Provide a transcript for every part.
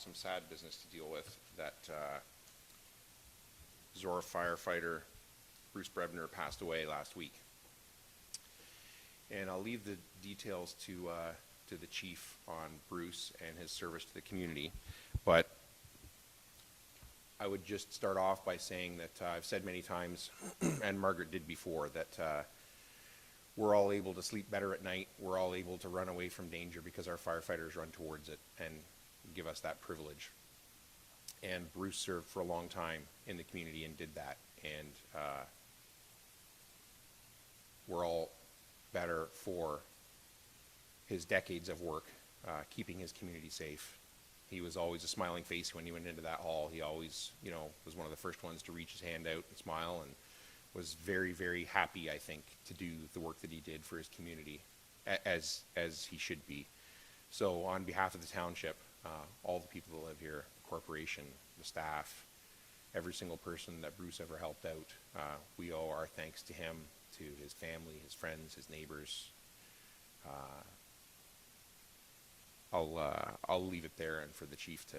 some sad business to deal with, that Zorra firefighter Bruce Brebner passed away last week. And I'll leave the details to the chief on Bruce and his service to the community. But I would just start off by saying that I've said many times, and Margaret did before, that we're all able to sleep better at night. We're all able to run away from danger because our firefighters run towards it and give us that privilege. And Bruce served for a long time in the community and did that. And we're all better for his decades of work, keeping his community safe. He was always a smiling face when he went into that hall. He always, was one of the first ones to reach his hand out and smile, and was very, very happy, I think, to do the work that he did for his community, as he should be. So on behalf of the township, all the people that live here, the corporation, the staff, every single person that Bruce ever helped out, we owe our thanks to him, to his family, his friends, his neighbors. I'll leave it there and for the chief to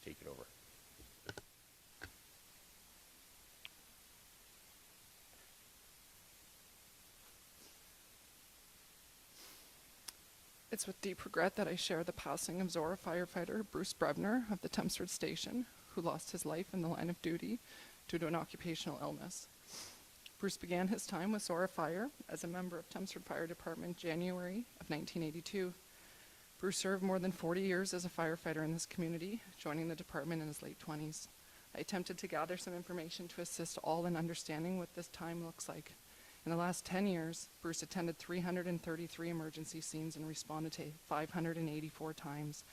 take it over. It's with deep regret that I share the passing of Zorra firefighter Bruce Brebner of the Tempsford Station, who lost his life in the line of duty due to an occupational illness. Bruce began his time with Zorra Fire as a member of Tempsford Fire Department January of 1982. Bruce served more than 40 years as a firefighter in this community, joining the department in his late 20s. I attempted to gather some information to assist all in understanding what this time looks like. In the last 10 years, Bruce attended 333 emergency scenes and responded to 584 times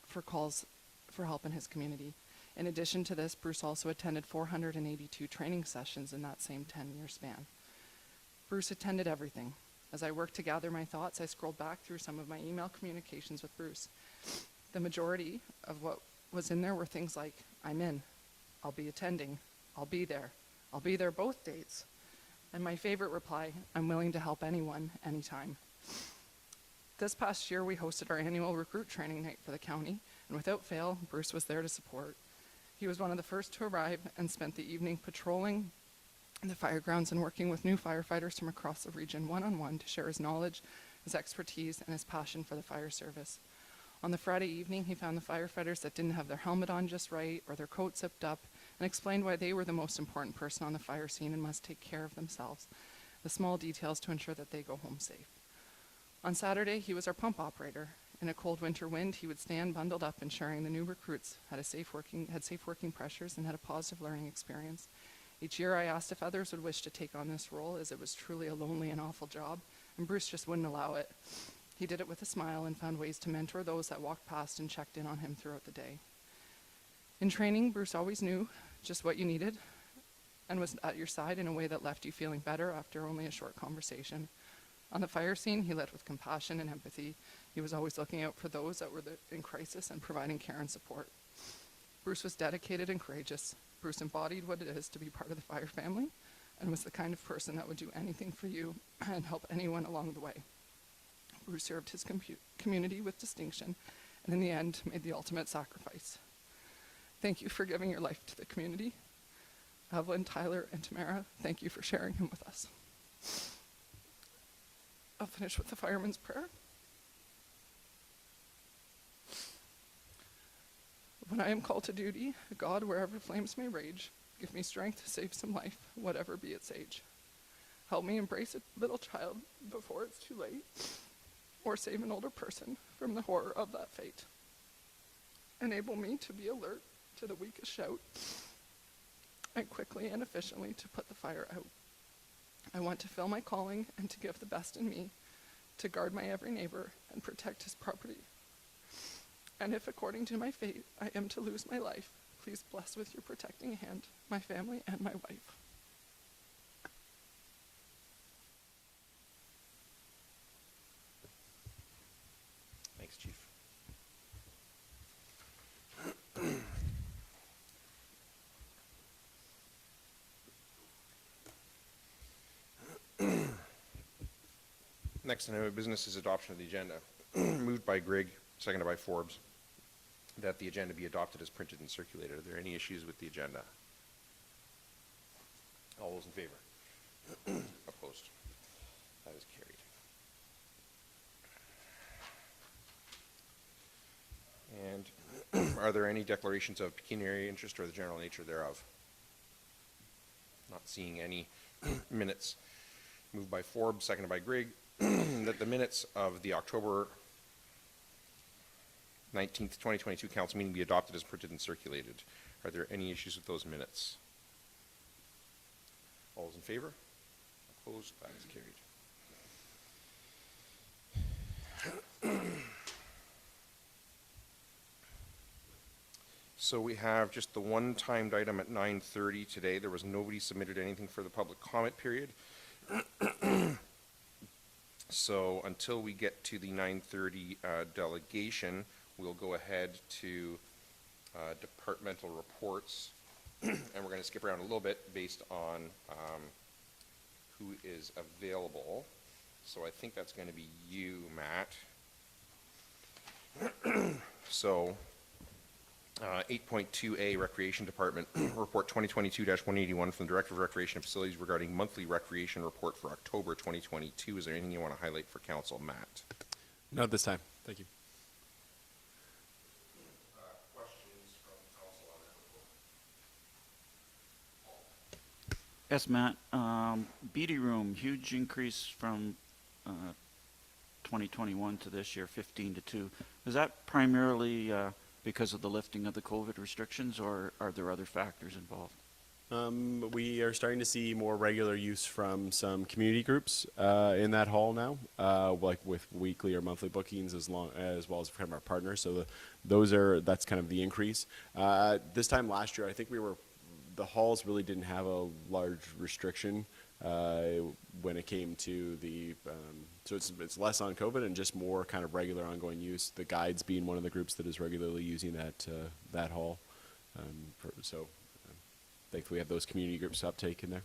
for calls for help in his community. In addition to this, Bruce also attended 482 training sessions in that same 10-year span. Bruce attended everything. As I worked to gather my thoughts, I scrolled back through some of my email communications with Bruce. The majority of what was in there were things like, "I'm in, I'll be attending, I'll be there both dates." And my favorite reply, "I'm willing to help anyone, anytime." This past year, we hosted our annual recruit training night for the county, and without fail, Bruce was there to support. He was one of the first to arrive and spent the evening patrolling the fire grounds and working with new firefighters from across the region one-on-one to share his knowledge, his expertise, and his passion for the fire service. On the Friday evening, he found the firefighters that didn't have their helmet on just right or their coat zipped up, and explained why they were the most important person on the fire scene and must take care of themselves, the small details to ensure that they go home safe. On Saturday, he was our pump operator. In a cold winter wind, he would stand bundled up, ensuring the new recruits had safe working pressures and had a positive learning experience. Each year I asked if others would wish to take on this role, as it was truly a lonely and awful job, and Bruce just wouldn't allow it. He did it with a smile and found ways to mentor those that walked past and checked in on him throughout the day. In training, Bruce always knew just what you needed and was at your side in a way that left you feeling better after only a short conversation. On the fire scene, he led with compassion and empathy. He was always looking out for those that were in crisis and providing care and support. Bruce was dedicated and courageous. Bruce embodied what it is to be part of the fire family and was the kind of person that would do anything for you and help anyone along the way. Bruce served his community with distinction and in the end made the ultimate sacrifice. Thank you for giving your life to the community. Evelyn, Tyler, and Tamara, thank you for sharing him with us. I'll finish with the fireman's prayer. When I am called to duty, God, wherever flames may rage, give me strength to save some life, whatever be its age. Help me embrace a little child before it's too late, or save an older person from the horror of that fate. Enable me to be alert to the weakest shout, and quickly and efficiently to put the fire out. I want to fill my calling and to give the best in me, to guard my every neighbor and protect his property. And if according to my fate I am to lose my life, please bless with your protecting hand my family and my wife. Thanks, Chief. Next item of business is adoption of the agenda. Moved by Grigg, seconded by Forbes. that the agenda be adopted as printed and circulated. Are there any issues with the agenda? All those in favor? Opposed? That is carried. And are there any declarations of pecuniary interest or the general nature thereof? Not seeing any. Minutes. Moved by Forbes, seconded by Grigg, that the minutes of the October 19th, 2022 council meeting be adopted as printed and circulated. Are there any issues with those minutes? All those in favor? Opposed? That is carried. So we have just the one timed item at 9:30 today. There was nobody submitted anything for the public comment period. So until we get to the 9:30 delegation, we'll go ahead to departmental reports. And we're going to skip around a little bit based on who is available. So I think that's going to be you, Matt. So 8.2A Recreation Department Report 2022-181 from the Director of Recreation and Facilities regarding monthly recreation report for October 2022. Is there anything you want to highlight for Council, Matt? Not this time. Thank you. Questions from Council on that report? Yes, Matt. BD room, huge increase from 2021 to this year, 15 to 2. Is that primarily because of the lifting of the COVID restrictions, or are there other factors involved? We are starting to see more regular use from some community groups in that hall now, like with weekly or monthly bookings, as well as from our partners. So that's kind of the increase. This time last year, I think the halls really didn't have a large restriction when it came to the, so it's less on COVID and just more kind of regular ongoing use. The guides being one of the groups that is regularly using that hall. Thankfully we have those community groups uptake in there.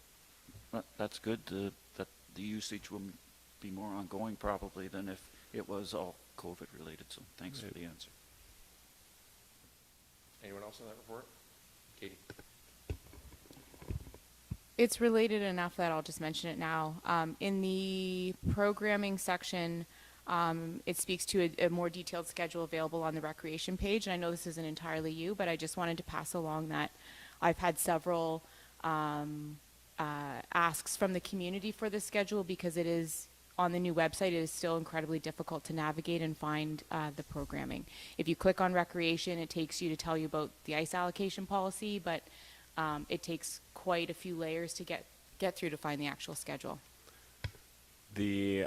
Well, that's good that the usage will be more ongoing probably than if it was all COVID related. So thanks for the answer. Anyone else on that report? Katie? It's related enough that I'll just mention it now. In the programming section, it speaks to a more detailed schedule available on the recreation page. And I know this isn't entirely you, but I just wanted to pass along that I've had several asks from the community for this schedule because it is on the new website. It is still incredibly difficult to navigate and find the programming. If you click on recreation, it takes you to tell you about the ice allocation policy, but it takes quite a few layers to get through to find the actual schedule. The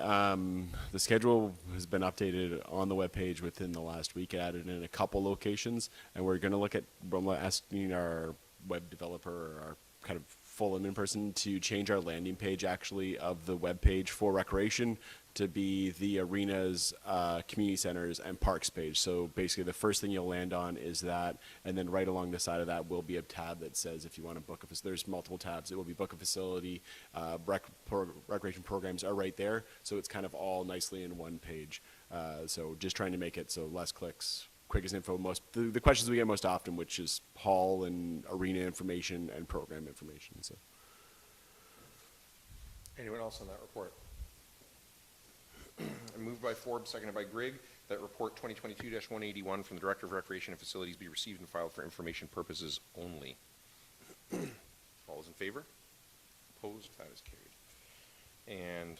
schedule has been updated on the webpage within the last week, added in a couple locations, and we're going to look at asking our web developer or our kind of full admin person to change our landing page actually of the web page for recreation to be the arenas, community centers, and parks page. So basically the first thing you'll land on is that, and then right along the side of that will be a tab that says if you want to book there's multiple tabs. It will be book a facility, recreation programs are right there. So it's kind of all nicely in one page. So just trying to make it so less clicks, quickest info, the questions we get most often, which is hall and arena information and program information. So. Anyone else on that report? Moved by Forbes, seconded by Grigg, that report 2022-181 from the Director of Recreation and Facilities be received and filed for information purposes only. All those in favor? Opposed? That is carried. And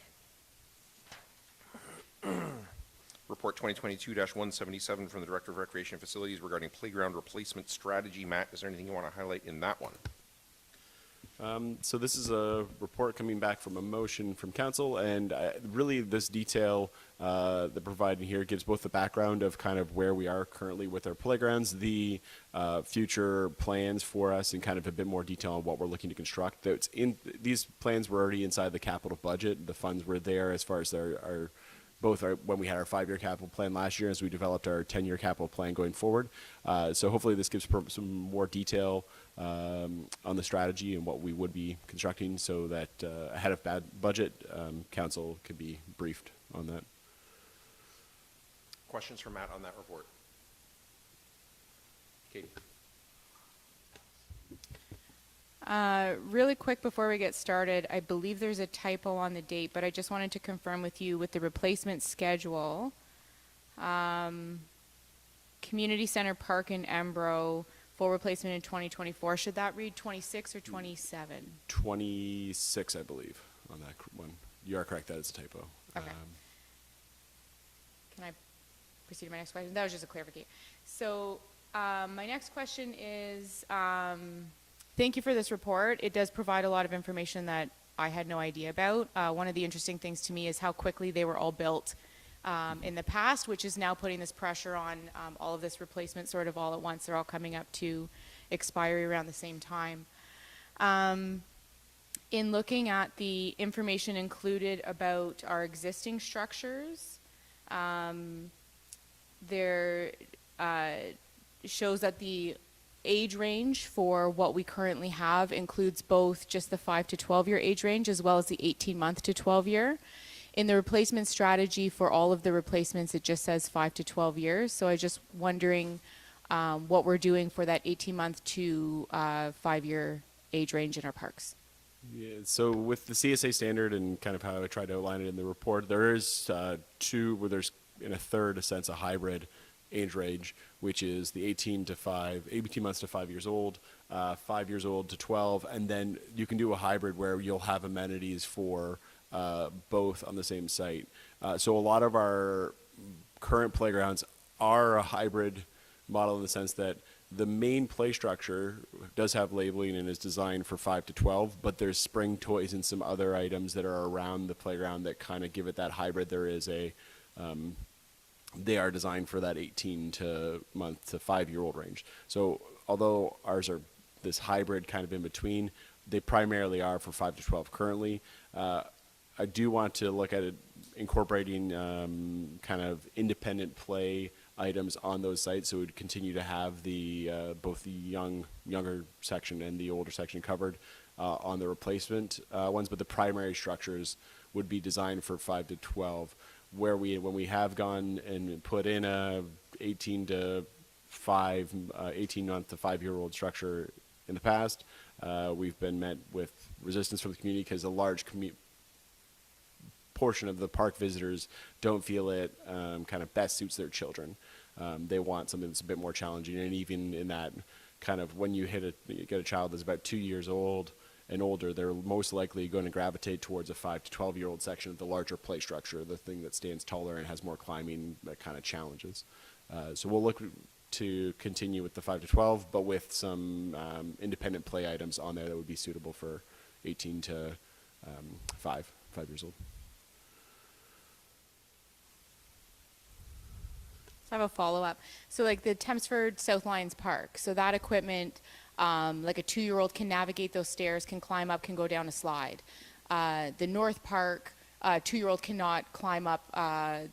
report 2022-177 from the Director of Recreation and Facilities regarding playground replacement strategy. Matt, is there anything you want to highlight in that one? So this is a report coming back from a motion from council, and really this detail that provided here gives both the background of kind of where we are currently with our playgrounds, the future plans for us, and kind of a bit more detail on what we're looking to construct. These plans were already inside the capital budget. The funds were there as far as when we had our 5-year capital plan last year, as we developed our 10-year capital plan going forward. So hopefully this gives some more detail on the strategy and what we would be constructing, so that ahead of budget, council could be briefed on that. Questions for Matt on that report? Katie? Really quick before we get started, I believe there's a typo on the date, but I just wanted to confirm with you with the replacement schedule. Community Center Park in Embro, full replacement in 2024. Should that read 26 or 27? 26, I believe, on that one. You are correct, that is a typo. Okay. Can I proceed to my next question? That was just a clarification. So my next question is, thank you for this report. It does provide a lot of information that I had no idea about. One of the interesting things to me is how quickly they were all built in the past, which is now putting this pressure on all of this replacement sort of all at once. They're all coming up to expiry around the same time. In looking at the information included about our existing structures, there shows that the age range for what we currently have includes both just the 5 to 12 year age range as well as the 18-month to 12 year. In the replacement strategy for all of the replacements, it just says 5 to 12 years. So I just wondering what we're doing for that 18-month to 5-year age range in our parks. Yeah, so with the CSA standard and kind of how I tried to outline it in the report, there is two where there's in a third, a sense, a hybrid age range, which is the 18 months to 5 years old, 5 years old to 12, and then you can do a hybrid where you'll have amenities for both on the same site. So a lot of our current playgrounds are a hybrid model in the sense that the main play structure does have labeling and is designed for 5 to 12, but there's spring toys and some other items that are around the playground that kind of give it that hybrid. There is they are designed for that 18-month to 5-year-old range. So although ours are this hybrid kind of in between, they primarily are for 5 to 12 currently. I do want to look at it incorporating kind of independent play items on those sites, so we'd continue to have the both the younger section and the older section covered on the replacement ones, but the primary structures would be designed for 5 to 12. When we have gone and put in a 18 month to 5-year-old structure in the past, we've been met with resistance from the community because a large portion of the park visitors don't feel it kind of best suits their children. They want something that's a bit more challenging, and even in that kind of when you get a child that's about 2 years old and older, they're most likely going to gravitate towards a 5 to 12-year-old section of the larger play structure, the thing that stands taller and has more climbing kind of challenges. So we'll look to continue with the 5 to 12, but with some independent play items on there that would be suitable for 18 to 5 years old. I have a follow-up. So like the Tempsford South Lions Park, so that equipment, like a 2-year-old can navigate those stairs, can climb up, can go down a slide. The North Park, 2-year-old cannot climb up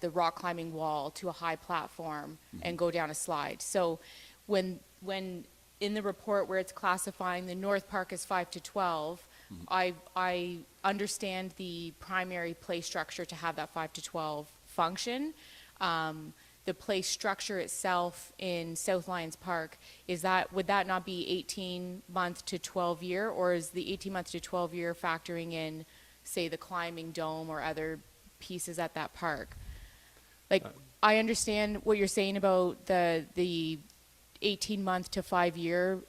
the rock climbing wall to a high platform and go down a slide. So when in the report where it's classifying the North Park as 5 to 12, I understand the primary play structure to have that 5 to 12 function. The play structure itself in South Lions Park, would that not be 18-month to 12-year, or is the 18-month to 12-year factoring in, say, the climbing dome or other pieces at that park? Like, I understand what you're saying about the 18-month to 5-year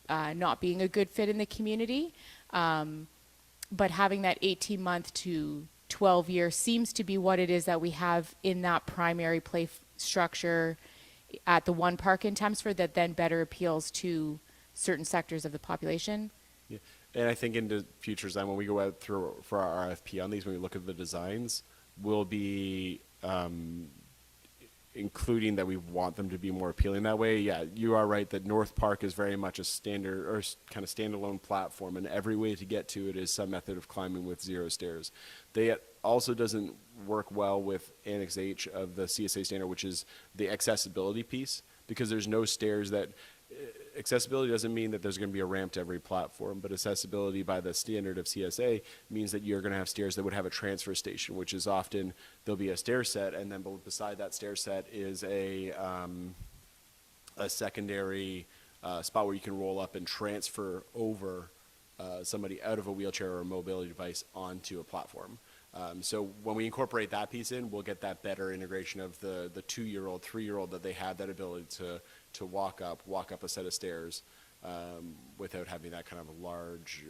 not being a good fit in the community, but having that 18-month to 12-year seems to be what it is that we have in that primary play structure at the one park in Tempsford that then better appeals to certain sectors of the population. Yeah. And I think into future design, when we go out for our RFP on these, when we look at the designs, we'll be including that we want them to be more appealing that way. Yeah, you are right that North Park is very much a standard or kind of standalone platform, and every way to get to it is some method of climbing with 0 stairs. They also doesn't work well with Annex H of the CSA standard, which is the accessibility piece, because there's no stairs that accessibility doesn't mean that there's going to be a ramp to every platform, but accessibility by the standard of CSA means that you're going to have stairs that would have a transfer station, which is often there'll be a stair set, and then beside that stair set is a a secondary spot where you can roll up and transfer over somebody out of a wheelchair or a mobility device onto a platform. So when we incorporate that piece in, we'll get that better integration of the 2-year-old, 3-year-old, that they have that ability to walk up a set of stairs without having that kind of a large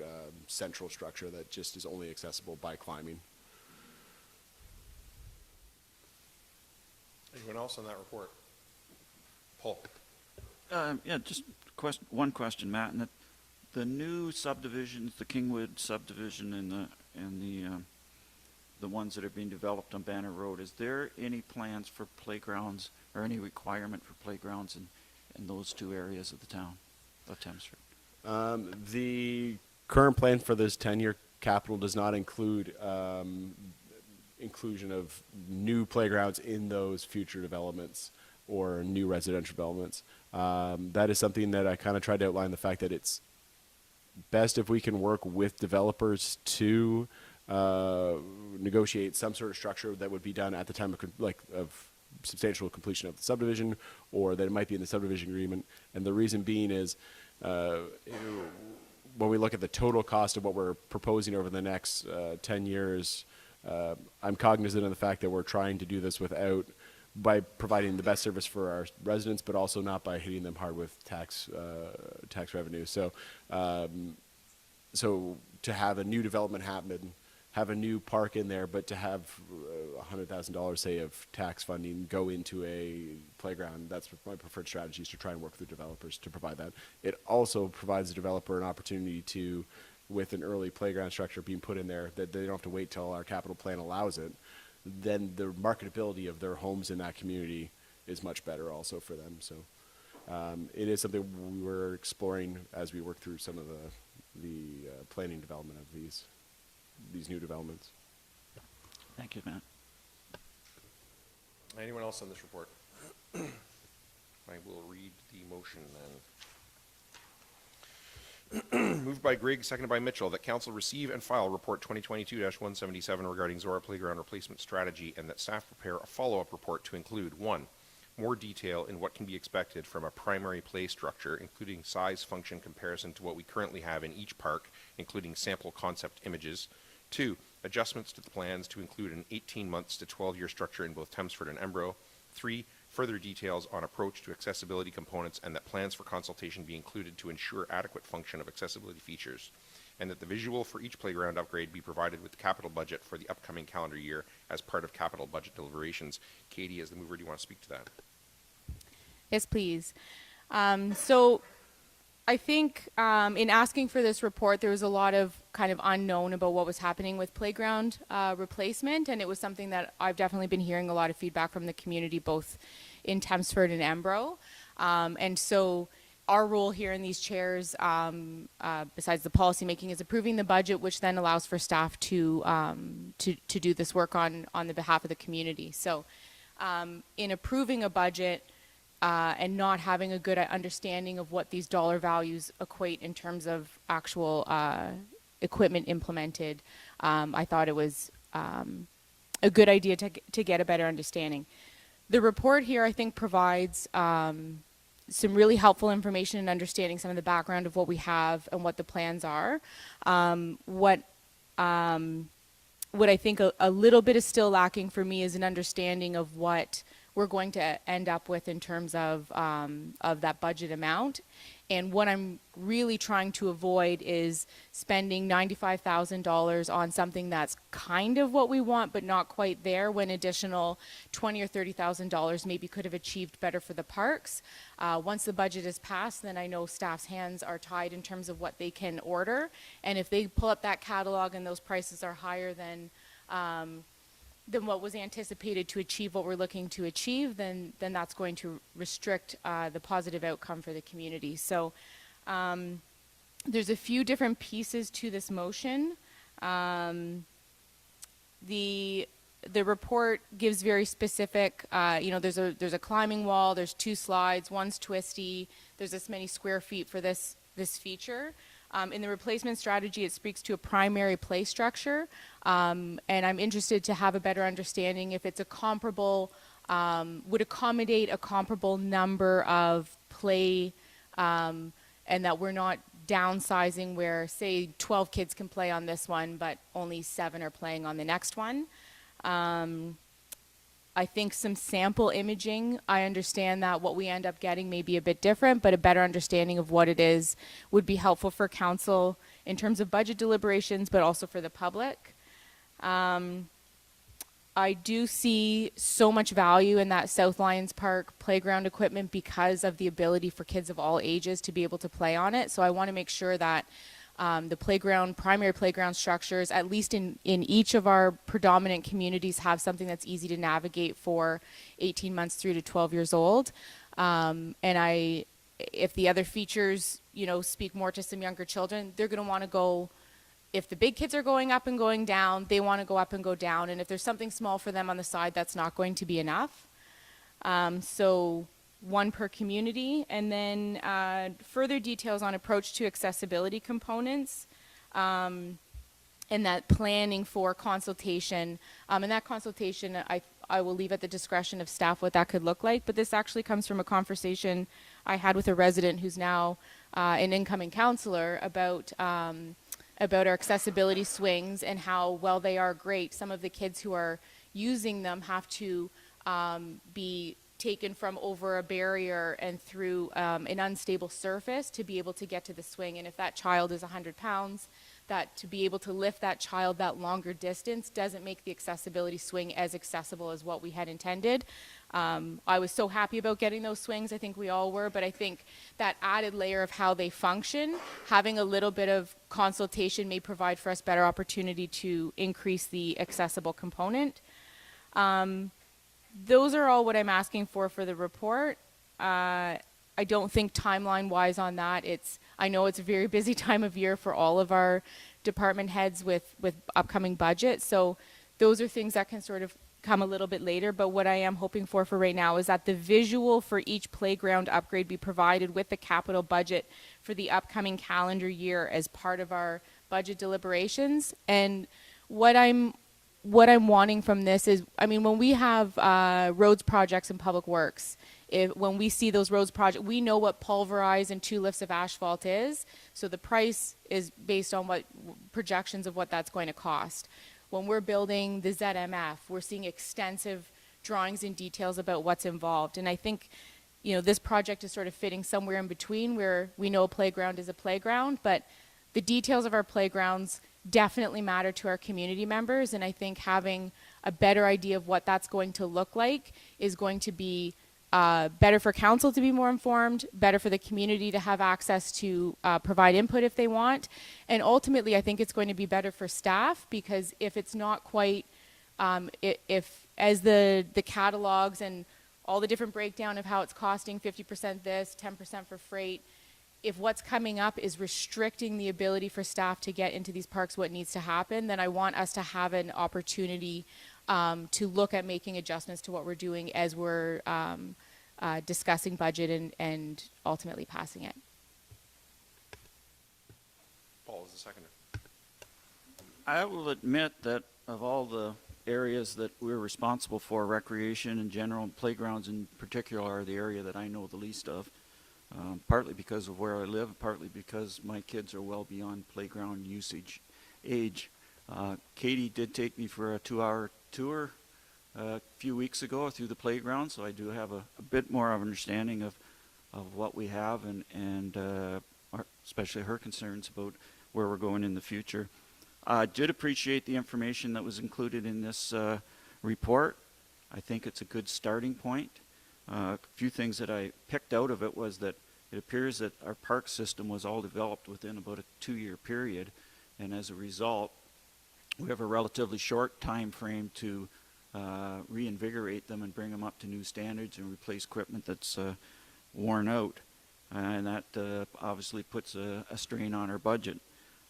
central structure that just is only accessible by climbing. Anyone else on that report? Paul? Yeah, just one question, Matt. And the new subdivisions, the Kingwood subdivision and the ones that are being developed on Banner Road, is there any plans for playgrounds or any requirement for playgrounds in those two areas of the town of Thamesford? The current plan for this 10-year capital does not include inclusion of new playgrounds in those future developments or new residential developments. That is something that I kind of tried to outline, the fact that it's best if we can work with developers to negotiate some sort of structure that would be done at the time of substantial completion of the subdivision, or that it might be in the subdivision agreement. And the reason being is when we look at the total cost of what we're proposing over the next 10 years, I'm cognizant of the fact that we're trying to do this by providing the best service for our residents, but also not by hitting them hard with tax revenue. So to have a new development happen, have a new park in there, but to have $100,000, say, of tax funding go into a playground, that's my preferred strategy, is to try and work with the developers to provide that. It also provides the developer an opportunity to, with an early playground structure being put in there, that they don't have to wait till our capital plan allows it, then the marketability of their homes in that community is much better also for them. So it is something we were exploring as we work through some of the planning development of these new developments. Thank you, Matt. Anyone else on this report? I will read the motion then. Moved by Grigg, seconded by Mitchell, that council receive and file report 2022-177 regarding Zorra Playground replacement strategy, and that staff prepare a follow-up report to include 1, more detail in what can be expected from a primary play structure, including size function comparison to what we currently have in each park, including sample concept images. 2, adjustments to the plans to include an 18 months to 12-year structure in both Thamesford and Embro. 3, further details on approach to accessibility components, and that plans for consultation be included to ensure adequate function of accessibility features, and that the visual for each playground upgrade be provided with the capital budget for the upcoming calendar year as part of capital budget deliberations. Katie, as the mover, do you want to speak to that? Yes, please. So I think in asking for this report, there was a lot of kind of unknown about what was happening with playground replacement, and it was something that I've definitely been hearing a lot of feedback from the community, both in Thamesford and Embro. And so our role here in these chairs, besides the policy making, is approving the budget, which then allows for staff to do this work on the behalf of the community. So in approving a budget, and not having a good understanding of what these dollar values equate in terms of actual equipment implemented, I thought it was a good idea to get a better understanding. The report here, I think, provides some really helpful information and understanding some of the background of what we have and what the plans are. What I think a little bit is still lacking for me is an understanding of what we're going to end up with in terms of that budget amount. And what I'm really trying to avoid is spending $95,000 on something that's kind of what we want, but not quite there, when additional $20,000 or $30,000 maybe could have achieved better for the parks. Once the budget is passed, then I know staff's hands are tied in terms of what they can order. And if they pull up that catalog and those prices are higher than what was anticipated to achieve what we're looking to achieve, then that's going to restrict the positive outcome for the community. So there's a few different pieces to this motion. The report gives very specific, there's a climbing wall, there's 2 slides, one's twisty, there's this many square feet for this feature. In the replacement strategy, it speaks to a primary play structure, and I'm interested to have a better understanding if it's a comparable, would accommodate a comparable number of play, and that we're not downsizing where, say, 12 kids can play on this one, but only 7 are playing on the next one. I think some sample imaging, I understand that what we end up getting may be a bit different, but a better understanding of what it is would be helpful for council in terms of budget deliberations, but also for the public. I do see so much value in that South Lions Park playground equipment because of the ability for kids of all ages to be able to play on it. So I want to make sure that the primary playground structures, at least in each of our predominant communities, have something that's easy to navigate for 18 months through to 12 years old. If the other features, speak more to some younger children, they're going to want to go. If the big kids are going up and going down, they want to go up and go down. And if there's something small for them on the side, that's not going to be enough. So 1 per community. And then further details on approach to accessibility components and that planning for consultation. And that consultation, I will leave at the discretion of staff what that could look like. But this actually comes from a conversation I had with a resident who's now an incoming counselor about our accessibility swings and how, while they are great, some of the kids who are using them have to be taken from over a barrier and through an unstable surface to be able to get to the swing. And if that child is 100 pounds, that to be able to lift that child that longer distance doesn't make the accessibility swing as accessible as what we had intended. I was so happy about getting those swings. I think we all were, but I think that added layer of how they function, having a little bit of consultation may provide for us better opportunity to increase the accessible component. Those are all what I'm asking for the report. I don't think timeline-wise on that. I know it's a very busy time of year for all of our department heads with upcoming budgets. So those are things that can sort of come a little bit later. But what I am hoping for right now is that the visual for each playground upgrade be provided with the capital budget for the upcoming calendar year as part of our budget deliberations. And what I'm wanting from this is, when we have roads projects in Public Works, when we see those roads projects, we know what pulverized and 2 lifts of asphalt is. So the price is based on what projections of what that's going to cost. When we're building the ZMF, we're seeing extensive drawings and details about what's involved. And I think, this project is sort of fitting somewhere in between, where we know a playground is a playground, but the details of our playgrounds definitely matter to our community members. And I think having a better idea of what that's going to look like is going to be better for council to be more informed, better for the community to have access to provide input if they want. And ultimately, I think it's going to be better for staff, because if it's not quite, if as the catalogs and all the different breakdown of how it's costing 50% this, 10% for freight, if what's coming up is restricting the ability for staff to get into these parks, what needs to happen, then I want us to have an opportunity to look at making adjustments to what we're doing as we're discussing budget and ultimately passing it. Paul is the seconder. I will admit that of all the areas that we're responsible for, recreation in general and playgrounds in particular are the area that I know the least of, partly because of where I live, partly because my kids are well beyond playground usage age. Katie did take me for a 2-hour tour a few weeks ago through the playground, so I do have a bit more of understanding of what we have and especially her concerns about where we're going in the future. I did appreciate the information that was included in this report. I think it's a good starting point. A few things that I picked out of it was that it appears that our park system was all developed within about a 2-year period, and as a result, we have a relatively short time frame to reinvigorate them and bring them up to new standards and replace equipment that's worn out. And that obviously puts a strain on our budget.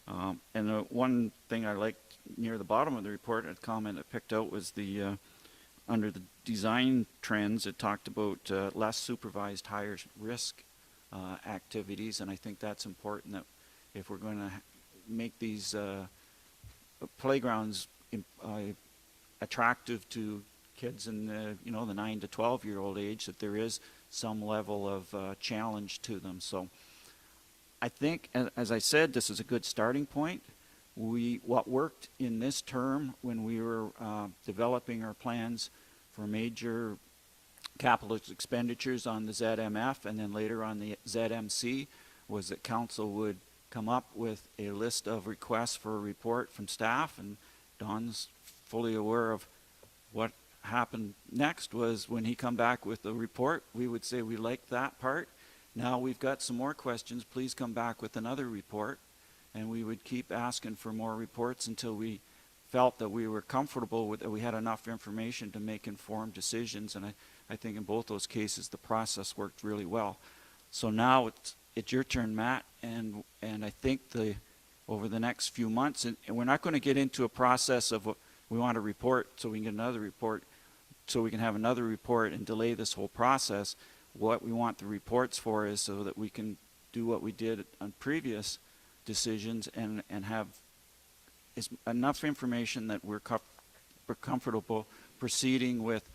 And the one thing I liked near the bottom of the report, a comment I picked out, was the under the design trends, it talked about less supervised, higher risk activities, and I think that's important, that if we're going to make these playgrounds attractive to kids in the 9 to 12-year-old age, that there is some level of challenge to them. So I think, as I said, this is a good starting point. What worked in this term when we were developing our plans for major capital expenditures on the ZMF and then later on the ZMC was that council would come up with a list of requests for a report from staff, and Don's fully aware of what happened next was when he come back with a report, we would say we liked that part. Now we've got some more questions, please come back with another report. And we would keep asking for more reports until we felt that we were comfortable with that we had enough information to make informed decisions. And I think in both those cases the process worked really well. So now it's your turn, Matt, and I think over the next few months, and we're not going to get into a process of we want a report so we can get another report, so we can have another report and delay this whole process. What we want the reports for is so that we can do what we did on previous decisions and have enough information that we're comfortable proceeding with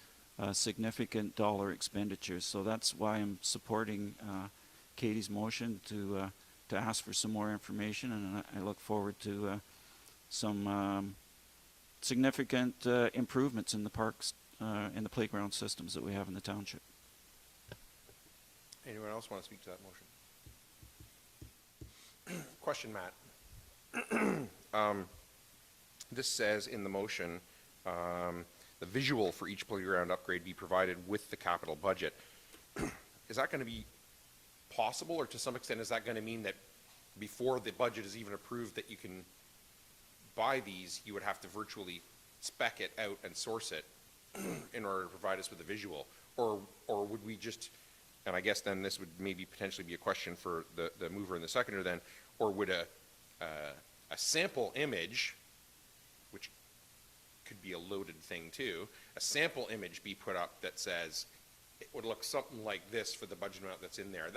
significant dollar expenditures. So that's why I'm supporting Katie's motion to ask for some more information, and I look forward to some significant improvements in the parks and the playground systems that we have in the township. Anyone else want to speak to that motion? Question, Matt. This says in the motion, the visual for each playground upgrade be provided with the capital budget. Is that going to be possible, or to some extent is that going to mean that before the budget is even approved that you can buy these, you would have to virtually spec it out and source it in order to provide us with a visual? Or would we just, and I guess then this would maybe potentially be a question for the mover and the seconder then, or would a sample image, which could be a loaded thing too, a sample image be put up that says it would look something like this for the budget amount that's in there?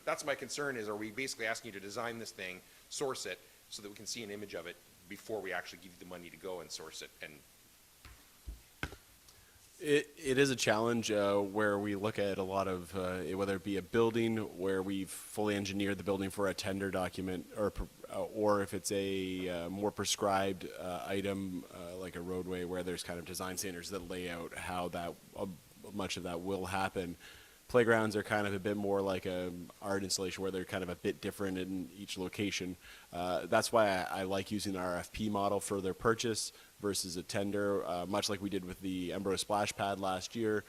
That's my concern, is are we basically asking you to design this thing, source it, so that we can see an image of it before we actually give you the money to go and source it? And It is a challenge where we look at a lot of, whether it be a building where we've fully engineered the building for a tender document, or if it's a more prescribed item like a roadway where there's kind of design standards that lay out how that much of that will happen. Playgrounds are kind of a bit more like a art installation where they're kind of a bit different in each location. That's why I like using the RFP model for their purchase versus a tender, much like we did with the Embro splash pad last year.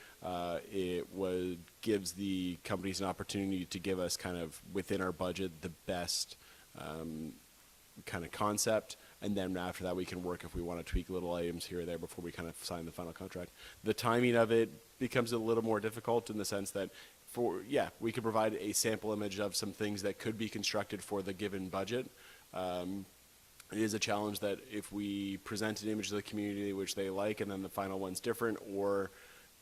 Gives the companies an opportunity to give us kind of within our budget the best kind of concept, and then after that we can work if we want to tweak little items here or there before we kind of sign the final contract. The timing of it becomes a little more difficult in the sense that we could provide a sample image of some things that could be constructed for the given budget. It is a challenge that if we present an image to the community which they like and then the final one's different, or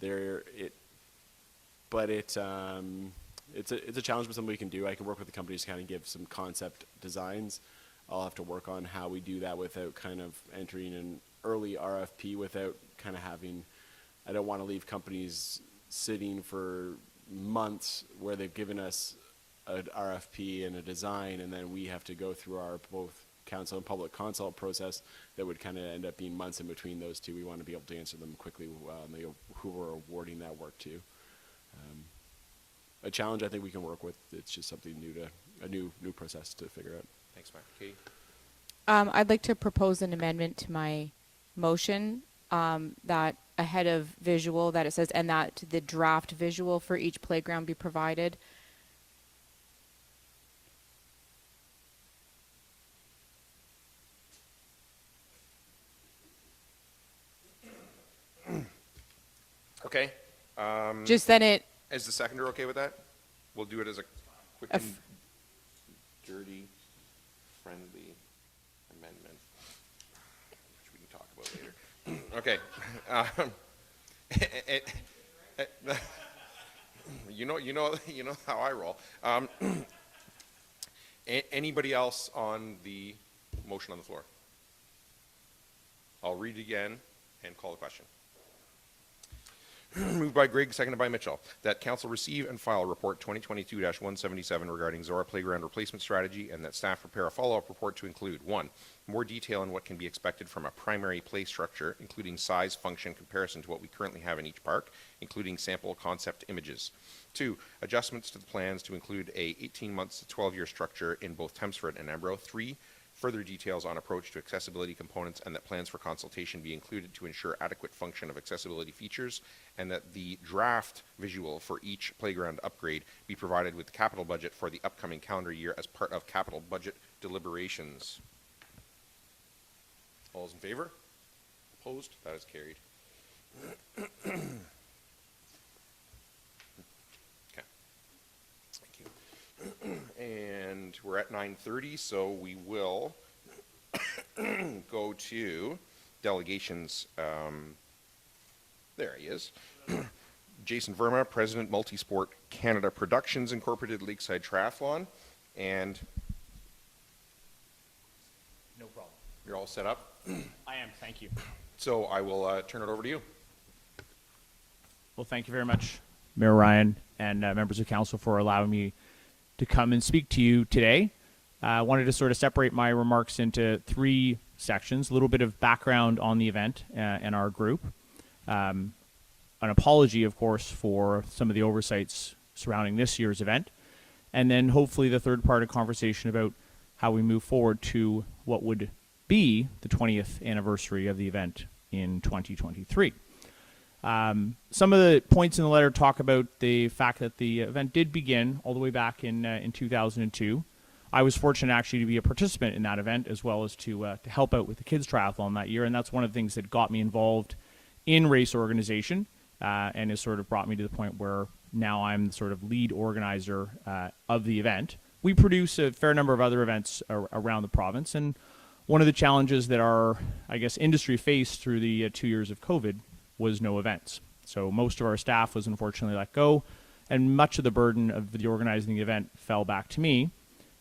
it's a challenge, but something we can do. I can work with the companies to kind of give some concept designs. I'll have to work on how we do that without kind of entering an early RFP, without kind of having, I don't want to leave companies sitting for months where they've given us an RFP and a design, and then we have to go through our both council and public consult process that would kind of end up being months in between those two. We want to be able to answer them quickly, who we're awarding that work to. A challenge I think we can work with. It's just something a new process to figure out. thanks, Matt. Katie? I'd like to propose an amendment to my motion that ahead of visual, that it says, and that the draft visual for each playground be provided. Okay. Just then it, Is the seconder okay with that? We'll do it as a quick and dirty, friendly amendment, which we can talk about later. Okay. You know how I roll. Anybody else on the motion on the floor? I'll read it again and call the question. Moved by Grigg, seconded by Mitchell, that council receive and file report 2022-177 regarding Zorra Playground replacement strategy, and that staff prepare a follow-up report to include 1. More detail on what can be expected from a primary play structure, including size, function, comparison to what we currently have in each park, including sample concept images. 2. Adjustments to the plans to include a 18 months to 12-year structure in both Temsford and Embro. 3. Further details on approach to accessibility components, and that plans for consultation be included to ensure adequate function of accessibility features, and that the draft visual for each playground upgrade be provided with the capital budget for the upcoming calendar year as part of capital budget deliberations. All those in favor? Opposed? That is carried. Okay. Thank you. And we're at 9:30, so we will go to delegations. There he is. Jason Verma, President, Multisport Canada Productions Incorporated, Lakeside Triathlon. And No problem. you're all set up? I am, thank you. So I will turn it over to you. Well, thank you very much, Mayor Ryan and members of council, for allowing me to come and speak to you today. I wanted to sort of separate my remarks into 3 sections, a little bit of background on the event and our group, an apology, of course, for some of the oversights surrounding this year's event, and then hopefully the third part of conversation about how we move forward to what would be the 20th anniversary of the event in 2023. Some of the points in the letter talk about the fact that the event did begin all the way back in 2002. I was fortunate actually to be a participant in that event, as well as to help out with the kids triathlon that year, and that's one of the things that got me involved in race organization and has sort of brought me to the point where now I'm the sort of lead organizer of the event. We produce a fair number of other events around the province, and one of the challenges that our, I guess, industry faced through the 2 years of COVID was no events. So most of our staff was unfortunately let go, and much of the burden of the organizing the event fell back to me.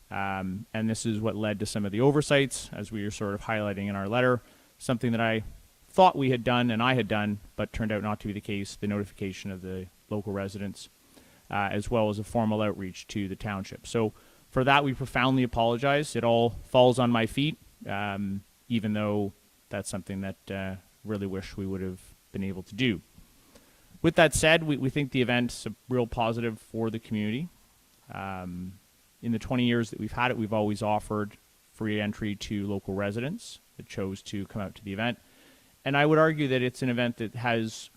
And this is what led to some of the oversights, as we were sort of highlighting in our letter, something that I thought we had done and I had done, but turned out not to be the case, the notification of the local residents, as well as a formal outreach to the township. So for that, we profoundly apologize. It all falls on my feet, even though that's something that really wish we would have been able to do. With that said, we think the event's a real positive for the community. In the 20 years that we've had it, we've always offered free entry to local residents that chose to come out to the event. And I would argue that it's an event that has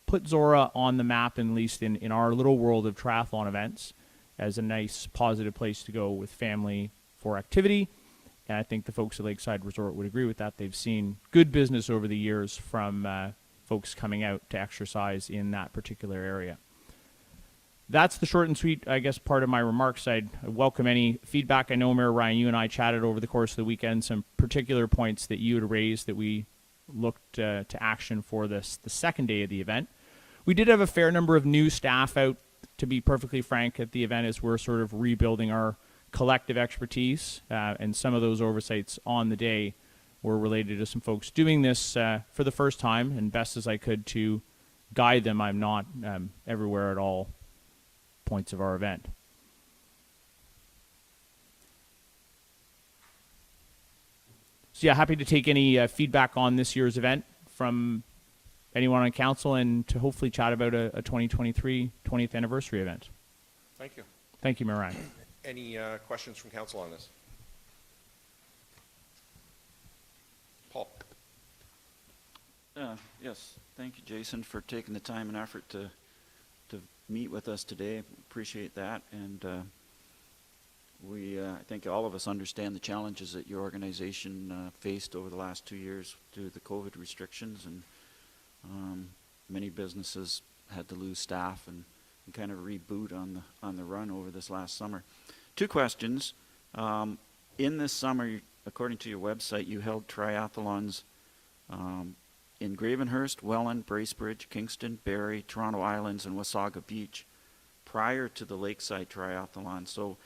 put Zorra on the map, at least in our little world of triathlon events, as a nice, positive place to go with family for activity. And I think the folks at Lakeside Resort would agree with that. They've seen good business over the years from folks coming out to exercise in that particular area. That's the short and sweet, I guess, part of my remarks. I'd welcome any feedback. I know, Mayor Ryan, you and I chatted over the course of the weekend some particular points that you had raised that we looked to action for the second day of the event. We did have a fair number of new staff out, to be perfectly frank, at the event as we're sort of rebuilding our collective expertise, and some of those oversights on the day were related to some folks doing this for the first time, and best as I could to guide them. I'm not everywhere at all points of our event. So yeah, happy to take any feedback on this year's event from anyone on council, and to hopefully chat about a 2023 20th anniversary event. Thank you. Thank you, Mayor Ryan. Any questions from council on this? Paul? Yes, thank you, Jason, for taking the time and effort to meet with us today. Appreciate that, and I think all of us understand the challenges that your organization faced over the last 2 years due to the COVID restrictions, and many businesses had to lose staff and kind of reboot on the run over this last summer. 2 questions. In this summer, according to your website, you held triathlons in Gravenhurst, Welland, Bracebridge, Kingston, Barrie, Toronto Islands, and Wasaga Beach prior to the Lakeside Triathlon. So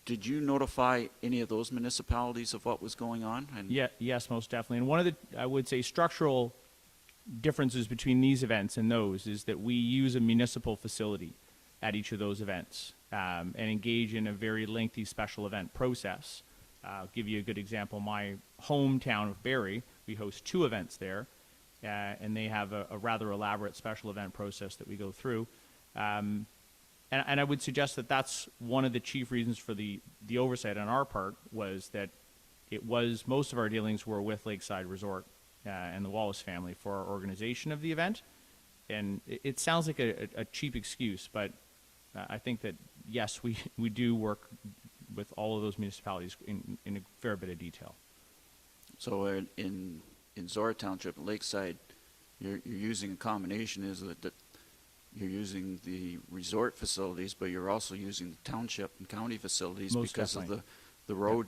did you notify any of those municipalities of what was going on? And Yeah, yes, most definitely. And one of the, I would say, structural differences between these events and those is that we use a municipal facility at each of those events and engage in a very lengthy special event process. I'll give you a good example. My hometown of Barrie, we host 2 events there, and they have a rather elaborate special event process that we go through. And I would suggest that that's one of the chief reasons for the oversight on our part, was that most of our dealings were with Lakeside Resort and the Wallace family for our organization of the event. And it sounds like a cheap excuse, but I think that, yes, we do work with all of those municipalities in a fair bit of detail. So in Zorra Township, Lakeside, you're using a combination, is that you're using the resort facilities, but you're also using the township and county facilities Most because definitely. of the road.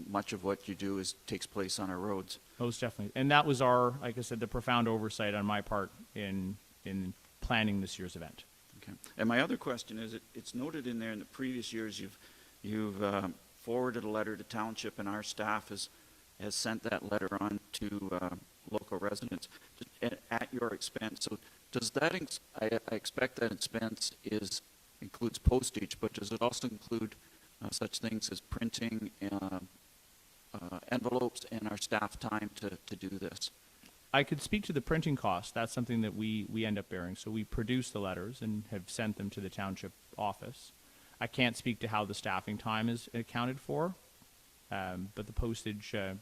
Much of what you do takes place on our roads. Most definitely. And that was like I said, the profound oversight on my part in planning this year's event. Okay. And my other question is, it's noted in there in the previous years you've forwarded a letter to township, and our staff has sent that letter on to local residents at your expense. So does that, I expect that expense includes postage, but does it also include such things as printing envelopes and our staff time to do this? I could speak to the printing cost. That's something that we end up bearing. So we produce the letters and have sent them to the township office. I can't speak to how the staffing time is accounted for, but the postage, and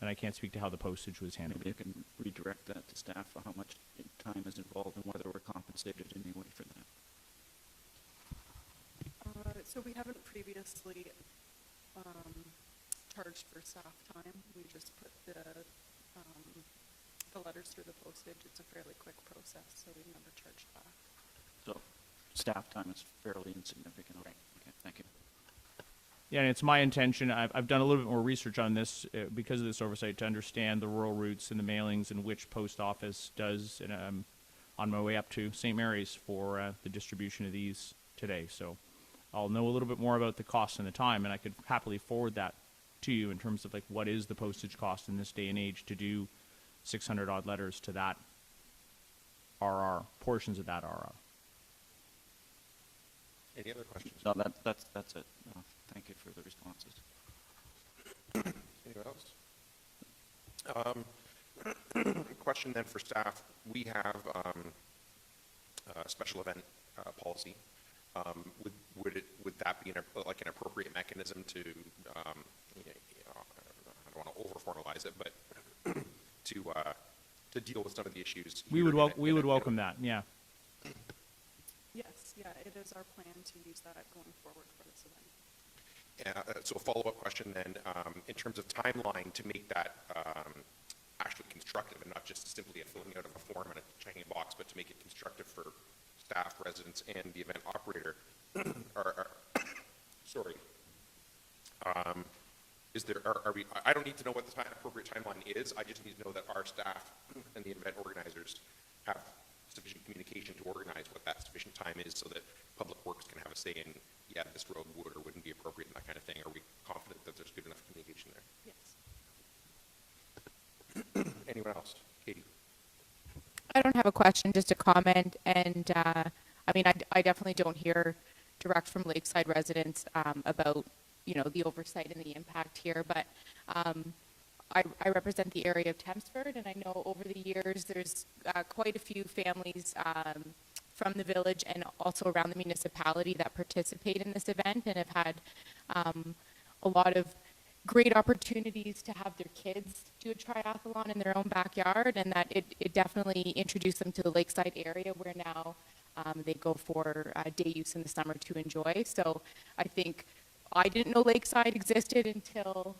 I can't speak to how the postage was handled. Maybe I can redirect that to staff for how much time is involved and whether we're compensated in any way for that. So we haven't previously charged for staff time. We just put the letters through the postage. It's a fairly quick process, so we've never charged back. So staff time is fairly insignificant. Right. Okay, thank you. Yeah, and it's my intention, I've done a little bit more research on this because of this oversight, to understand the rural routes and the mailings and which post office does, and I'm on my way up to St. Mary's for the distribution of these today. So I'll know a little bit more about the cost and the time, and I could happily forward that to you in terms of like what is the postage cost in this day and age to do 600 odd letters to that RR, portions of that RR. Any other questions? No, that's it. Thank you for the responses. Anyone else? Question then for staff. We have a special event policy. Would that be an appropriate mechanism to I don't want to over-formalize it, but to deal with some of the issues? We would welcome that. Yeah. Yes, yeah, it is our plan to use that going forward for this event. So a follow-up question then, in terms of timeline to make that actually constructive and not just simply a filling out of a form and a checking a box, but to make it constructive for staff, residents, and the event operator. I don't need to know what the appropriate timeline is. I just need to know that our staff and the event organizers have sufficient communication to organize what that sufficient time is, so that Public Works can have a say in, yeah, this road would or wouldn't be appropriate and that kind of thing. Are we confident that there's good enough communication there? Yes. Anyone else? Katie? I don't have a question, just a comment. And I mean, I definitely don't hear direct from Lakeside residents about, the oversight and the impact here. But I represent the area of Tempsford, and I know over the years there's quite a few families from the village and also around the municipality that participate in this event and have had a lot of great opportunities to have their kids do a triathlon in their own backyard, and that it definitely introduced them to the Lakeside area, where now they go for day use in the summer to enjoy. So I think I didn't know Lakeside existed until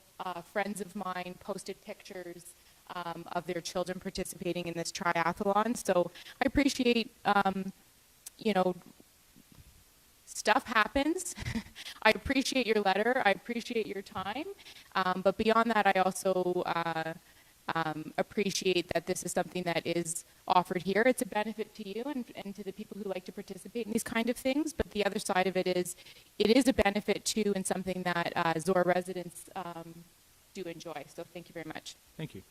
friends of mine posted pictures of their children participating in this triathlon. So I appreciate, stuff happens. I appreciate your letter. I appreciate your time. But beyond that, I also appreciate that this is something that is offered here. It's a benefit to you and to the people who like to participate in these kind of things. But the other side of it is a benefit too, and something that Zorra residents do enjoy. So thank you very much. Thank you.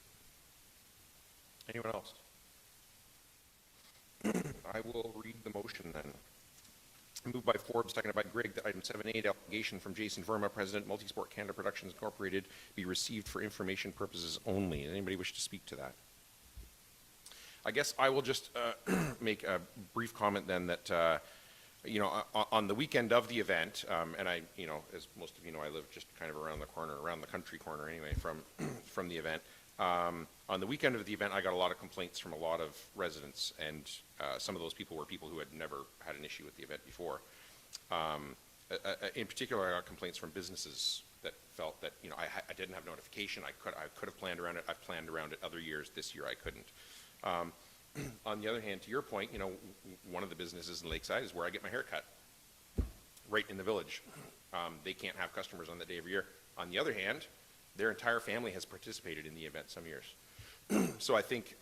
Anyone else? I will read the motion then. Moved by Forbes, seconded by Grigg, that item 7A, delegation from Jason Verma, President, Multisport Canada Productions Incorporated, be received for information purposes only. Does anybody wish to speak to that? I guess I will just make a brief comment then that, on the weekend of the event, and I, as most of you know, I live just kind of around the corner, around the country corner anyway, from the event. On the weekend of the event, I got a lot of complaints from a lot of residents, and some of those people were people who had never had an issue with the event before. In particular, I got complaints from businesses that felt that, I didn't have notification. I could have planned around it. I've planned around it other years. This year, I couldn't. On the other hand, to your point, one of the businesses in Lakeside is where I get my hair cut, right in the village. They can't have customers on that day every year. On the other hand, their entire family has participated in the event some years. So I think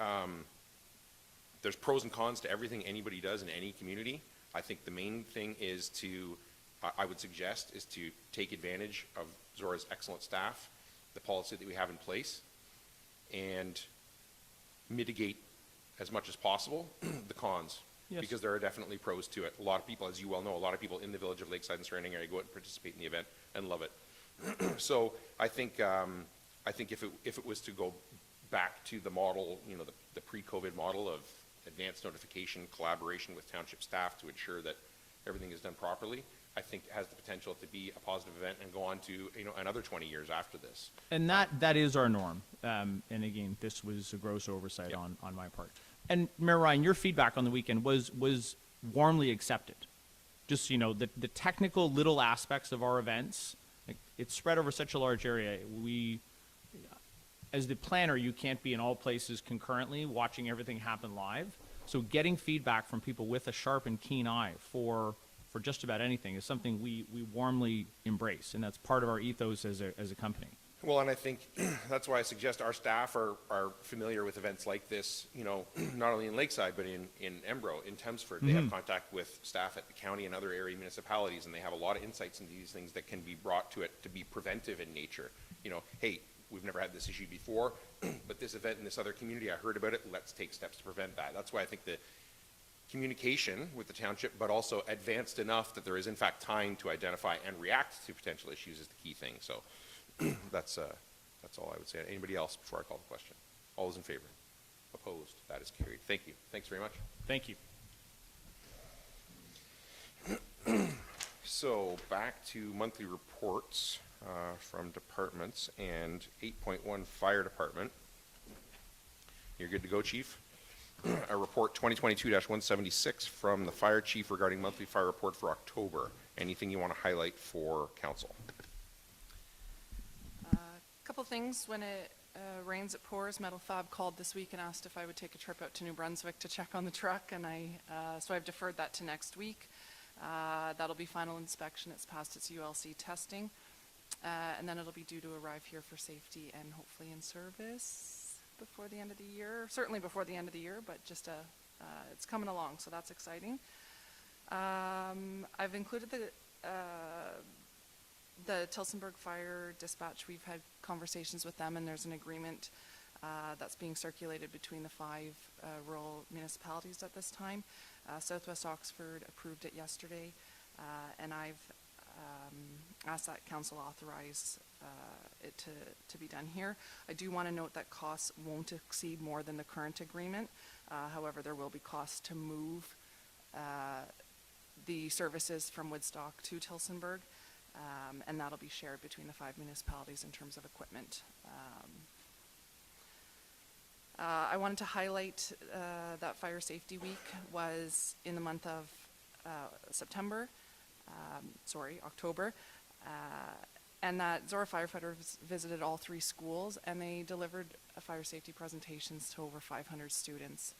there's pros and cons to everything anybody does in any community. I think the main thing is I would suggest, is to take advantage of Zorra's excellent staff, the policy that we have in place, and mitigate as much as possible the cons. Yes. Because there are definitely pros to it. A lot of people, as you well know, a lot of people in the village of Lakeside and surrounding area go out and participate in the event and love it. So I think if it was to go back to the model, the pre-COVID model of advanced notification, collaboration with township staff to ensure that everything is done properly, I think it has the potential to be a positive event and go on to another 20 years after this. And that is our norm. And again, this was a gross oversight Yep. on my part. And Mayor Ryan, your feedback on the weekend was warmly accepted. Just the technical little aspects of our events, it's spread over such a large area. As the planner, you can't be in all places concurrently watching everything happen live. So getting feedback from people with a sharp and keen eye for just about anything is something we warmly embrace, and that's part of our ethos as a company. Well, and I think that's why I suggest our staff are familiar with events like this, not only in Lakeside, but in Embro, in Thamesford. They have contact with staff at the county and other area municipalities, and they have a lot of insights into these things that can be brought to it to be preventive in nature. Hey, we've never had this issue before, but this event in this other community, I heard about it, let's take steps to prevent that. That's why I think the communication with the township, but also advanced enough that there is in fact time to identify and react to potential issues is the key thing. So that's all I would say. Anybody else before I call the question? All those in favor? Opposed? That is carried. Thank you. Thanks very much. Thank you. So back to monthly reports from departments, and 8.1 Fire Department. You're good to go, Chief. A report 2022-176 from the Fire Chief regarding monthly fire report for October. Anything you want to highlight for council? A couple things. When it rains, it pours. Metal Fab called this week and asked if I would take a trip out to New Brunswick to check on the truck, and so I've deferred that to next week. That'll be final inspection. It's passed its ULC testing, and then it'll be due to arrive here for safety and hopefully in service before the end of the year. Certainly before the end of the year, but just it's coming along, so that's exciting. I've included the Tillsonburg Fire Dispatch. We've had conversations with them, and there's an agreement that's being circulated between the 5 rural municipalities at this time. Southwest Oxford approved it yesterday, and I've asked that council authorize it to be done here. I do want to note that costs won't exceed more than the current agreement. However, there will be costs to move the services from Woodstock to Tillsonburg, and that'll be shared between the 5 municipalities in terms of equipment. I wanted to highlight that Fire Safety Week was in the month of October, and that Zorra firefighters visited all 3 schools, and they delivered fire safety presentations to over 500 students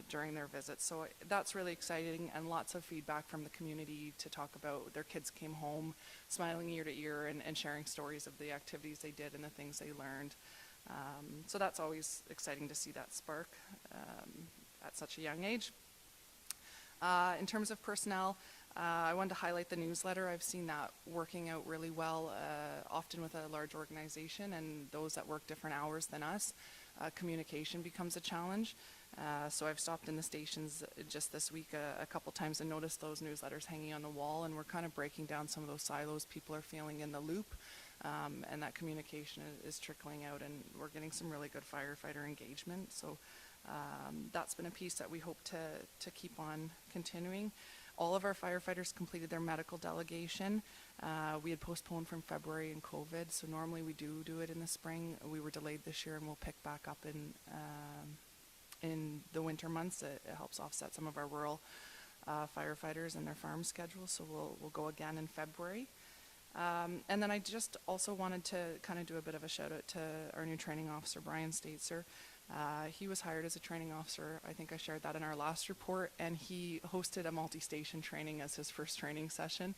during their visits. So that's really exciting, and lots of feedback from the community to talk about. Their kids came home smiling ear to ear and sharing stories of the activities they did and the things they learned. So that's always exciting to see that spark at such a young age. In terms of personnel, I wanted to highlight the newsletter. I've seen that working out really well, often with a large organization and those that work different hours than us. Communication becomes a challenge. So I've stopped in the stations just this week a couple times and noticed those newsletters hanging on the wall, and we're kind of breaking down some of those silos people are feeling in the loop, and that communication is trickling out, and we're getting some really good firefighter engagement. So that's been a piece that we hope to keep on continuing. All of our firefighters completed their medical delegation. We had postponed from February in COVID, so normally we do it in the spring. We were delayed this year, and we'll pick back up in the winter months. It helps offset some of our rural firefighters and their farm schedules, so we'll go again in February. And then I just also wanted to kind of do a bit of a shout out to our new training officer, Brian Statzer. He was hired as a training officer. I think I shared that in our last report, and he hosted a multi-station training as his first training session.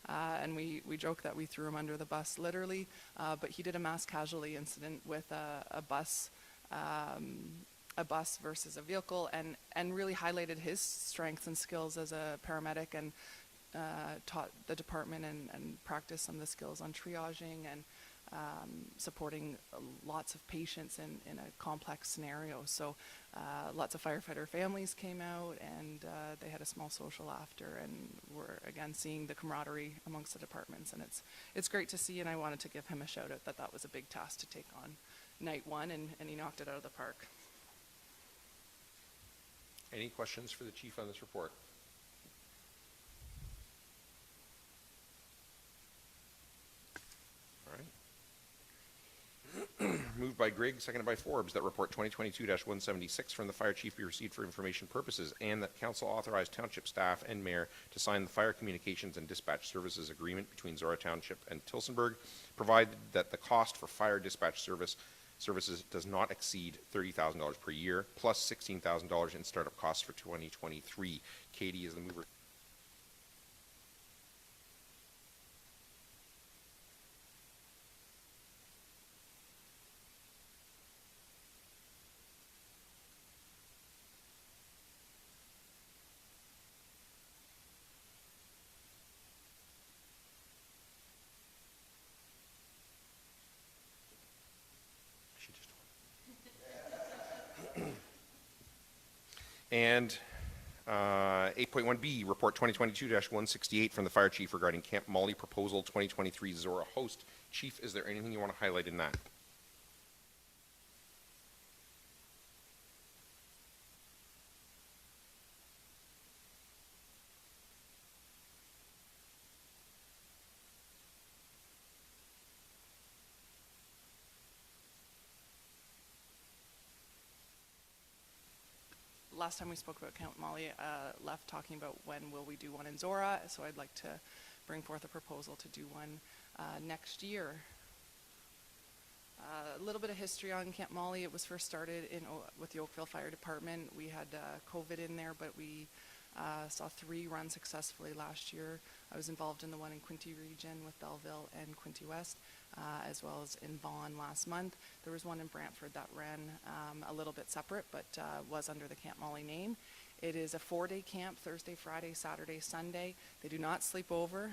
And we joke that we threw him under the bus, literally, but he did a mass casualty incident with a bus versus a vehicle, and really highlighted his strengths and skills as a paramedic, and taught the department and practiced some of the skills on triaging and supporting lots of patients in a complex scenario. So lots of firefighter families came out, and they had a small social after, and we're again seeing the camaraderie amongst the departments, and it's great to see, and I wanted to give him a shout out that was a big task to take on night one, and he knocked it out of the park. Any questions for the chief on this report? All right. Moved by Grigg, seconded by Forbes, that report 2022-176 from the fire chief be received for information purposes, and that council authorize township staff and mayor to sign the fire communications and dispatch services agreement between Zorra Township and Tillsonburg, provided that the cost for fire dispatch services does not exceed $30,000 per year, plus $16,000 in startup costs for 2023. Katie is the mover. And 8.1B, report 2022-168 from the fire chief regarding Camp Molly proposal 2023 Zorra host. Chief, is there anything you want to highlight in that? Last time we spoke about Camp Molly, left talking about when will we do one in Zorra, so I'd like to bring forth a proposal to do one next year. A little bit of history on Camp Molly. It was first started with the Oakville Fire Department. We had COVID in there, but we saw 3 run successfully last year. I was involved in the one in Quinte region with Belleville and Quinte West, as well as in Vaughan last month. There was one in Brantford that ran a little bit separate, but was under the Camp Molly name. It is a 4-day camp, Thursday, Friday, Saturday, Sunday. They do not sleep over.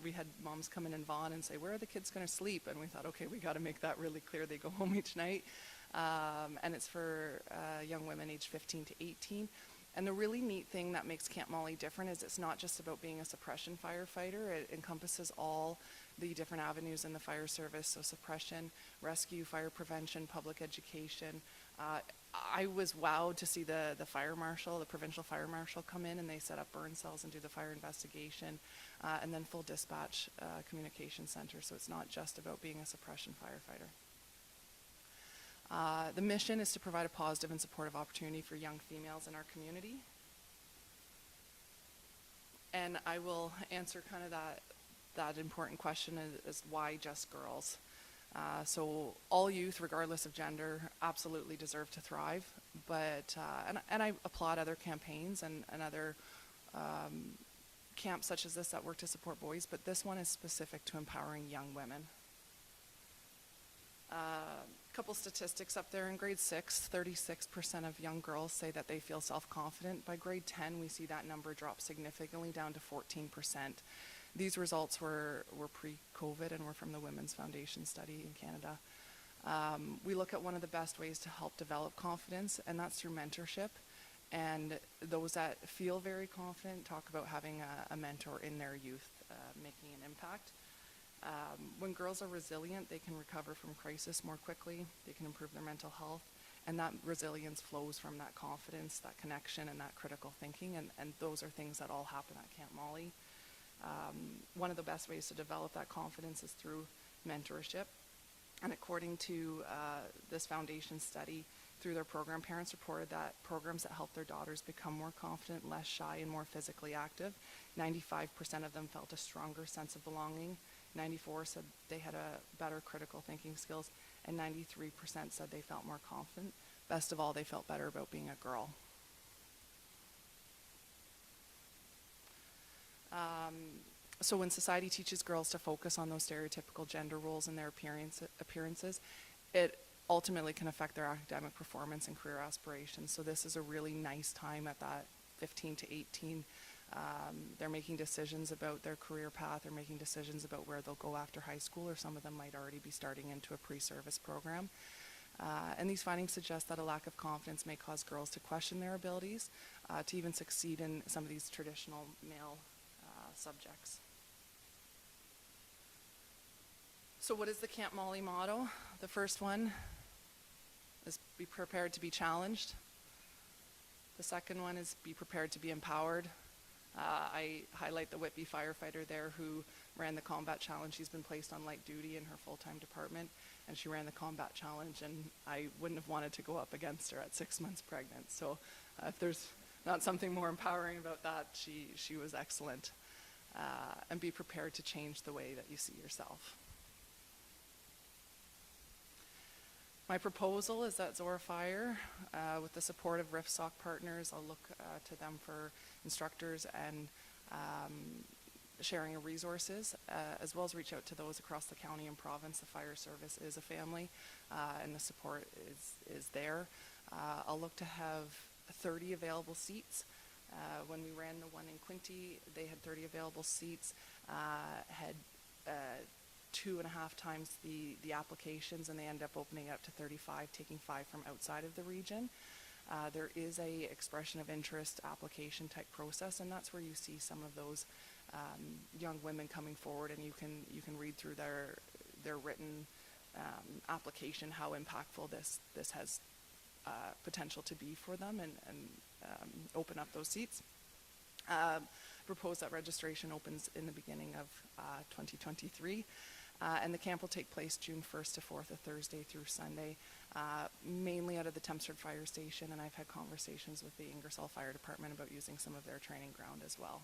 We had moms come in Vaughan and say, where are the kids going to sleep? And we thought, okay, we got to make that really clear. They go home each night. And it's for young women aged 15 to 18. And the really neat thing that makes Camp Molly different is it's not just about being a suppression firefighter. It encompasses all the different avenues in the fire service, so suppression, rescue, fire prevention, public education. I was wowed to see the fire marshal, the provincial fire marshal, come in, and they set up burn cells and do the fire investigation, and then full dispatch communication center. So it's not just about being a suppression firefighter. The mission is to provide a positive and supportive opportunity for young females in our community. And I will answer kind of that important question is why just girls? So all youth, regardless of gender, absolutely deserve to thrive. But and I applaud other campaigns and other camps such as this that work to support boys, but this one is specific to empowering young women. Couple statistics up there. In grade 6, 36% of young girls say that they feel self-confident. By grade 10, we see that number drop significantly down to 14%. These results were pre-COVID and were from the Women's Foundation study in Canada. We look at one of the best ways to help develop confidence, and that's through mentorship. And those that feel very confident talk about having a mentor in their youth, making an impact. When girls are resilient, they can recover from crisis more quickly, they can improve their mental health, and that resilience flows from that confidence, that connection, and that critical thinking, and those are things that all happen at Camp Molly. One of the best ways to develop that confidence is through mentorship. And according to this foundation study, through their program, parents reported that programs that help their daughters become more confident, less shy, and more physically active, 95% of them felt a stronger sense of belonging, 94% said they had a better critical thinking skills, and 93% said they felt more confident. Best of all, they felt better about being a girl. So when society teaches girls to focus on those stereotypical gender roles and their appearances, it ultimately can affect their academic performance and career aspirations. So this is a really nice time at that 15 to 18. They're making decisions about their career path, they're making decisions about where they'll go after high school, or some of them might already be starting into a pre-service program. And these findings suggest that a lack of confidence may cause girls to question their abilities, to even succeed in some of these traditional male subjects. So what is the Camp Molly motto? The first one is be prepared to be challenged. The second one is be prepared to be empowered. I highlight the Whitby firefighter there who ran the combat challenge. She's been placed on light duty in her full-time department, and she ran the combat challenge, and I wouldn't have wanted to go up against her at 6 months pregnant. So if there's not something more empowering about that, she was excellent. And be prepared to change the way that you see yourself. My proposal is that Zorra Fire, with the support of RIFSOC partners, I'll look to them for instructors and sharing of resources, as well as reach out to those across the county and province. The fire service is a family, and the support is there. I'll look to have 30 available seats. When we ran the one in Quinte, they had 30 available seats, had 2.5 times the applications, and they end up opening up to 35, taking 5 from outside of the region. There is a expression of interest application type process, and that's where you see some of those young women coming forward, and you can read through their written application how impactful this has potential to be for them, and open up those seats. Propose that registration opens in the beginning of 2023. And the camp will take place June 1st to 4th, a Thursday through Sunday, mainly out of the Tempsford Fire Station, and I've had conversations with the Ingersoll Fire Department about using some of their training ground as well.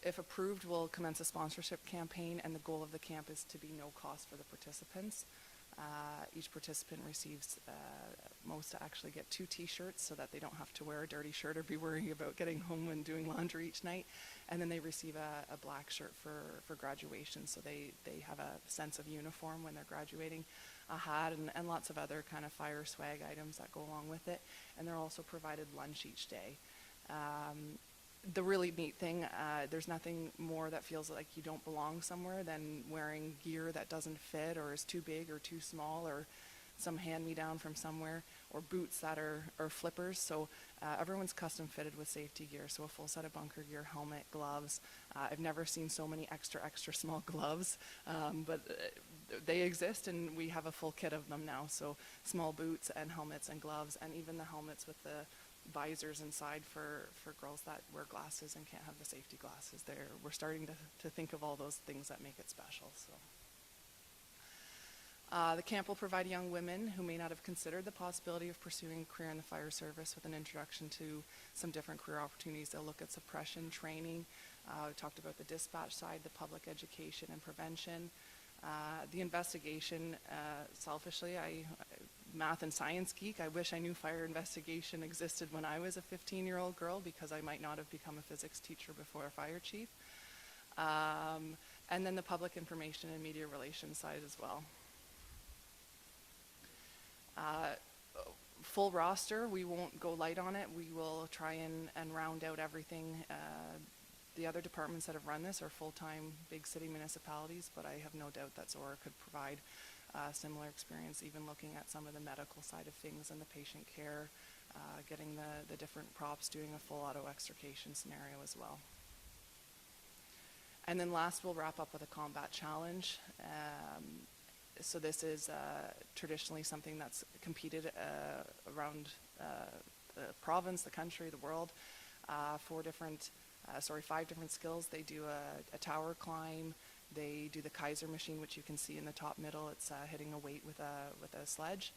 If approved, we'll commence a sponsorship campaign, and the goal of the camp is to be no cost for the participants. Each participant receives, most actually get 2 t-shirts so that they don't have to wear a dirty shirt or be worrying about getting home and doing laundry each night. And then they receive a black shirt for graduation, so they have a sense of uniform when they're graduating, a hat, and lots of other kind of fire swag items that go along with it. And they're also provided lunch each day. The really neat thing, there's nothing more that feels like you don't belong somewhere than wearing gear that doesn't fit or is too big or too small, or some hand-me-down from somewhere, or boots that are flippers. So everyone's custom fitted with safety gear, so a full set of bunker gear, helmet, gloves. I've never seen so many extra small gloves, but they exist, and we have a full kit of them now. So small boots and helmets and gloves, and even the helmets with the visors inside for girls that wear glasses and can't have the safety glasses. We're starting to think of all those things that make it special. So the camp will provide young women who may not have considered the possibility of pursuing a career in the fire service with an introduction to some different career opportunities. They'll look at suppression training. We talked about the dispatch side, the public education and prevention. The investigation, selfishly, math and science geek, I wish I knew fire investigation existed when I was a 15-year-old girl, because I might not have become a physics teacher before a fire chief. And then the public information and media relations side as well. Full roster, we won't go light on it. We will try and round out everything The other departments that have run this are full-time big city municipalities, but I have no doubt that Zorra could provide a similar experience, even looking at some of the medical side of things and the patient care, getting the different props, doing a full auto extrication scenario as well. And then last, we'll wrap up with a combat challenge. So this is traditionally something that's competed around the province, the country, the world. 5 different skills. They do a tower climb. They do the Kaiser machine, which you can see in the top middle. It's hitting a weight with a sledge.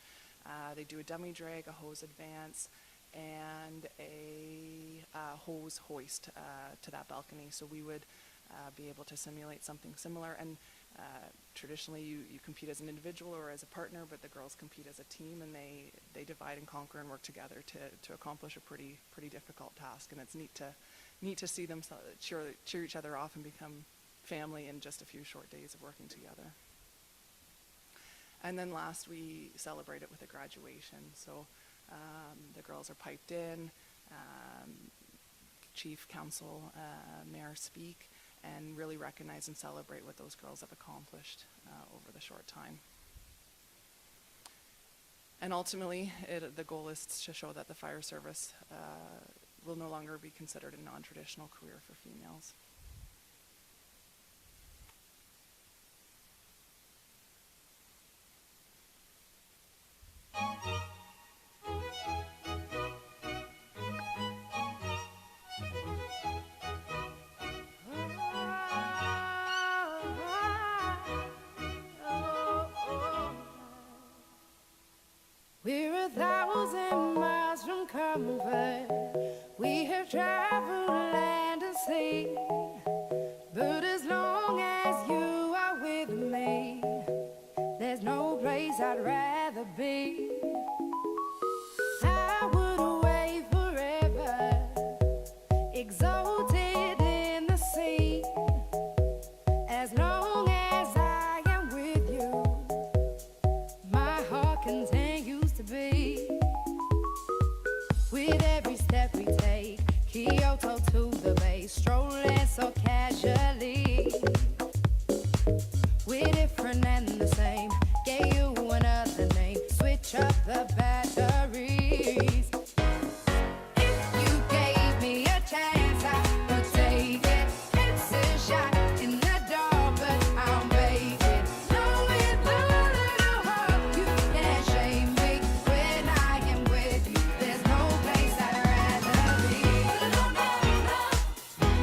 They do a dummy drag, a hose advance, and a hose hoist to that balcony. So we would be able to simulate something similar. And traditionally, you compete as an individual or as a partner, but the girls compete as a team, and they divide and conquer and work together to accomplish a pretty difficult task. And it's neat to see them cheer each other off and become family in just a few short days of working together. And then last, we celebrate it with a graduation. So the girls are piped in, chief, council, mayor speak, and really recognize and celebrate what those girls have accomplished over the short time. And ultimately, the goal is to show that the fire service will no longer be considered a non-traditional career for females. We're 1,000 miles from comfort. We have traveled land and sea. But as long as you are with me, there's no place I'd rather be. I would away forever, exalted in the sea. As long as I am with you, my heart continues to beat. With every step we take, Kyoto to the bay, strolling so casually. We're different and the same, gave you another name, switch up the batteries. If you gave me a chance, I would take it. It's a shot in the dark, but I'll make it. Knowing the little heart, you can't shame me. When I am with you, there's no place I'd rather be. No, no, no,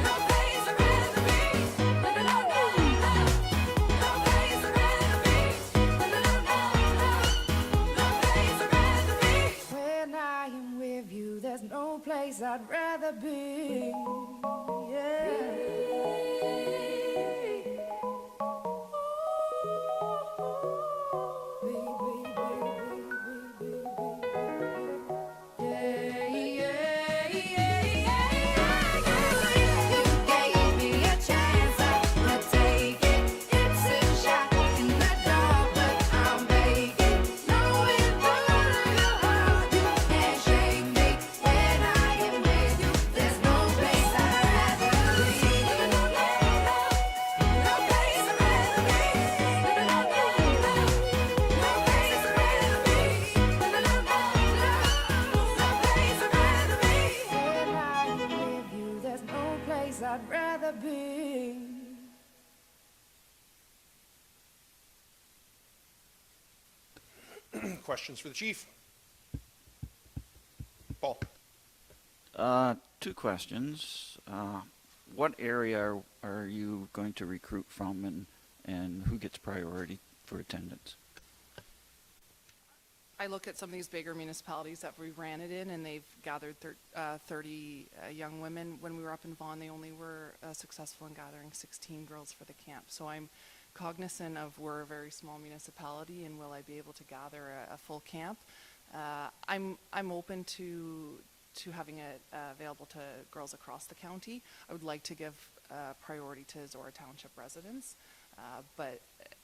no place I'd rather be. No, no, no, no, no place I'd rather be. No, no, no, no, no place I'd rather be. When I am with you, there's no place I'd rather be. I'd rather be. Questions for the chief? Paul? 2 questions. What area are you going to recruit from, and who gets priority for attendance? I look at some of these bigger municipalities that we ran it in, and they've gathered 30 young women. When we were up in Vaughan, they only were successful in gathering 16 girls for the camp. So I'm cognizant of we're a very small municipality, and will I be able to gather a full camp? I'm open to having it available to girls across the county. I would like to give priority to Zorra Township residents. But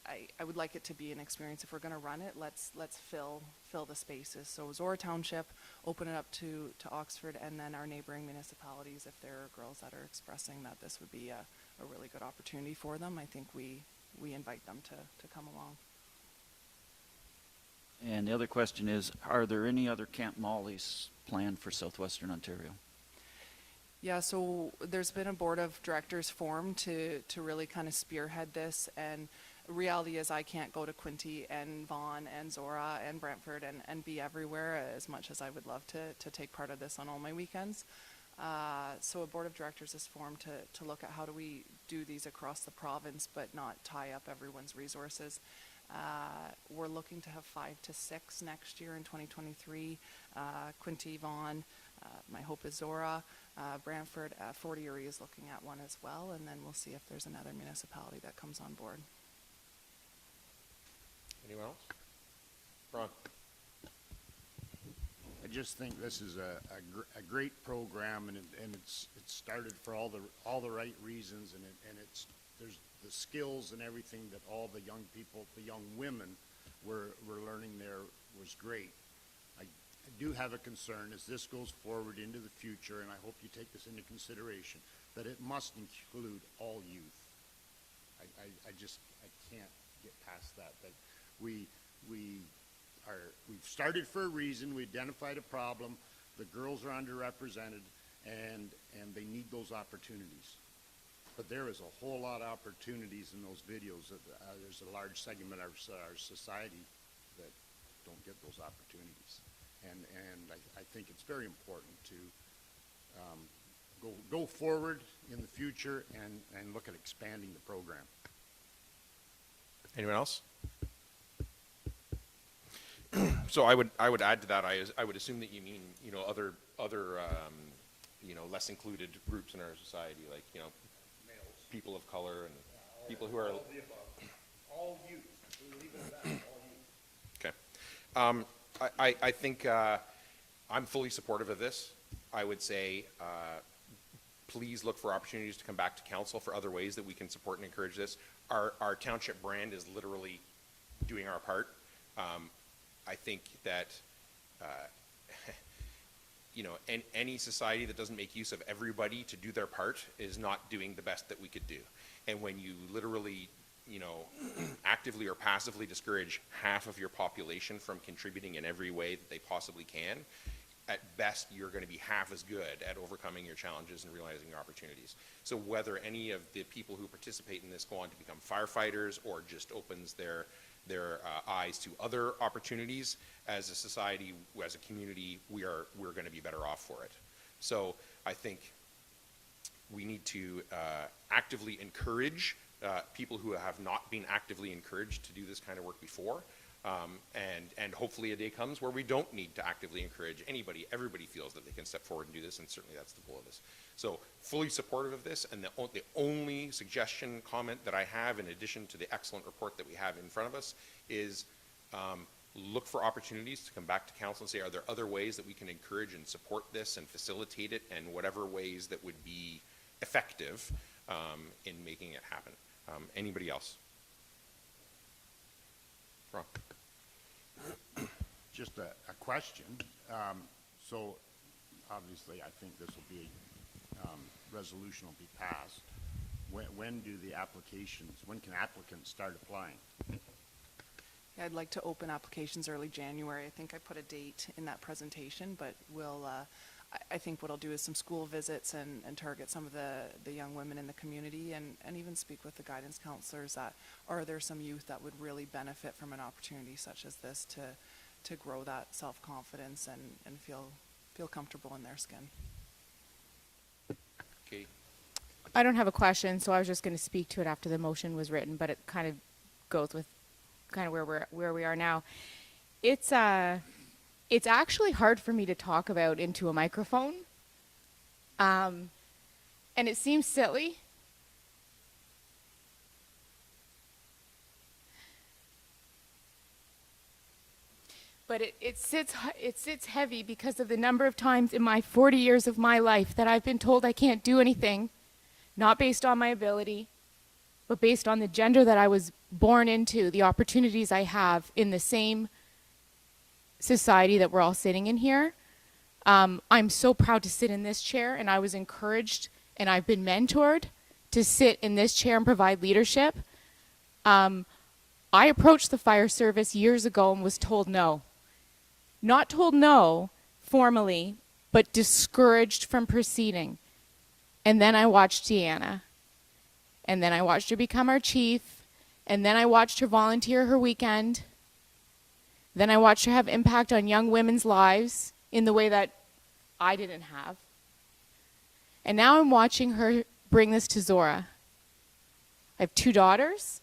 I would like it to be an experience. If we're going to run it, let's fill the spaces. So Zorra Township, open it up to Oxford, and then our neighboring municipalities, if there are girls that are expressing that this would be a really good opportunity for them, I think we invite them to come along. And the other question is, are there any other Camp Mollies planned for southwestern Ontario? Yeah, so there's been a board of directors formed to really kind of spearhead this, and reality is I can't go to Quinte and Vaughan and Zorra and Brantford and be everywhere as much as I would love to take part of this on all my weekends. So a board of directors is formed to look at how do we do these across the province but not tie up everyone's resources. We're looking to have 5 to 6 next year in 2023. Quinte, Vaughan, my hope is Zorra, Brantford, Fort Erie is looking at one as well, and then we'll see if there's another municipality that comes on board. Anyone else? Ron? I just think this is a great program, and it's started for all the right reasons, and there's the skills and everything that all the young people, the young women were learning there was great. I do have a concern as this goes forward into the future, and I hope you take this into consideration, that it must include all youth. I can't get past that. That we've started for a reason. We identified a problem. The girls are underrepresented, and they need those opportunities. But there is a whole lot of opportunities in those videos. There's a large segment of our society that don't get those opportunities. And I think it's very important to go forward in the future and look at expanding the program. Anyone else? So I would add to that. I would assume that you mean other less included groups in our society, like people of color and people who are All youth. Leave it at that. All youth. Okay. I think I'm fully supportive of this. I would say please look for opportunities to come back to council for other ways that we can support and encourage this. Our township brand is literally doing our part. I think that any society that doesn't make use of everybody to do their part is not doing the best that we could do. And when you literally actively or passively discourage half of your population from contributing in every way that they possibly can, at best you're going to be half as good at overcoming your challenges and realizing your opportunities. So whether any of the people who participate in this go on to become firefighters or just opens their eyes to other opportunities, as a society, as a community, we're going to be better off for it. So I think we need to actively encourage people who have not been actively encouraged to do this kind of work before, and hopefully a day comes where we don't need to actively encourage anybody. Everybody feels that they can step forward and do this, and certainly that's the goal of this. So fully supportive of this, and the only suggestion, comment that I have in addition to the excellent report that we have in front of us is look for opportunities to come back to council and say, are there other ways that we can encourage and support this and facilitate it, and whatever ways that would be effective in making it happen. Anybody else? Ron? Just a question. So obviously I think this will be, resolution will be passed. When can applicants start applying? Yeah, I'd like to open applications early January. I think I put a date in that presentation, but I think what I'll do is some school visits and target some of the young women in the community, and even speak with the guidance counselors that are there some youth that would really benefit from an opportunity such as this to grow that self-confidence and feel comfortable in their skin. Okay. I don't have a question, so I was just going to speak to it after the motion was written, but it kind of goes with kind of where we are now. It's actually hard for me to talk about into a microphone, and it seems silly. But it sits heavy because of the number of times in my 40 years of my life that I've been told I can't do anything, not based on my ability, but based on the gender that I was born into, the opportunities I have in the same society that we're all sitting in here, I'm so proud to sit in this chair, and I was encouraged and I've been mentored to sit in this chair and provide leadership. I approached the fire service years ago and was told no. Not told no formally, but discouraged from proceeding. And then I watched Deanna. And then I watched her become our chief. And then I watched her volunteer her weekend. Then I watched her have impact on young women's lives in the way that I didn't have. And now I'm watching her bring this to Zorra. I have 2 daughters,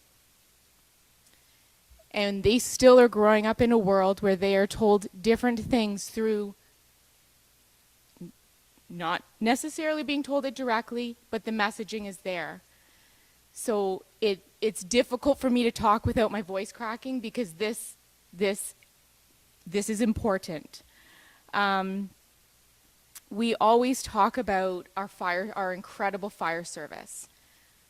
and they still are growing up in a world where they are told different things through not necessarily being told it directly, but the messaging is there. So it's difficult for me to talk without my voice cracking, because this is important. We always talk about our incredible fire service.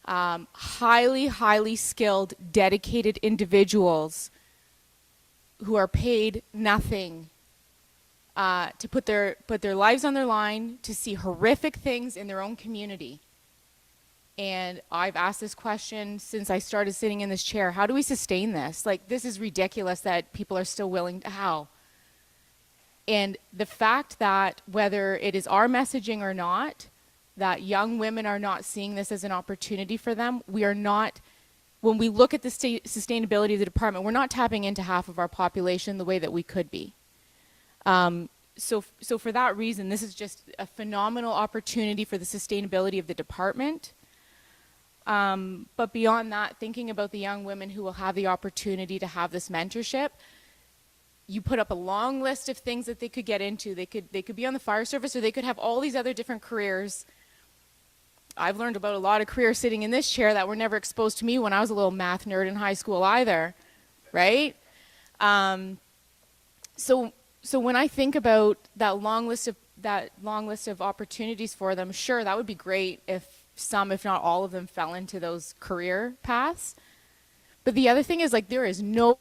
Highly skilled, dedicated individuals who are paid nothing to put their lives on their line, to see horrific things in their own community. And I've asked this question since I started sitting in this chair. How do we sustain this? Like, this is ridiculous that people are still willing to, how? And the fact that whether it is our messaging or not, that young women are not seeing this as an opportunity for them, we are not, when we look at the sustainability of the department, we're not tapping into half of our population the way that we could be. So for that reason, this is just a phenomenal opportunity for the sustainability of the department. But beyond that, thinking about the young women who will have the opportunity to have this mentorship, you put up a long list of things that they could get into. They could be on the fire service, or they could have all these other different careers. I've learned about a lot of careers sitting in this chair that were never exposed to me when I was a little math nerd in high school either, right? So when I think about that long list of opportunities for them, sure, that would be great if some, if not all of them, fell into those career paths. But the other thing is, like, there is no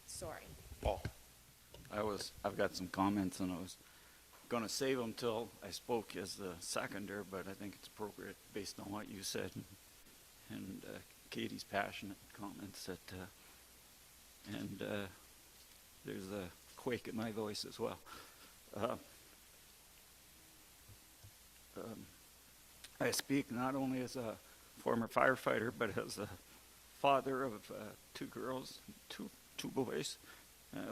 sorry. Paul. I've got some comments, and I was going to save them till I spoke as the seconder, but I think it's appropriate based on what you said and Katie's passionate comments that, and there's a quake in my voice as well. I speak not only as a former firefighter, but as a father of 2 girls, two boys.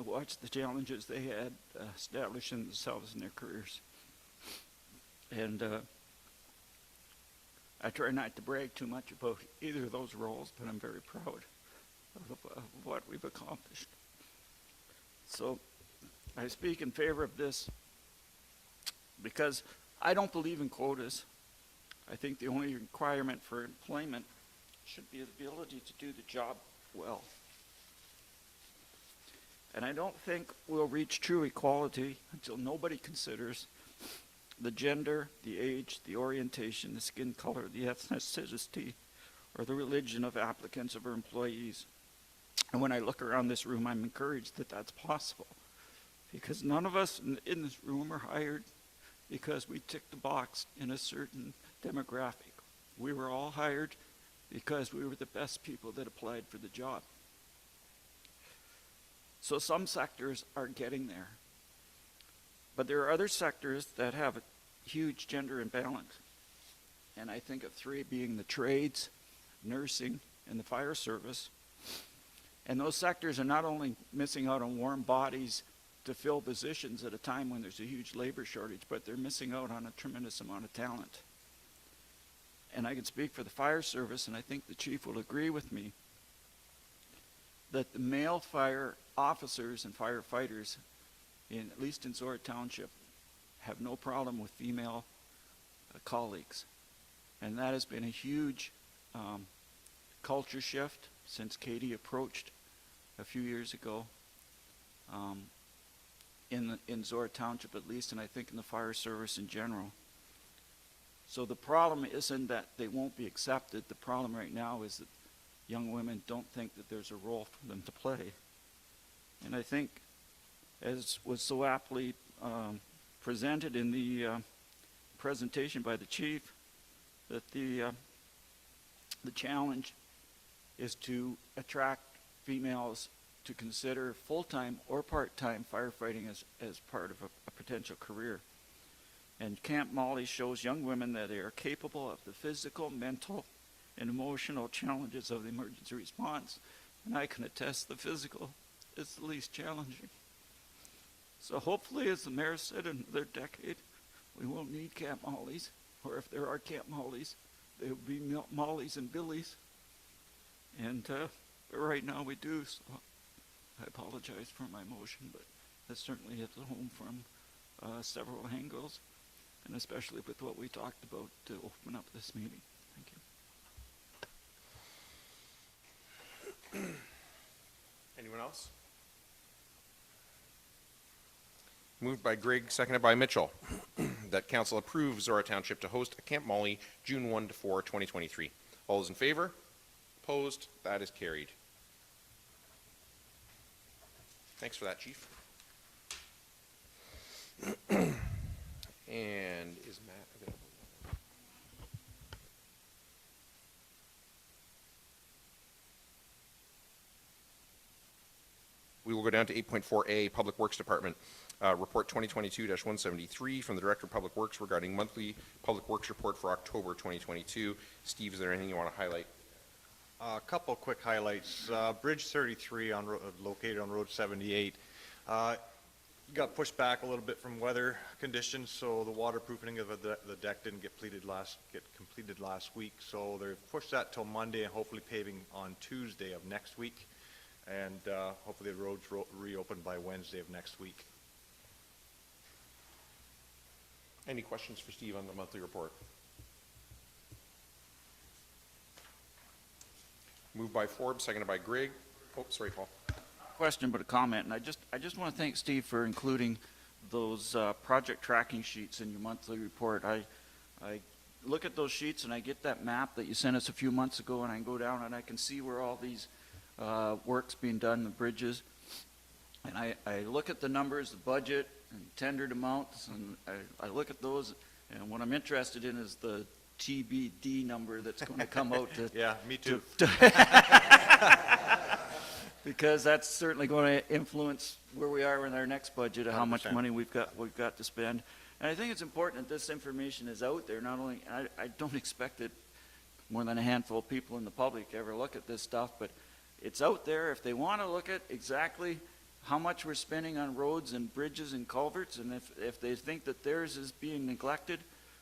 Watched the challenges they had establishing themselves in their careers. And I try not to brag too much about either of those roles, but I'm very proud of what we've accomplished. So I speak in favor of this because I don't believe in quotas. I think the only requirement for employment should be the ability to do the job well. And I don't think we'll reach true equality until nobody considers the gender, the age, the orientation, the skin color, the ethnicity, or the religion of applicants or employees. And when I look around this room, I'm encouraged that that's possible. because none of us in this room are hired because we ticked the box in a certain demographic. We were all hired because we were the best people that applied for the job. So some sectors are getting there. But there are other sectors that have a huge gender imbalance. And I think of three being the trades, nursing, and the fire service. And those sectors are not only missing out on warm bodies to fill positions at a time when there's a huge labor shortage, but they're missing out on a tremendous amount of talent. And I can speak for the fire service, and I think the chief will agree with me, that the male fire officers and firefighters, at least in Zorra Township, have no problem with female colleagues. And that has been a huge culture shift since Katie approached a few years ago in Zorra Township at least, and I think in the fire service in general. So the problem isn't that they won't be accepted. The problem right now is that young women don't think that there's a role for them to play. And I think, as was so aptly presented in the presentation by the chief, that the challenge is to attract females to consider full-time or part-time firefighting as part of a potential career. And Camp Molly shows young women that they are capable of the physical, mental, and emotional challenges of the emergency response. And I can attest the physical is the least challenging. So hopefully, as the mayor said, in another decade, we won't need Camp Mollies, or if there are Camp Mollies, they will be Mollies and Billies. And but right now we do, so I apologize for my motion, but that certainly hits home from several angles, and especially with what we talked about to open up this meeting. Thank you. Anyone else? Moved by Grigg, seconded by Mitchell, that council approve Zorra Township to host a Camp Molly June 1 to 4, 2023. All those in favor? Opposed? That is carried. Thanks for that, Chief. And is Matt available? We will go down to 8.4A, Public Works Department. Report 2022-173 from the Director of Public Works regarding monthly Public Works report for October 2022. Steve, is there anything you want to highlight? A couple of quick highlights. Bridge 33 located on Road 78 got pushed back a little bit from weather conditions, so the waterproofing of the deck didn't get completed last week. So they've pushed that till Monday, and hopefully paving on Tuesday of next week, and hopefully the roads reopen by Wednesday of next week. Any questions for Steve on the monthly report? Moved by Forbes, seconded by Grigg. Oh, sorry, Paul. Question, but a comment, and I just want to thank Steve for including those project tracking sheets in your monthly report. I look at those sheets and I get that map that you sent us a few months ago, and I go down and I can see where all these work's being done, the bridges, and I look at the numbers, the budget, and tendered amounts, and I look at those, and what I'm interested in is the TBD number that's going to come out to Yeah, me too. because that's certainly going to influence where we are in our next budget, of how much 100%. money we've got to spend. And I think it's important that this information is out there. Not only, I don't expect that more than a handful of people in the public ever look at this stuff, but it's out there. If they want to look at exactly how much we're spending on roads and bridges and culverts, and if they think that theirs is being neglected,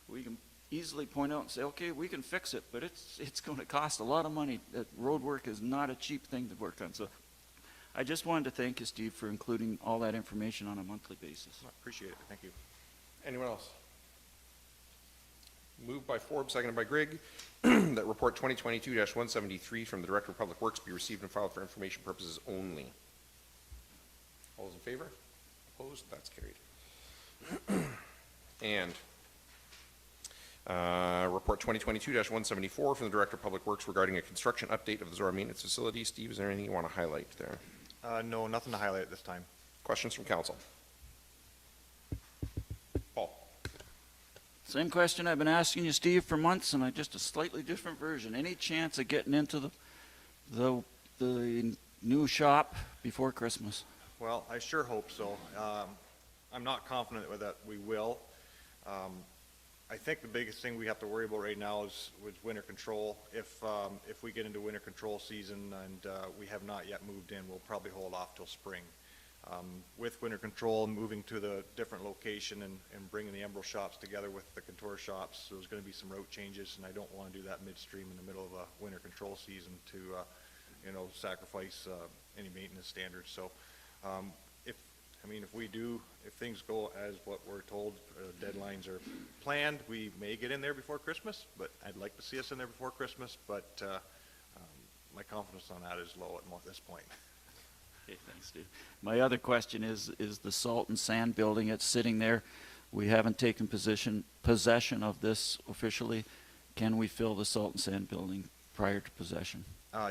we can easily point out and say, okay, we can fix it, but it's going to cost a lot of money. That road work is not a cheap thing to work on. So I just wanted to thank you, Steve, for including all that information on a monthly basis. Appreciate it. Thank you. Anyone else? Moved by Forbes, seconded by Grigg, that report 2022-173 from the Director of Public Works be received and filed for information purposes only. All those in favor? Opposed? That's carried. And report 2022-174 from the Director of Public Works regarding a construction update of the Zorra Maintenance Facility. Steve, is there anything you want to highlight there? No, nothing to highlight at this time. Questions from council? Same question I've been asking you, Steve, for months, and I just a slightly different version. Any chance of getting into the new shop before Christmas? Well, I sure hope so. I'm not confident that we will. I think the biggest thing we have to worry about right now is with winter control. If we get into winter control season and we have not yet moved in, we'll probably hold off till spring. With winter control, moving to the different location and bringing the Emerald shops together with the Contour shops, there's going to be some route changes, and I don't want to do that midstream in the middle of a winter control season to, sacrifice any maintenance standards. So, if things go as what we're told, deadlines are planned, we may get in there before Christmas, but I'd like to see us in there before Christmas, but my confidence on that is low at this point. Okay, thanks, Steve. My other question is the salt and sand building. It's sitting there. We haven't taken possession of this officially. Can we fill the salt and sand building prior to possession?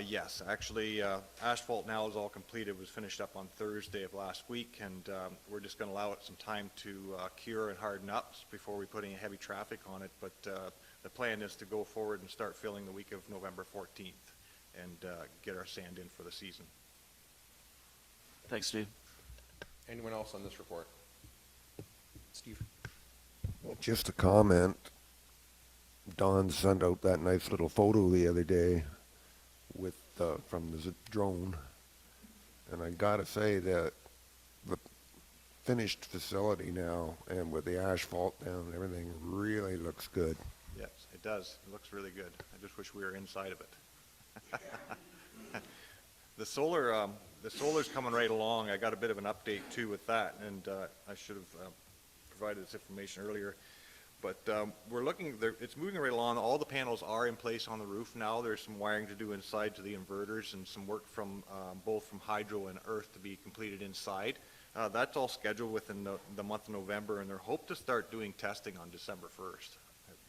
Yes, actually, asphalt now is all completed. It was finished up on Thursday of last week, and we're just going to allow it some time to cure and harden up before we put any heavy traffic on it. But the plan is to go forward and start filling the week of November 14th and get our sand in for the season. Thanks, Steve. Anyone else on this report? Steve? Just a comment. Don sent out that nice little photo the other day with from the drone, and I gotta say that the finished facility now and with the asphalt down and everything really looks good. Yes, it does. It looks really good. I just wish we were inside of it. The solar's coming right along. I got a bit of an update too with that, and I should have provided this information earlier. But it's moving right along. All the panels are in place on the roof now. There's some wiring to do inside to the inverters and some work from both from hydro and earth to be completed inside. That's all scheduled within the month of November, and they're hoped to start doing testing on December 1st,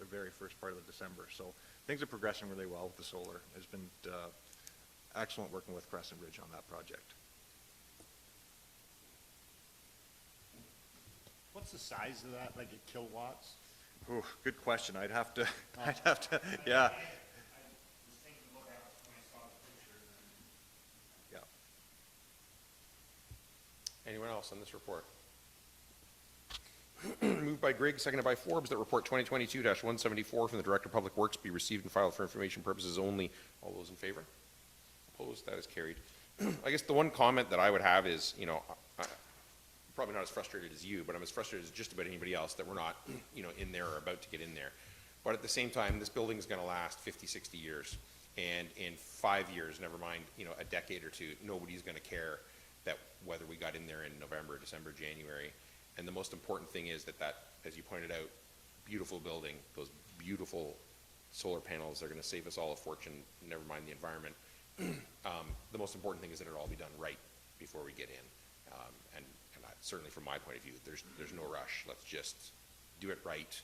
the very first part of December. So things are progressing really well with the solar. It's been excellent working with Crescent Ridge on that project. What's the size of that, like in kilowatts? Ooh, good question. I'd have to, yeah. Yeah. Anyone else on this report? Moved by Grigg, seconded by Forbes, that report 2022-174 from the Director of Public Works be received and filed for information purposes only. All those in favor? Opposed? That is carried. I guess the one comment that I would have is, probably not as frustrated as you, but I'm as frustrated as just about anybody else that we're not, in there or about to get in there. But at the same time, this building is going to last 50, 60 years. And in 5 years, never mind, a decade or two, nobody's going to care that whether we got in there in November, December, January. And the most important thing is that, as you pointed out, beautiful building, those beautiful solar panels are going to save us all a fortune, never mind the environment. The most important thing is that it all be done right before we get in. And certainly from my point of view, there's no rush. Let's just do it right,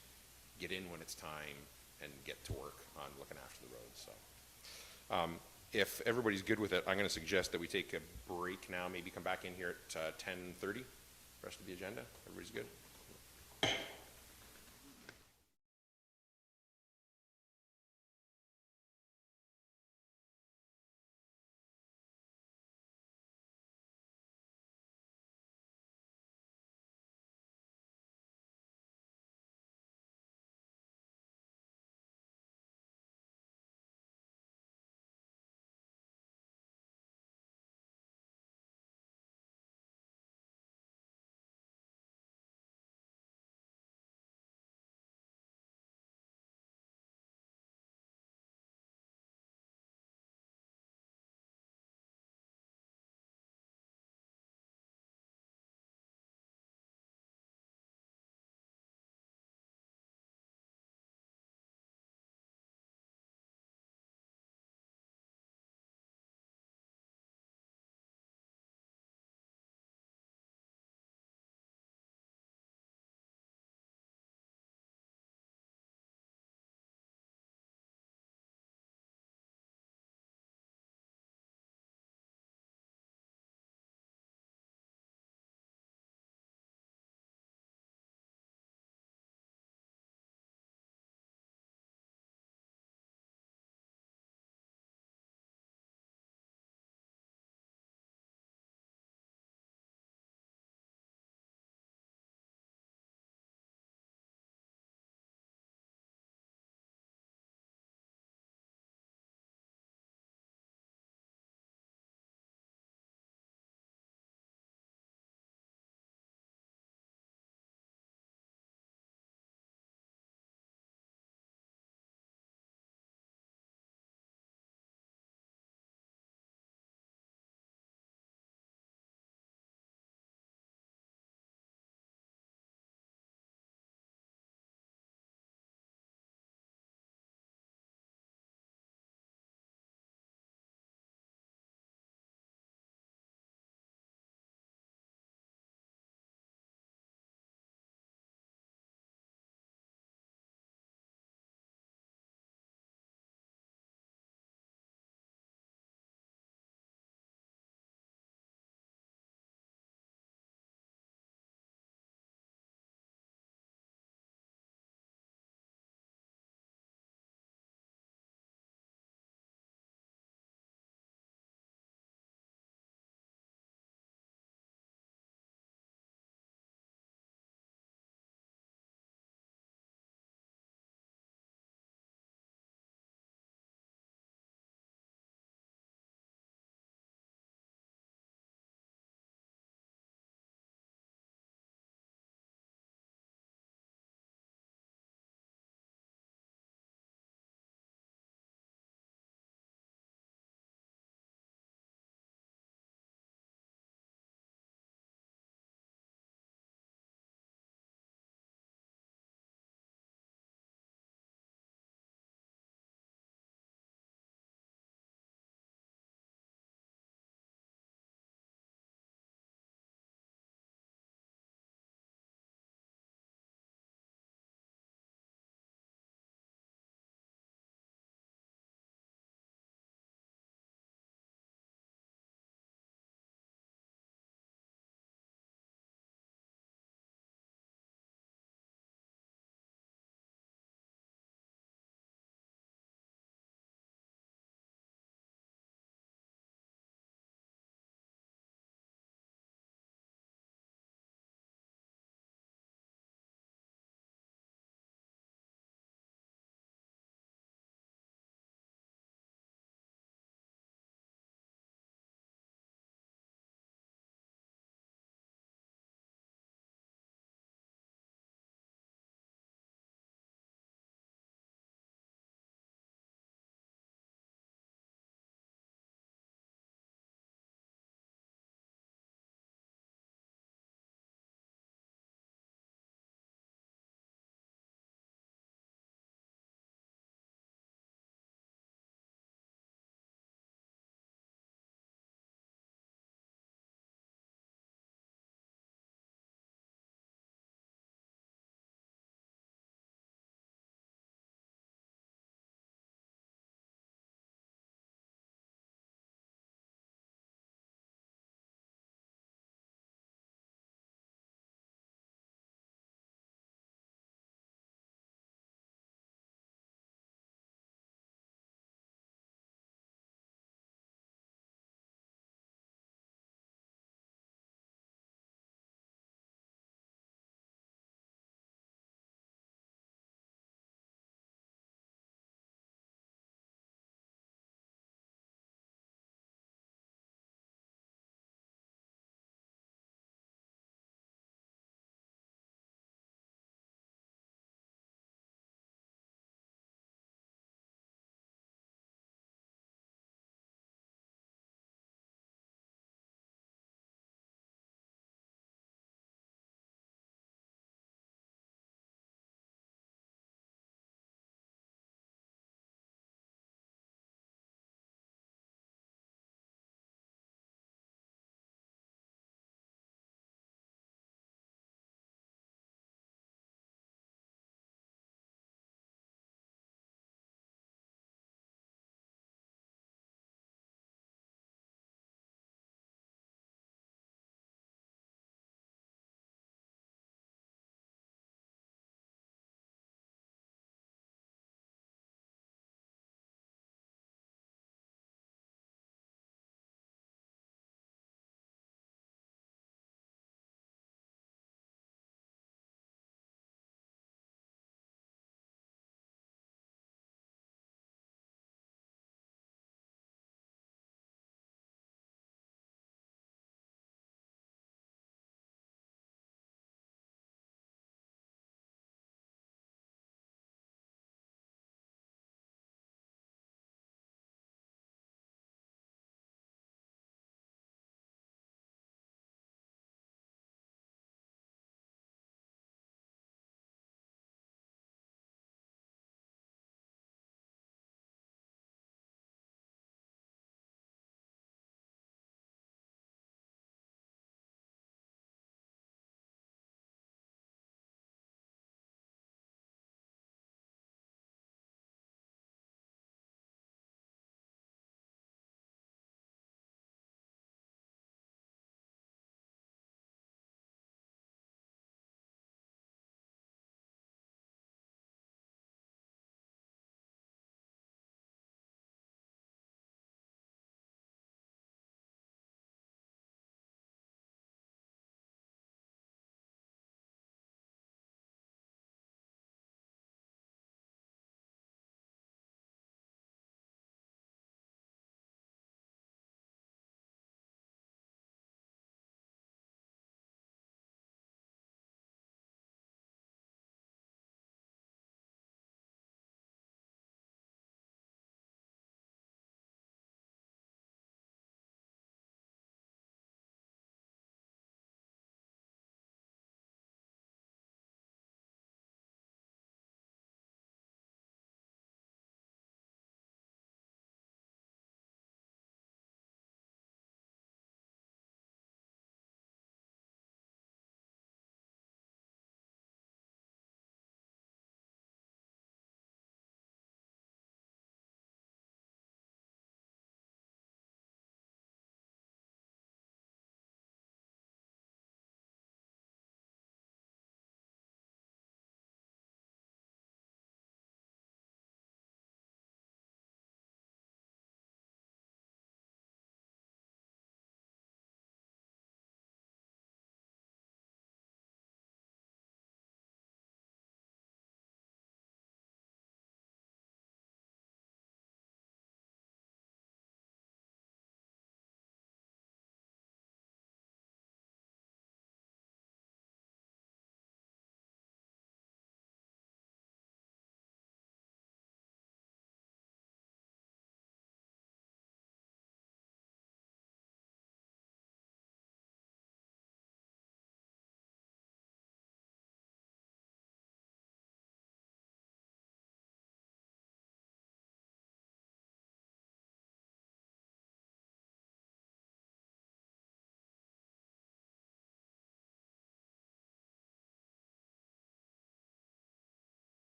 get in when it's time, and get to work on looking after the roads. So, if everybody's good with it, I'm going to suggest that we take a break now, maybe come back in here at 10:30. Rest of the agenda. Everybody's good?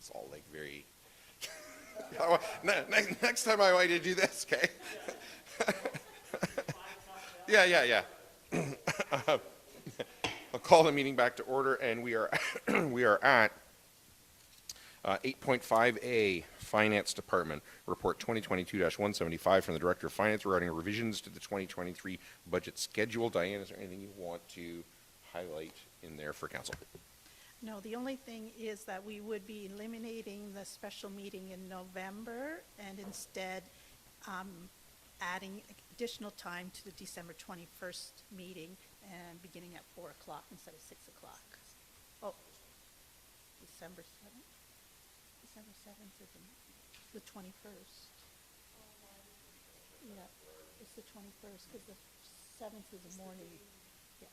It's all like very, next time I want you to do this, okay? Yeah. I'll call the meeting back to order, and we are, we are at 8.5A, Finance Department, Report 2022-175 from the Director of Finance regarding revisions to the 2023 budget schedule. Diane, is there anything you want to highlight in there for council? No, the only thing is that we would be eliminating the special meeting in November and instead adding additional time to the December 21st meeting and beginning at 4 o'clock instead of 6 o'clock. Oh, December 7th? December 7th is the 21st. Yeah, it's the 21st because the 7th is a morning. Yes.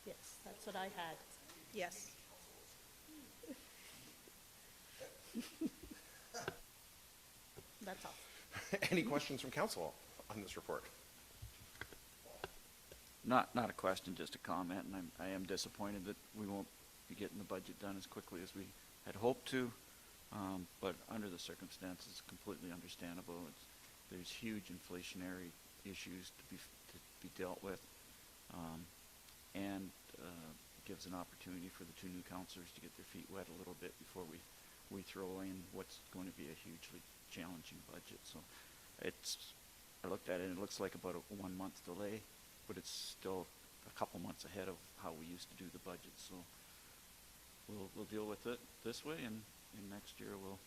Yes, that's what I had. Yes. That's all. Any questions from council on this report? Not a question, just a comment, and I am disappointed that we won't be getting the budget done as quickly as we had hoped to, but under the circumstances, completely understandable. There's huge inflationary issues to be dealt with, and gives an opportunity for the two new councillors to get their feet wet a little bit before we throw in what's going to be a hugely challenging budget. So I looked at it and it looks like about a 1 month delay, but it's still a couple months ahead of how we used to do the budget. So we'll deal with it this way, and next year we'll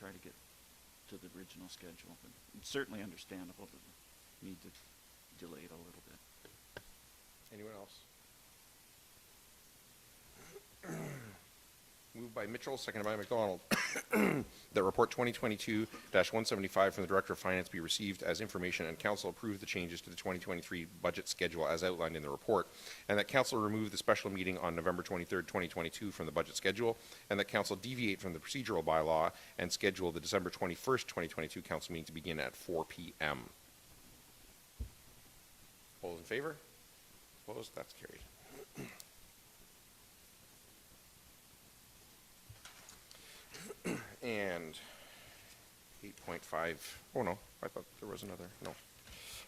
try to get to the original schedule. But it's certainly understandable that we need to delay it a little bit. Anyone else? Moved by Mitchell, seconded by McDonald. That report 2022-175 from the Director of Finance be received as information, and council approve the changes to the 2023 budget schedule as outlined in the report, and that council remove the special meeting on November 23rd, 2022 from the budget schedule, and that council deviate from the procedural bylaw and schedule the December 21st, 2022 council meeting to begin at 4 p.m. All those in favor? Opposed? That's carried. And 8.5, oh no, I thought there was another, no. All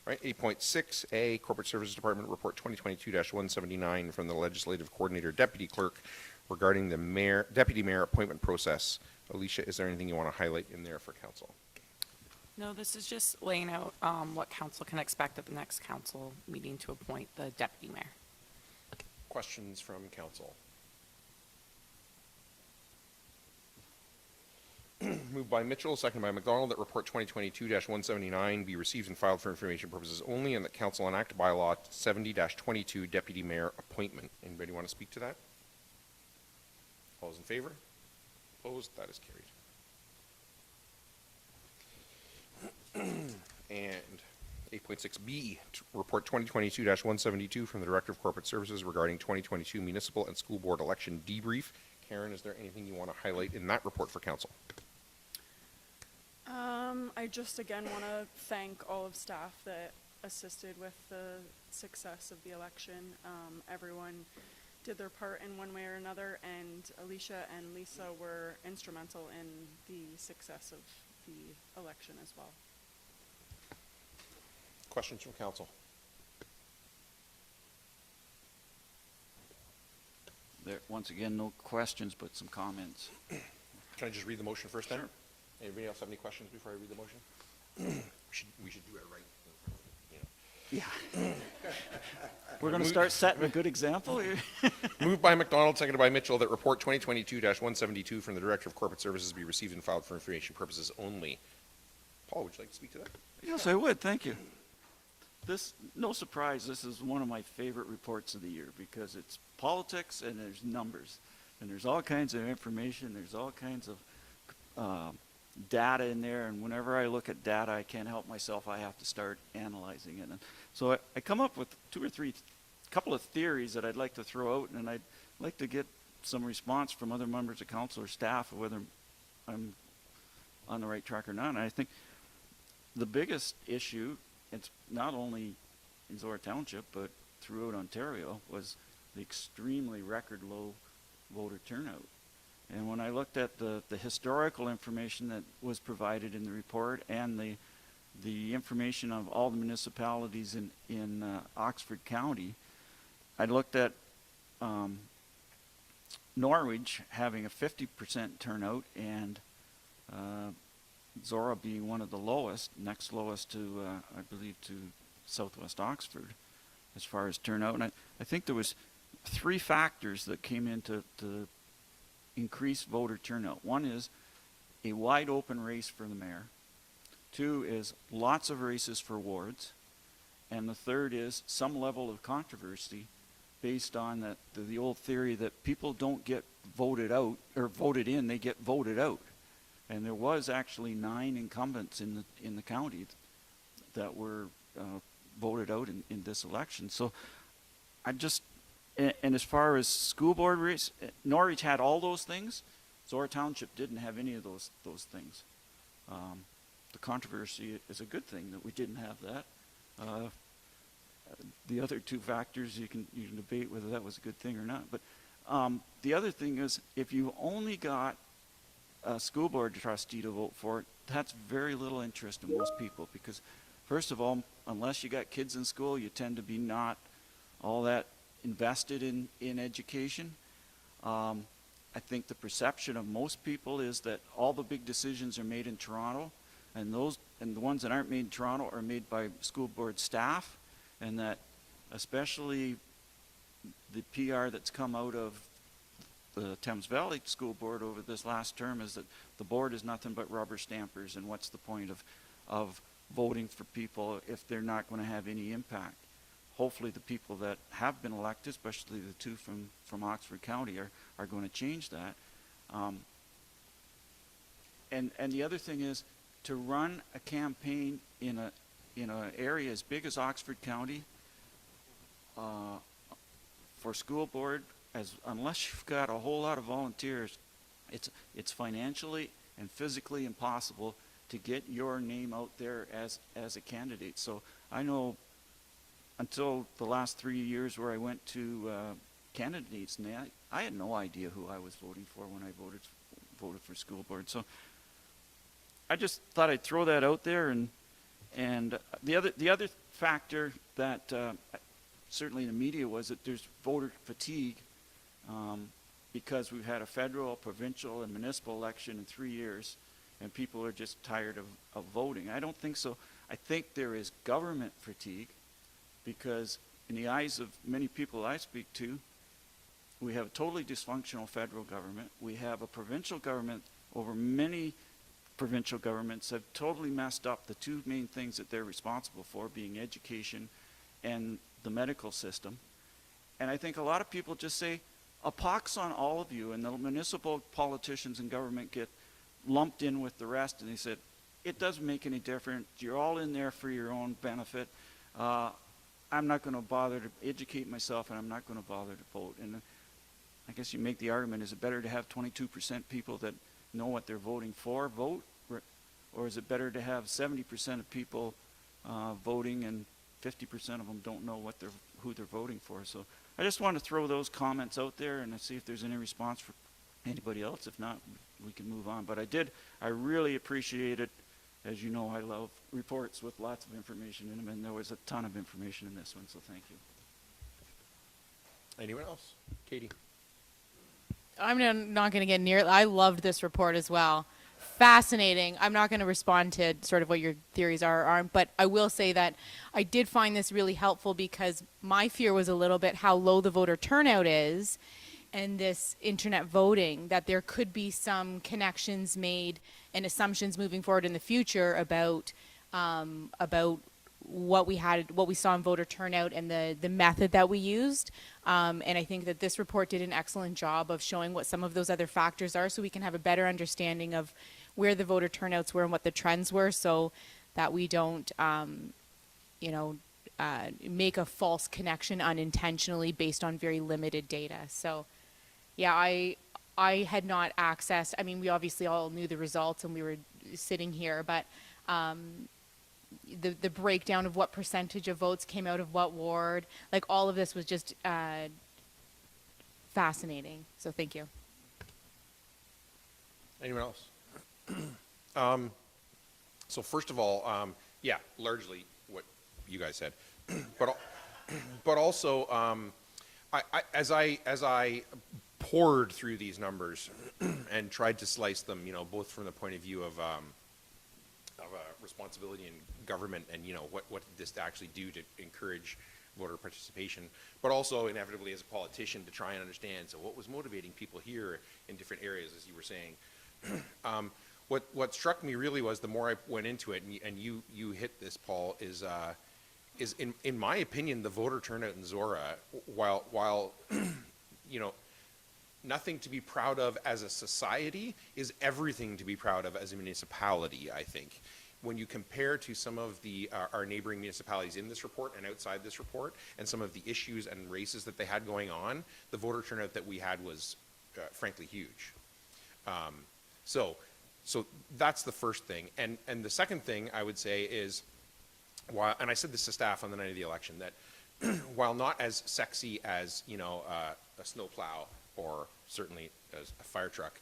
right, 8.6A, Corporate Services Department Report 2022-179 from the Legislative Coordinator Deputy Clerk regarding the Deputy Mayor appointment process. Alicia, is there anything you want to highlight in there for council? No, this is just laying out what council can expect at the next council meeting to appoint the deputy mayor. Questions from council? Moved by Mitchell, seconded by McDonald, that report 2022-179 be received and filed for information purposes only, and that council enact bylaw 70-22 deputy mayor appointment. Anybody want to speak to that? All those in favor? Opposed? That is carried. And 8.6B, report 2022-172 from the Director of Corporate Services regarding 2022 municipal and school board election debrief. Karen, is there anything you want to highlight in that report for council? I just again want to thank all of staff that assisted with the success of the election. Everyone did their part in one way or another, and Alicia and Lisa were instrumental in the success of the election as well. Questions from council? There, once again, no questions, but some comments. Can I just read the motion first then? Sure. Anybody else have any questions before I read the motion? we should do it right. You know. Yeah. We're going to start setting a good example here. Moved by McDonald, seconded by Mitchell, that report 2022-172 from the Director of Corporate Services be received and filed for information purposes only. Paul, would you like to speak to that? Yes, I would. Thank you. This, no surprise, this is one of my favorite reports of the year because it's politics and there's numbers. And there's all kinds of information. There's all kinds of data in there. And whenever I look at data, I can't help myself. I have to start analyzing it. And so I come up with couple of theories that I'd like to throw out. And I'd like to get some response from other members of council or staff of whether I'm on the right track or not. And I think the biggest issue, it's not only in Zorra Township, but throughout Ontario, was the extremely record low voter turnout. And when I looked at the historical information that was provided in the report and the information of all the municipalities in Oxford County, I looked at Norwich having a 50% turnout and Zorra being one of the lowest, next lowest to, I believe, to Southwest Oxford as far as turnout. And I think there was 3 factors that came into to increase voter turnout. One is a wide open race for the mayor. 2 is lots of races for wards. And the 3rd is some level of controversy based on the old theory that people don't get voted out or voted in, they get voted out. And there was actually 9 incumbents in the county that were voted out in this election. So and as far as school board race, Norwich had all those things. Zorra Township didn't have any of those things. The controversy is a good thing that we didn't have that. The other 2 factors you can debate whether that was a good thing or not. But the other thing is, if you only got a school board trustee to vote for it, that's very little interest in most people, because first of all, unless you got kids in school, you tend to be not all that invested in education. I think the perception of most people is that all the big decisions are made in Toronto, and the ones that aren't made in Toronto are made by school board staff, and that especially the PR that's come out of the Thames Valley School Board over this last term is that the board is nothing but rubber stampers, and what's the point of voting for people if they're not going to have any impact. Hopefully the people that have been elected, especially the 2 from Oxford County, are going to change that. And the other thing is, to run a campaign in an area as big as Oxford County for school board, unless you've got a whole lot of volunteers, it's financially and physically impossible to get your name out there as a candidate. So I know until the last 3 years where I went to candidates, and I had no idea who I was voting for when I voted for school board. So I just thought I'd throw that out there. And the other factor that certainly in the media was that there's voter fatigue because we've had a federal, provincial, and municipal election in 3 years, and people are just tired of voting. I don't think so. I think there is government fatigue, because in the eyes of many people I speak to, we have a totally dysfunctional federal government. We have a provincial government, over many provincial governments have totally messed up the 2 main things that they're responsible for, being education and the medical system. And I think a lot of people just say, a pox on all of you, and the municipal politicians and government get lumped in with the rest, and they said, it doesn't make any difference. You're all in there for your own benefit. I'm not going to bother to educate myself, and I'm not going to bother to vote. And I guess you make the argument, is it better to have 22% people that know what they're voting for vote, or is it better to have 70% of people voting and 50% of them don't know who they're voting for? So I just want to throw those comments out there and see if there's any response from anybody else. If not, we can move on. But I really appreciate it. As you know, I love reports with lots of information in them, and there was a ton of information in this one, so thank you. Anyone else? Katie? I'm not going to get near. I loved this report as well. Fascinating. I'm not going to respond to sort of what your theories are or aren't, but I will say that I did find this really helpful, because my fear was a little bit how low the voter turnout is, and this internet voting, that there could be some connections made and assumptions moving forward in the future about what we saw in voter turnout and the method that we used. And I think that this report did an excellent job of showing what some of those other factors are, so we can have a better understanding of where the voter turnouts were and what the trends were, so that we don't, make a false connection unintentionally based on very limited data. So, yeah, I had not accessed, I mean, we obviously all knew the results and we were sitting here, but the breakdown of what percentage of votes came out of what ward, like all of this was just fascinating. So thank you. Anyone else? So first of all, yeah, largely what you guys said, but also as I poured through these numbers and tried to slice them, you know, both from the point of view of responsibility in government and, you know, what did this actually do to encourage voter participation, but also inevitably as a politician to try and understand, so what was motivating people here in different areas, as you were saying. What struck me really was the more I went into it, and you hit this, Paul, is in my opinion, the voter turnout in Zorra, while you know, nothing to be proud of as a society, is everything to be proud of as a municipality, I think. When you compare to some of the our neighboring municipalities in this report and outside this report, and some of the issues and races that they had going on, the voter turnout that we had was frankly huge. So that's the first thing. And the second thing I would say is, while, and I said this to staff on the night of the election, that while not as sexy as, you know, a snowplow or certainly as a fire truck,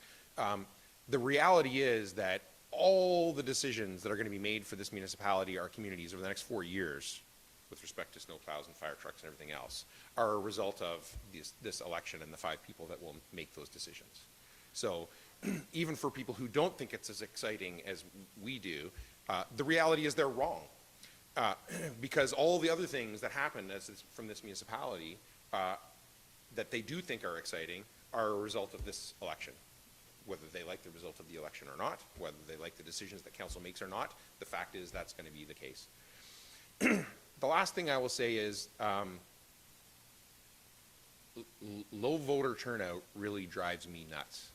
the reality is that all the decisions that are going to be made for this municipality, our communities, over the next 4 years, with respect to snowplows and fire trucks and everything else, are a result of this election and the 5 people that will make those decisions. So even for people who don't think it's as exciting as we do, the reality is they're wrong. Because all the other things that happen from this municipality that they do think are exciting are a result of this election. Whether they like the result of the election or not, whether they like the decisions that council makes or not, the fact is that's going to be the case. The last thing I will say is low voter turnout really drives me nuts.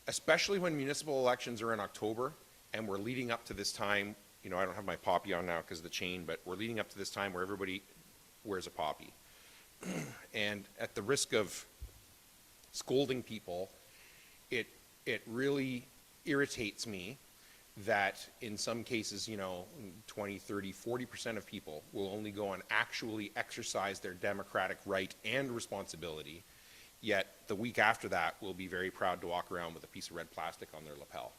Especially when municipal elections are in October and we're leading up to this time, you know, I don't have my poppy on now because of the chain, but we're leading up to this time where everybody wears a poppy. And at the risk of scolding people, it really irritates me that in some cases, you know, 20, 30, 40% of people will only go and actually exercise their democratic right and responsibility, yet the week after that will be very proud to walk around with a piece of red plastic on their lapel.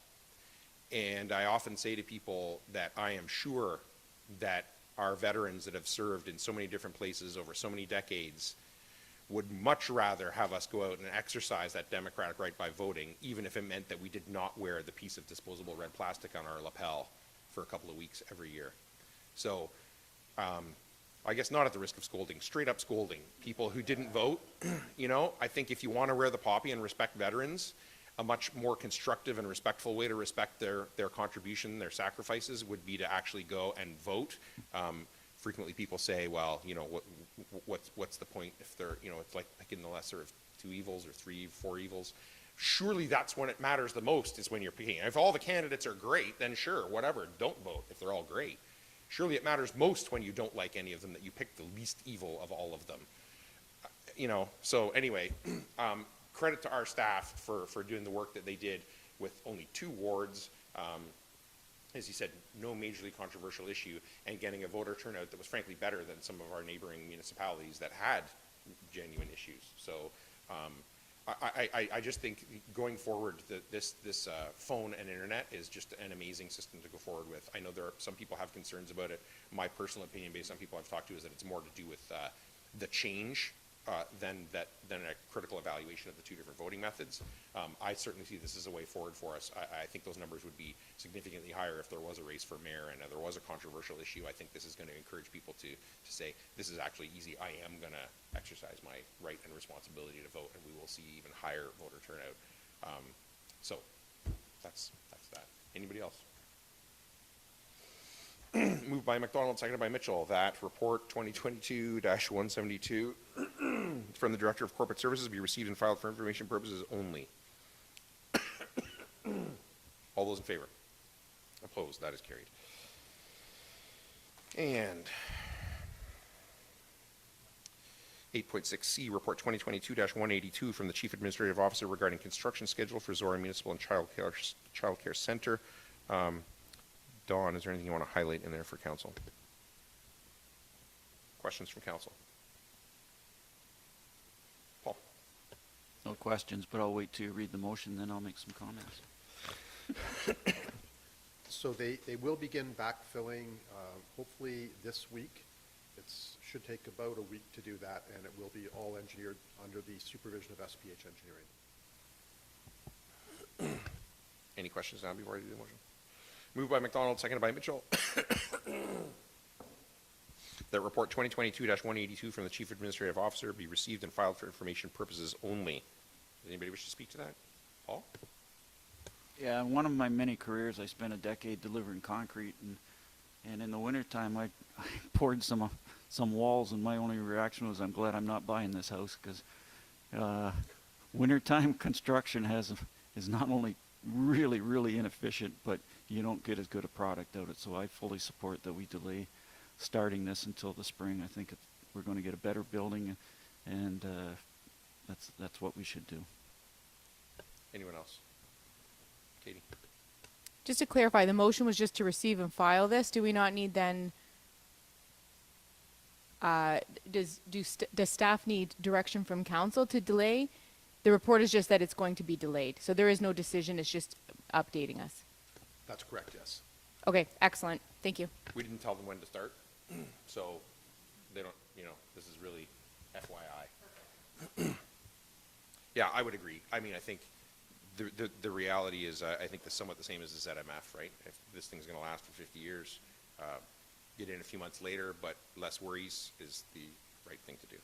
And I often say to people that I am sure that our veterans that have served in so many different places over so many decades would much rather have us go out and exercise that democratic right by voting, even if it meant that we did not wear the piece of disposable red plastic on our lapel for a couple of weeks every year. So I guess not at the risk of scolding, straight up scolding people who didn't vote. You know, I think if you want to wear the poppy and respect veterans, a much more constructive and respectful way to respect their contribution, their sacrifices, would be to actually go and vote. Frequently people say, well, you know, what's the point if they're, you know, it's like picking the lesser of 2 evils or 3, 4 evils. Surely that's when it matters the most, is when you're picking. If all the candidates are great, then sure, whatever, don't vote if they're all great. Surely it matters most when you don't like any of them, that you pick the least evil of all of them. You know, so anyway, credit to our staff for doing the work that they did with only 2 wards. As you said, no majorly controversial issue, and getting a voter turnout that was frankly better than some of our neighboring municipalities that had genuine issues. So I just think going forward, this phone and internet is just an amazing system to go forward with. I know some people have concerns about it. My personal opinion, based on people I've talked to, is that it's more to do with the change than a critical evaluation of the 2 different voting methods. I certainly see this as a way forward for us. I think those numbers would be significantly higher if there was a race for mayor and there was a controversial issue. I think this is going to encourage people to say, this is actually easy. I am going to exercise my right and responsibility to vote, and we will see even higher voter turnout. So that's that. Anybody else? Moved by McDonald, seconded by Mitchell, that report 2022-172 from the Director of Corporate Services be received and filed for information purposes only. All those in favor? Opposed? That is carried. And 8.6C, Report 2022-182 from the Chief Administrative Officer regarding construction schedule for Zorra Municipal and Child Care Center. Dawn, is there anything you want to highlight in there for council? Questions from council? Paul? No questions, but I'll wait till you read the motion, then I'll make some comments. So they will begin backfilling, hopefully this week. It should take about a week to do that, and it will be all engineered under the supervision of SPH Engineering. Any questions now before I do the motion? Moved by McDonald, seconded by Mitchell. That report 2022-182 from the Chief Administrative Officer be received and filed for information purposes only. Does anybody wish to speak to that? Paul? Yeah, in one of my many careers, I spent a decade delivering concrete, and in the wintertime, I poured some walls, and my only reaction was, I'm glad I'm not buying this house, because wintertime construction is not only really, really inefficient, but you don't get as good a product out of it. So I fully support that we delay starting this until the spring. I think we're going to get a better building, and that's what we should do. Anyone else? Katie? Just to clarify, the motion was just to receive and file this. Do we not need then, does staff need direction from council to delay? The report is just that it's going to be delayed. So there is no decision, it's just updating us. That's correct, yes. Okay, excellent. Thank you. We didn't tell them when to start, so they don't, this is really FYI. Yeah, I would agree. I mean, I think the reality is, I think that's somewhat the same as the ZMF, right? If this thing's going to last for 50 years, get in a few months later, but less worries is the right thing to do.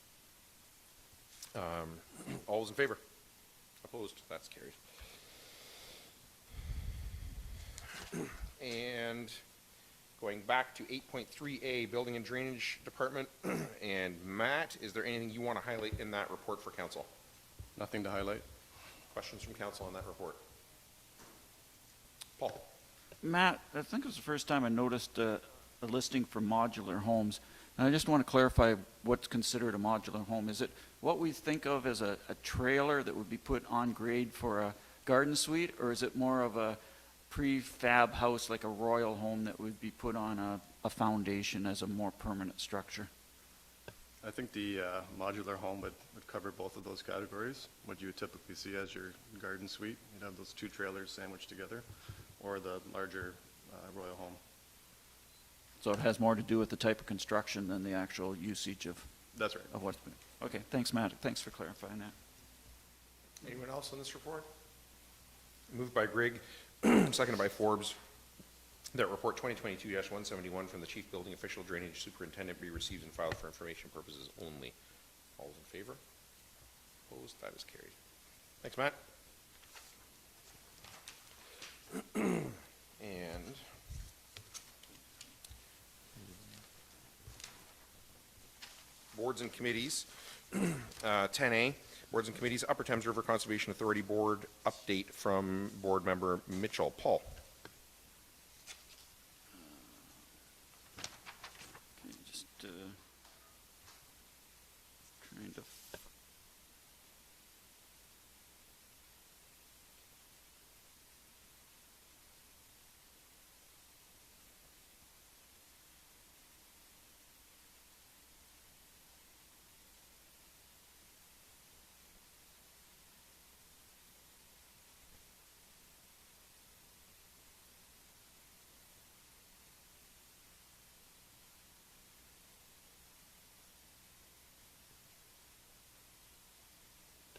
All those in favor? Opposed? That's carried. And going back to 8.3A, Building and Drainage Department. And Matt, is there anything you want to highlight in that report for council? Nothing to highlight. Questions from council on that report? Paul? Matt, I think it was the first time I noticed a listing for modular homes. And I just want to clarify what's considered a modular home. Is it what we think of as a trailer that would be put on grade for a garden suite, or is it more of a prefab house like a royal home that would be put on a foundation as a more permanent structure? I think the modular home would cover both of those categories. What you would typically see as your garden suite, you'd have those two trailers sandwiched together, or the larger royal home. So it has more to do with the type of construction than the actual usage of. That's right. Of what's been. Okay, thanks, Matt. Thanks for clarifying that. Anyone else on this report? Moved by Grigg, seconded by Forbes, that report 2022-171 from the Chief Building Official Drainage Superintendent be received and filed for information purposes only. All those in favor? Opposed? That is carried. Thanks, Matt. And boards and committees. 10A, boards and committees, Upper Thames River Conservation Authority Board update from board member Mitchell. Paul. Okay, just trying to.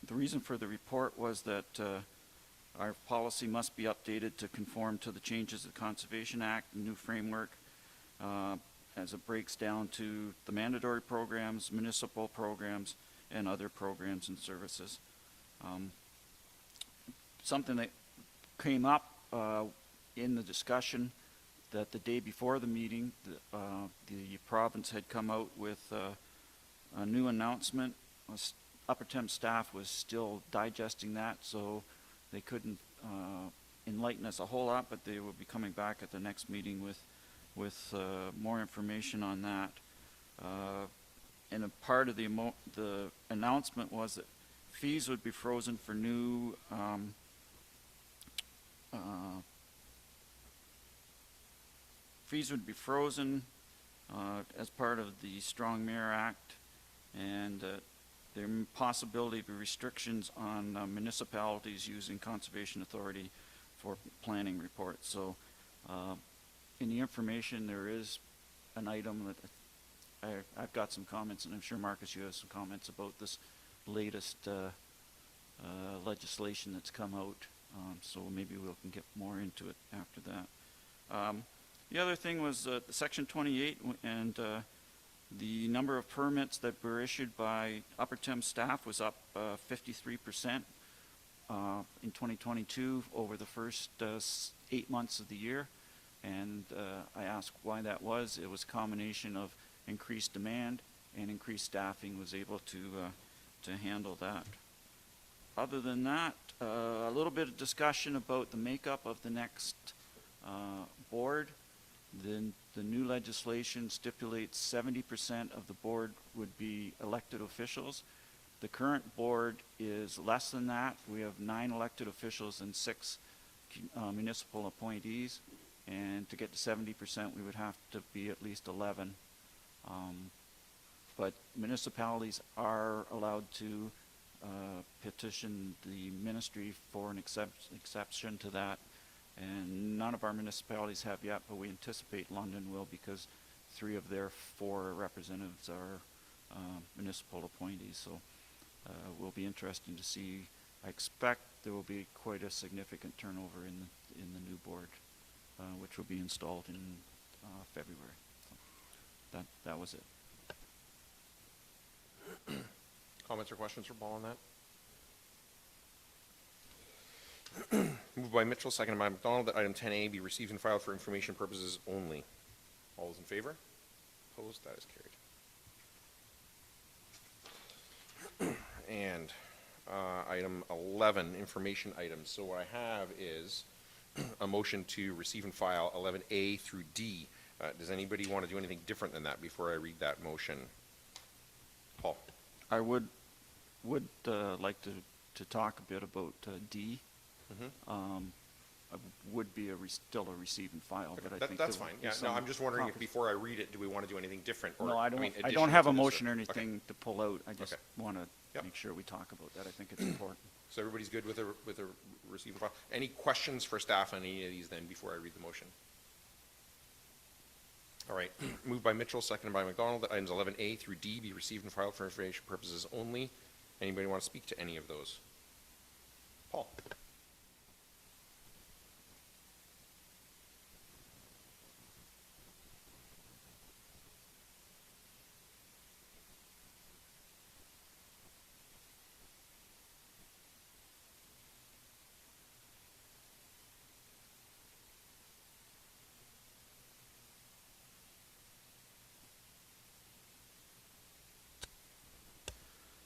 The reason for the report was that our policy must be updated to conform to the changes of the Conservation Act, the new framework, as it breaks down to the mandatory programs, municipal programs, and other programs and services. Something that came up in the discussion that the day before the meeting, the province had come out with a new announcement. Upper Thames staff was still digesting that, so they couldn't enlighten us a whole lot, but they will be coming back at the next meeting with more information on that. and a part of the announcement was that fees would be frozen for new, fees would be frozen as part of the Strong Mayor Act, and there possibility of restrictions on municipalities using Conservation Authority for planning reports. So in the information, there is an item that I've got some comments, and I'm sure, Marcus, you have some comments about this latest legislation that's come out. So maybe we can get more into it after that. The other thing was Section 28 and the number of permits that were issued by Upper Thames staff was up 53% in 2022 over the first 8 months of the year. And I asked why that was. It was a combination of increased demand and increased staffing was able to handle that. Other than that, a little bit of discussion about the makeup of the next board. The new legislation stipulates 70% of the board would be elected officials. The current board is less than that. We have 9 elected officials and 6 municipal appointees. And to get to 70%, we would have to be at least 11. But municipalities are allowed to petition the ministry for an exception to that. And none of our municipalities have yet, but we anticipate London will, because 3 of their 4 representatives are municipal appointees. So it will be interesting to see. I expect there will be quite a significant turnover in the new board, which will be installed in February. So that was it. Comments or questions for Paul on that? Moved by Mitchell, seconded by McDonald, that item 10A be received and filed for information purposes only. All those in favor? Opposed? That is carried. And item 11, information items. So what I have is a motion to receive and file 11A through D. Does anybody want to do anything different than that before I read that motion? Paul? I would like to talk a bit about D. Would be still a receive and file, but I think that's fine. Yeah, no, I'm just wondering if before I read it, do we want to do anything different? Or, no, I don't have a motion or anything to pull out. I just want to make sure we talk about that. I think it's important. So everybody's good with a receive and file. Any questions for staff on any of these then before I read the motion? All right. Moved by Mitchell, seconded by McDonald, that items 11A through D be received and filed for information purposes only. Anybody want to speak to any of those? Paul?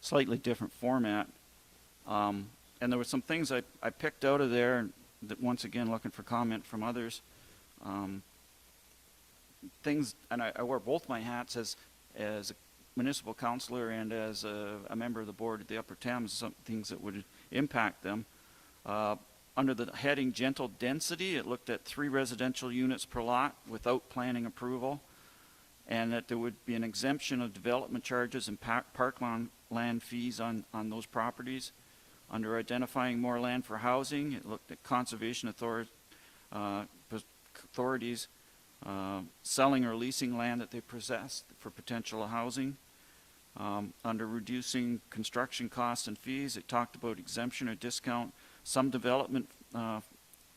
Slightly different format. And there were some things I picked out of there that, once again, looking for comment from others. Things, and I wear both my hats as a municipal councillor and as a member of the board at the Upper Thames, some things that would impact them. Under the heading gentle density, it looked at 3 residential units per lot without planning approval, and that there would be an exemption of development charges and parkland land fees on those properties. Under identifying more land for housing, it looked at conservation authorities selling or leasing land that they possess for potential housing. Under reducing construction costs and fees, it talked about exemption or discount some development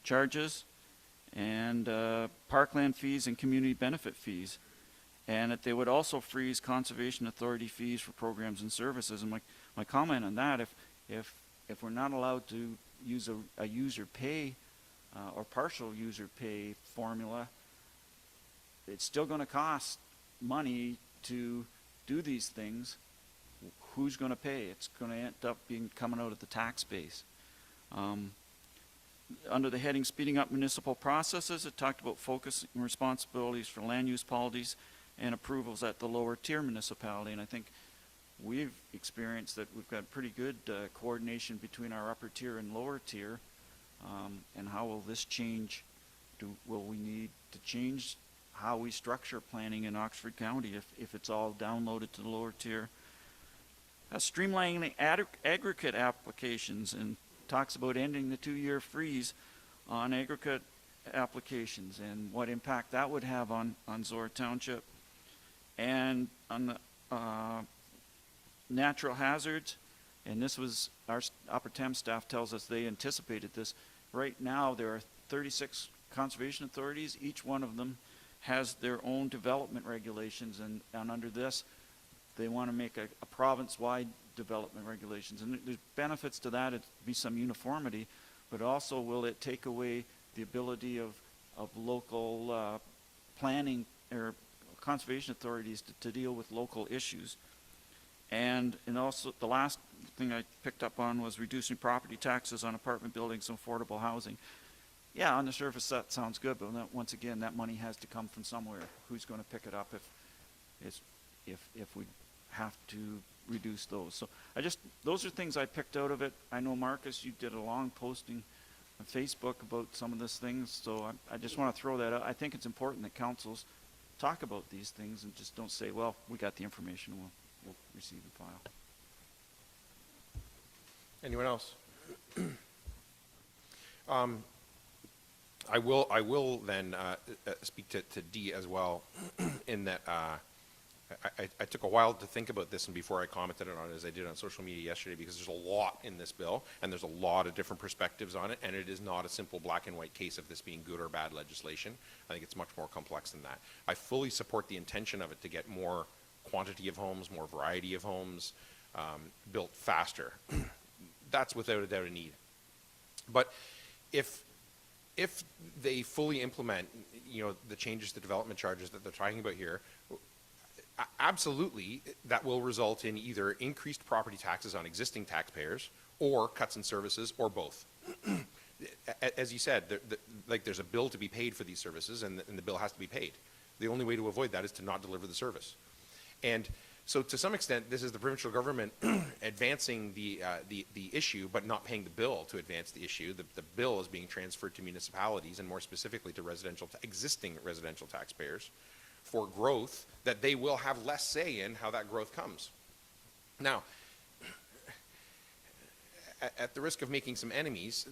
charges, and parkland fees and community benefit fees. And that they would also freeze conservation authority fees for programs and services. And my comment on that, if we're not allowed to use a user pay or partial user pay formula, it's still going to cost money to do these things. Who's going to pay? It's going to end up coming out of the tax base. Under the heading speeding up municipal processes, it talked about focusing responsibilities for land use policies and approvals at the lower tier municipality. And I think we've experienced that we've got pretty good coordination between our upper tier and lower tier. And how will this change? Will we need to change how we structure planning in Oxford County if it's all downloaded to the lower tier? Streamlining aggregate applications, and talks about ending the 2-year freeze on aggregate applications and what impact that would have on Zorra Township. And on the natural hazards, and this was our Upper Thames staff tells us they anticipated this. Right now there are 36 conservation authorities. Each one of them has their own development regulations, and under this they want to make a province-wide development regulations. And there's benefits to that. It'd be some uniformity, but also will it take away the ability of local planning or conservation authorities to deal with local issues. And also the last thing I picked up on was reducing property taxes on apartment buildings and affordable housing. Yeah, on the surface that sounds good, but once again, that money has to come from somewhere. Who's going to pick it up if we have to reduce those? So those are things I picked out of it. I know, Marcus, you did a long posting on Facebook about some of these things, so I just want to throw that out. I think it's important that councils talk about these things and just don't say, well, we got the information, we'll receive and file. Anyone else? I will then speak to D as well, in that I took a while to think about this and before I commented on it as I did on social media yesterday, because there's a lot in this bill and there's a lot of different perspectives on it, and it is not a simple black and white case of this being good or bad legislation. I think it's much more complex than that. I fully support the intention of it to get more quantity of homes, more variety of homes built faster. That's without a doubt a need. But if they fully implement, the changes to development charges that they're talking about here, absolutely, that will result in either increased property taxes on existing taxpayers or cuts in services, or both. As you said, there's a bill to be paid for these services, and the bill has to be paid. The only way to avoid that is to not deliver the service. And so to some extent, this is the provincial government advancing the issue, but not paying the bill to advance the issue. The bill is being transferred to municipalities, and more specifically to existing residential taxpayers, for growth that they will have less say in how that growth comes. Now, at the risk of making some enemies,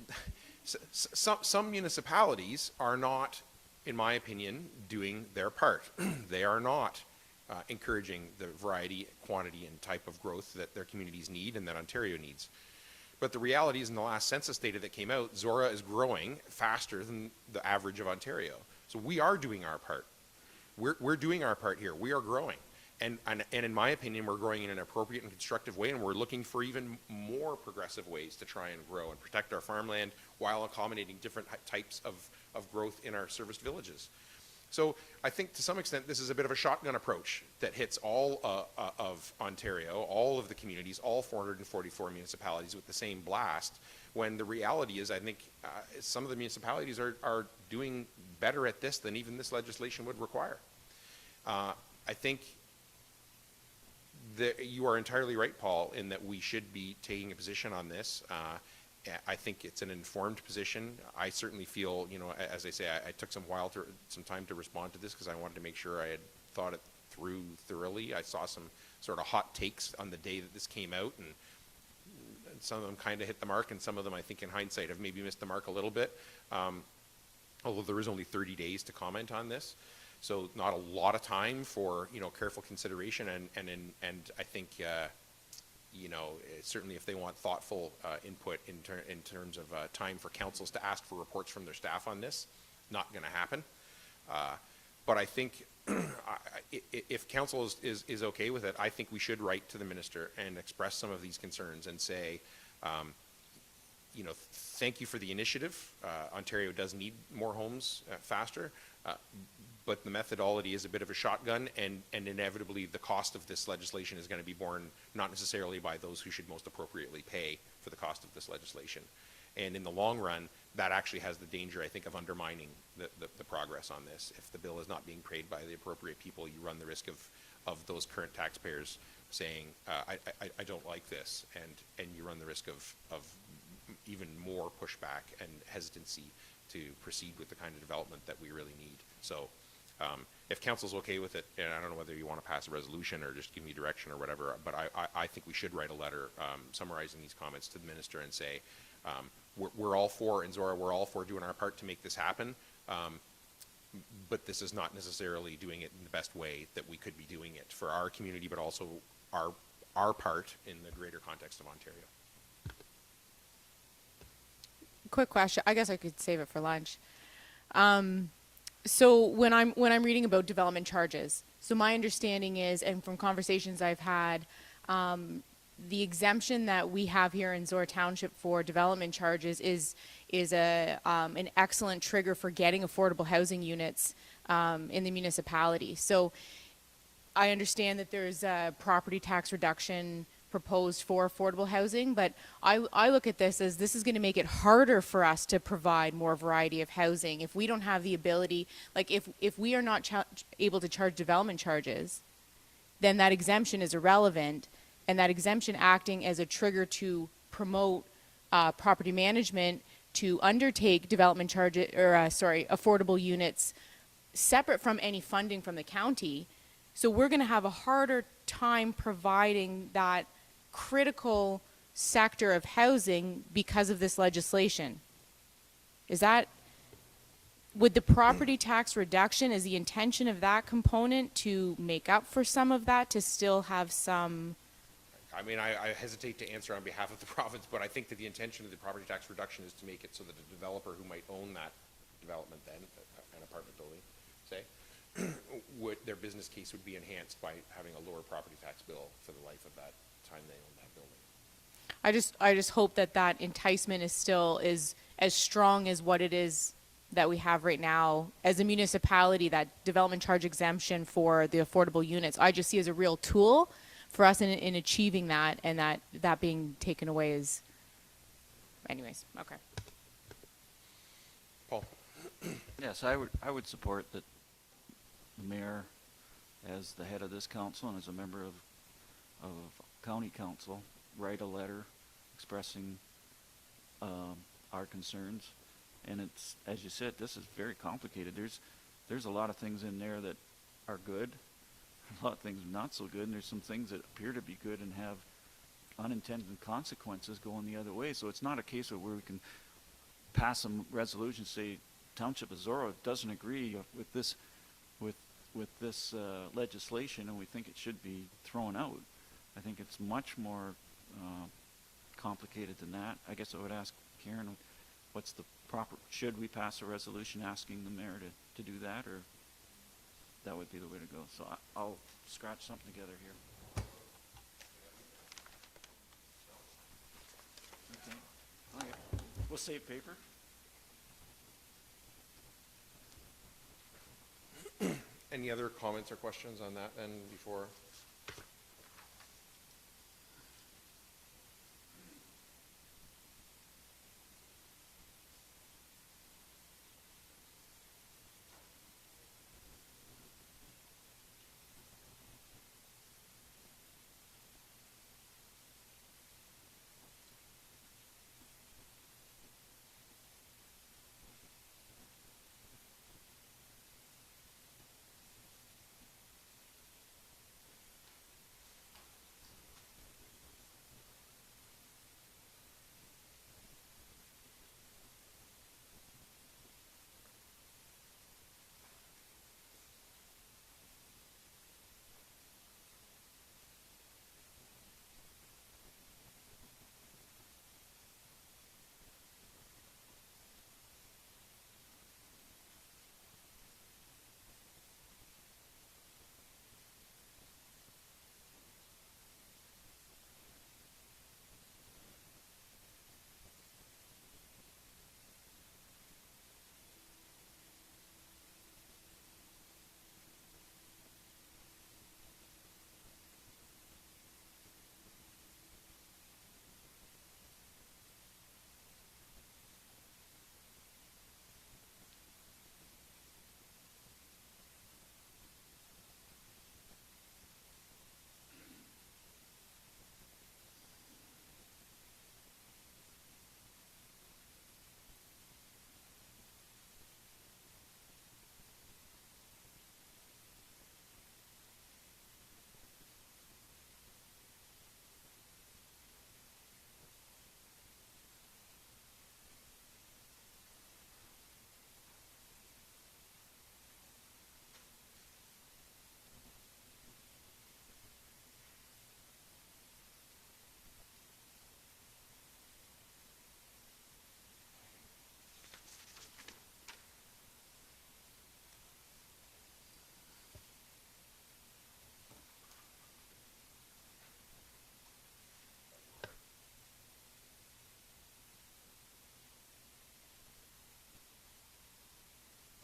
some municipalities are not, in my opinion, doing their part. They are not encouraging the variety, quantity, and type of growth that their communities need and that Ontario needs. But the reality is, in the last census data that came out, Zorra is growing faster than the average of Ontario. So we are doing our part. We're doing our part here. We are growing. And in my opinion, we're growing in an appropriate and constructive way, and we're looking for even more progressive ways to try and grow and protect our farmland while accommodating different types of growth in our serviced villages. So I think to some extent this is a bit of a shotgun approach that hits all of Ontario, all of the communities, all 444 municipalities with the same blast, when the reality is I think some of the municipalities are doing better at this than even this legislation would require. I think that you are entirely right, Paul, in that we should be taking a position on this. I think it's an informed position. I certainly feel, as I say, I took some time to respond to this because I wanted to make sure I had thought it through thoroughly. I saw some sort of hot takes on the day that this came out, and some of them kind of hit the mark, and some of them, I think in hindsight, have maybe missed the mark a little bit. Although there is only 30 days to comment on this, so not a lot of time for careful consideration, and I think certainly if they want thoughtful input in terms of time for councils to ask for reports from their staff on this, not going to happen. But I think if council is okay with it, I think we should write to the minister and express some of these concerns and say, thank you for the initiative. Ontario does need more homes faster, but the methodology is a bit of a shotgun, and inevitably the cost of this legislation is going to be borne not necessarily by those who should most appropriately pay for the cost of this legislation. And in the long run, that actually has the danger, I think, of undermining the progress on this. If the bill is not being paid by the appropriate people, you run the risk of those current taxpayers saying, I don't like this, and you run the risk of even more pushback and hesitancy to proceed with the kind of development that we really need. So if council's okay with it, and I don't know whether you want to pass a resolution or just give me direction or whatever, but I think we should write a letter summarizing these comments to the minister and say, we're all for, in Zorra, we're all for doing our part to make this happen, but this is not necessarily doing it in the best way that we could be doing it for our community, but also our part in the greater context of Ontario. Quick question. I guess I could save it for lunch. So when I'm reading about development charges, so my understanding is, and from conversations I've had, the exemption that we have here in Zorra Township for development charges is an excellent trigger for getting affordable housing units in the municipality. So I understand that there's a property tax reduction proposed for affordable housing, but I look at this as this is going to make it harder for us to provide more variety of housing if we don't have the ability, like if we are not able to charge development charges, then that exemption is irrelevant, and that exemption acting as a trigger to promote property management to undertake development charges, or affordable units separate from any funding from the county. So we're going to have a harder time providing that critical sector of housing because of this legislation. Would the property tax reduction, is the intention of that component to make up for some of that, to still have some? I mean, I hesitate to answer on behalf of the province, but I think that the intention of the property tax reduction is to make it so that a developer who might own that development then, an apartment building, say, their business case would be enhanced by having a lower property tax bill for the life of that time they own that building. I just hope that enticement is still as strong as what it is that we have right now as a municipality. That development charge exemption for the affordable units, I just see as a real tool for us in achieving that, and that being taken away is, anyways, okay. Paul? Yes, I would support that the mayor, as the head of this council and as a member of county council, write a letter expressing our concerns. And it's, as you said, this is very complicated. There's a lot of things in there that are good, a lot of things not so good, and there's some things that appear to be good and have unintended consequences going the other way. So it's not a case of where we can pass some resolution, say Township of Zorra doesn't agree with this legislation, and we think it should be thrown out. I think it's much more complicated than that. I guess I would ask Karen, what's the proper, should we pass a resolution asking the mayor to do that, or that would be the way to go? So I'll scratch something together here. Okay. We'll save paper. Any other comments or questions on that then before?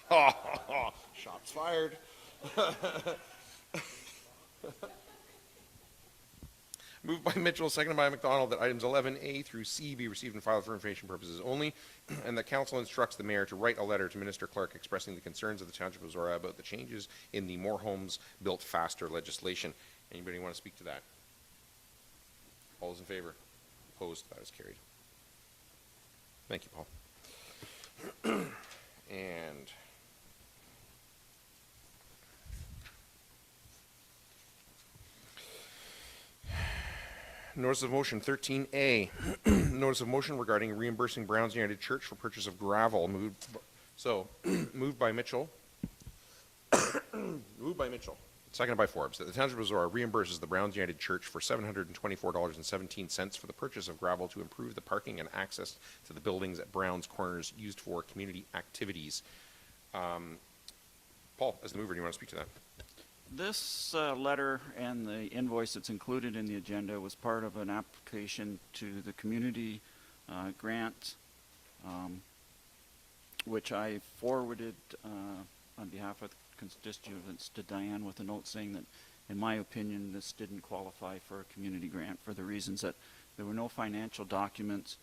Shots fired. Moved by Mitchell, seconded by McDonald, that items 11A through C be received and filed for information purposes only, and that council instructs the mayor to write a letter to Minister Clark expressing the concerns of the Township of Zorra about the changes in the More Homes Built Faster legislation. Anybody want to speak to that? All those in favor? Opposed? That is carried. Thank you, Paul. And notice of motion 13A. Notice of motion regarding reimbursing Browns United Church for purchase of gravel. Moved by Mitchell. Moved by Mitchell. Seconded by Forbes, that the Township of Zorra reimburses the Browns United Church for $724.17 for the purchase of gravel to improve the parking and access to the buildings at Browns Corners used for community activities. Paul, as the mover, do you want to speak to that? This letter and the invoice that's included in the agenda was part of an application to the community grant, which I forwarded on behalf of constituents to Diane with a note saying that, in my opinion, this didn't qualify for a community grant for the reasons that there were no financial documents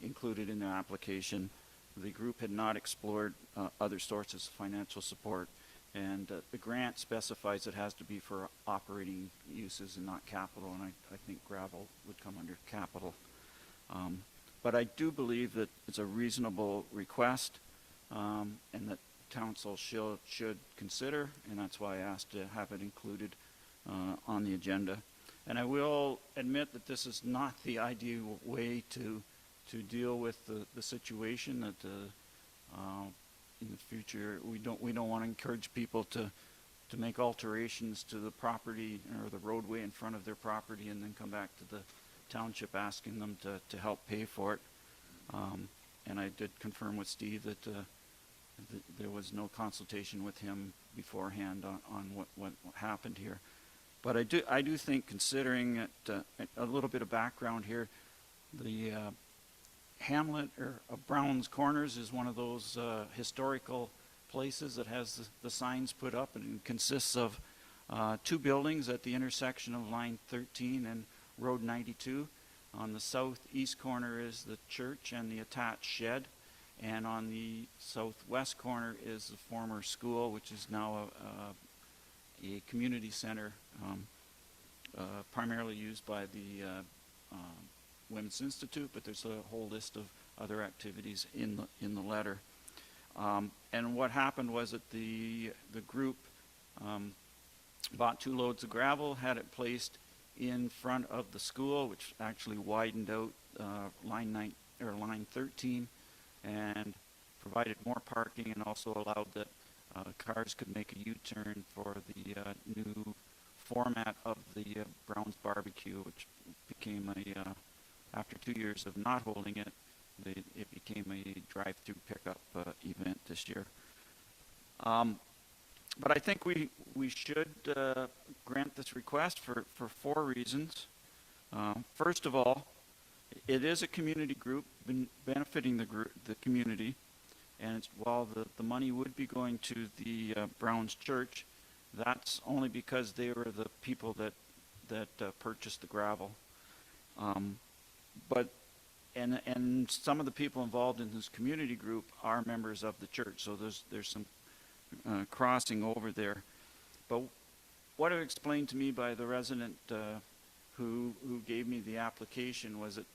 included in their application. The group had not explored other sources of financial support, and the grant specifies it has to be for operating uses and not capital, and I think gravel would come under capital. But I do believe that it's a reasonable request, and that council should consider, and that's why I asked to have it included on the agenda. And I will admit that this is not the ideal way to deal with the situation, that in the future we don't want to encourage people to make alterations to the property or the roadway in front of their property and then come back to the township asking them to help pay for it. And I did confirm with Steve that there was no consultation with him beforehand on what happened here. But I do think, considering it, a little bit of background here, the hamlet of Brown's Corners is one of those historical places that has the signs put up, and it consists of two buildings at the intersection of line 13 and Road 92. On the southeast corner is the church and the attached shed, and on the southwest corner is the former school, which is now a community center, primarily used by the Women's Institute, but there's a whole list of other activities in the letter. And what happened was that the group bought 2 loads of gravel, had it placed in front of the school, which actually widened out line 13, and provided more parking, and also allowed that cars could make a U-turn for the new format of the Brown's Barbecue, which became after 2 years of not holding it, it became a drive-through pickup event this year. But I think we should grant this request for 4 reasons. First of all, it is a community group benefiting the community, and while the money would be going to the Browns Church, that's only because they were the people that purchased the gravel. But some of the people involved in this community group are members of the church, so there's some crossing over there. But what was explained to me by the resident who gave me the application was that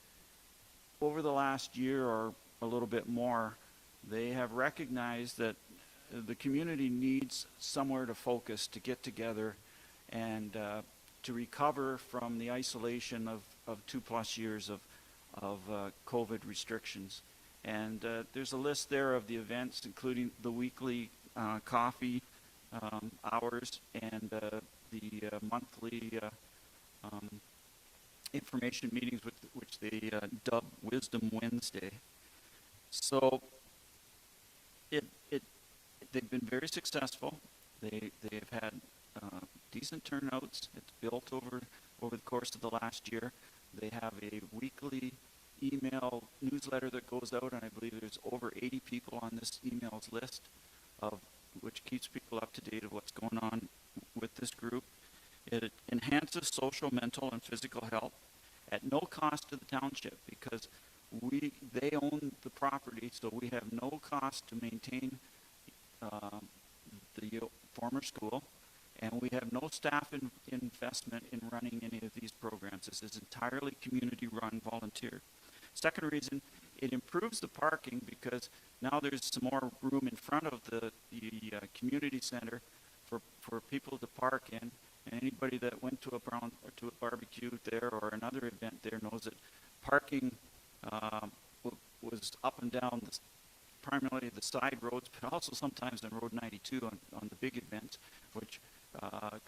over the last year or a little bit more, they have recognized that the community needs somewhere to focus, to get together, and to recover from the isolation of 2+ years of COVID restrictions. And there's a list there of the events, including the weekly coffee hours and the monthly information meetings, which they dub Wisdom Wednesday. So they've been very successful. They've had decent turnouts. It's built over the course of the last year. They have a weekly email newsletter that goes out, and I believe there's over 80 people on this emails list which keeps people up to date of what's going on with this group. It enhances social, mental, and physical health at no cost to the township because they own the property, so we have no cost to maintain the former school, and we have no staff investment in running any of these programs. This is entirely community-run, volunteer. Second reason, it improves the parking because now there's some more room in front of the community center for people to park in. And anybody that went to a barbecue there or another event there knows that parking was up and down primarily the side roads, but also sometimes on Road 92 on the big events, which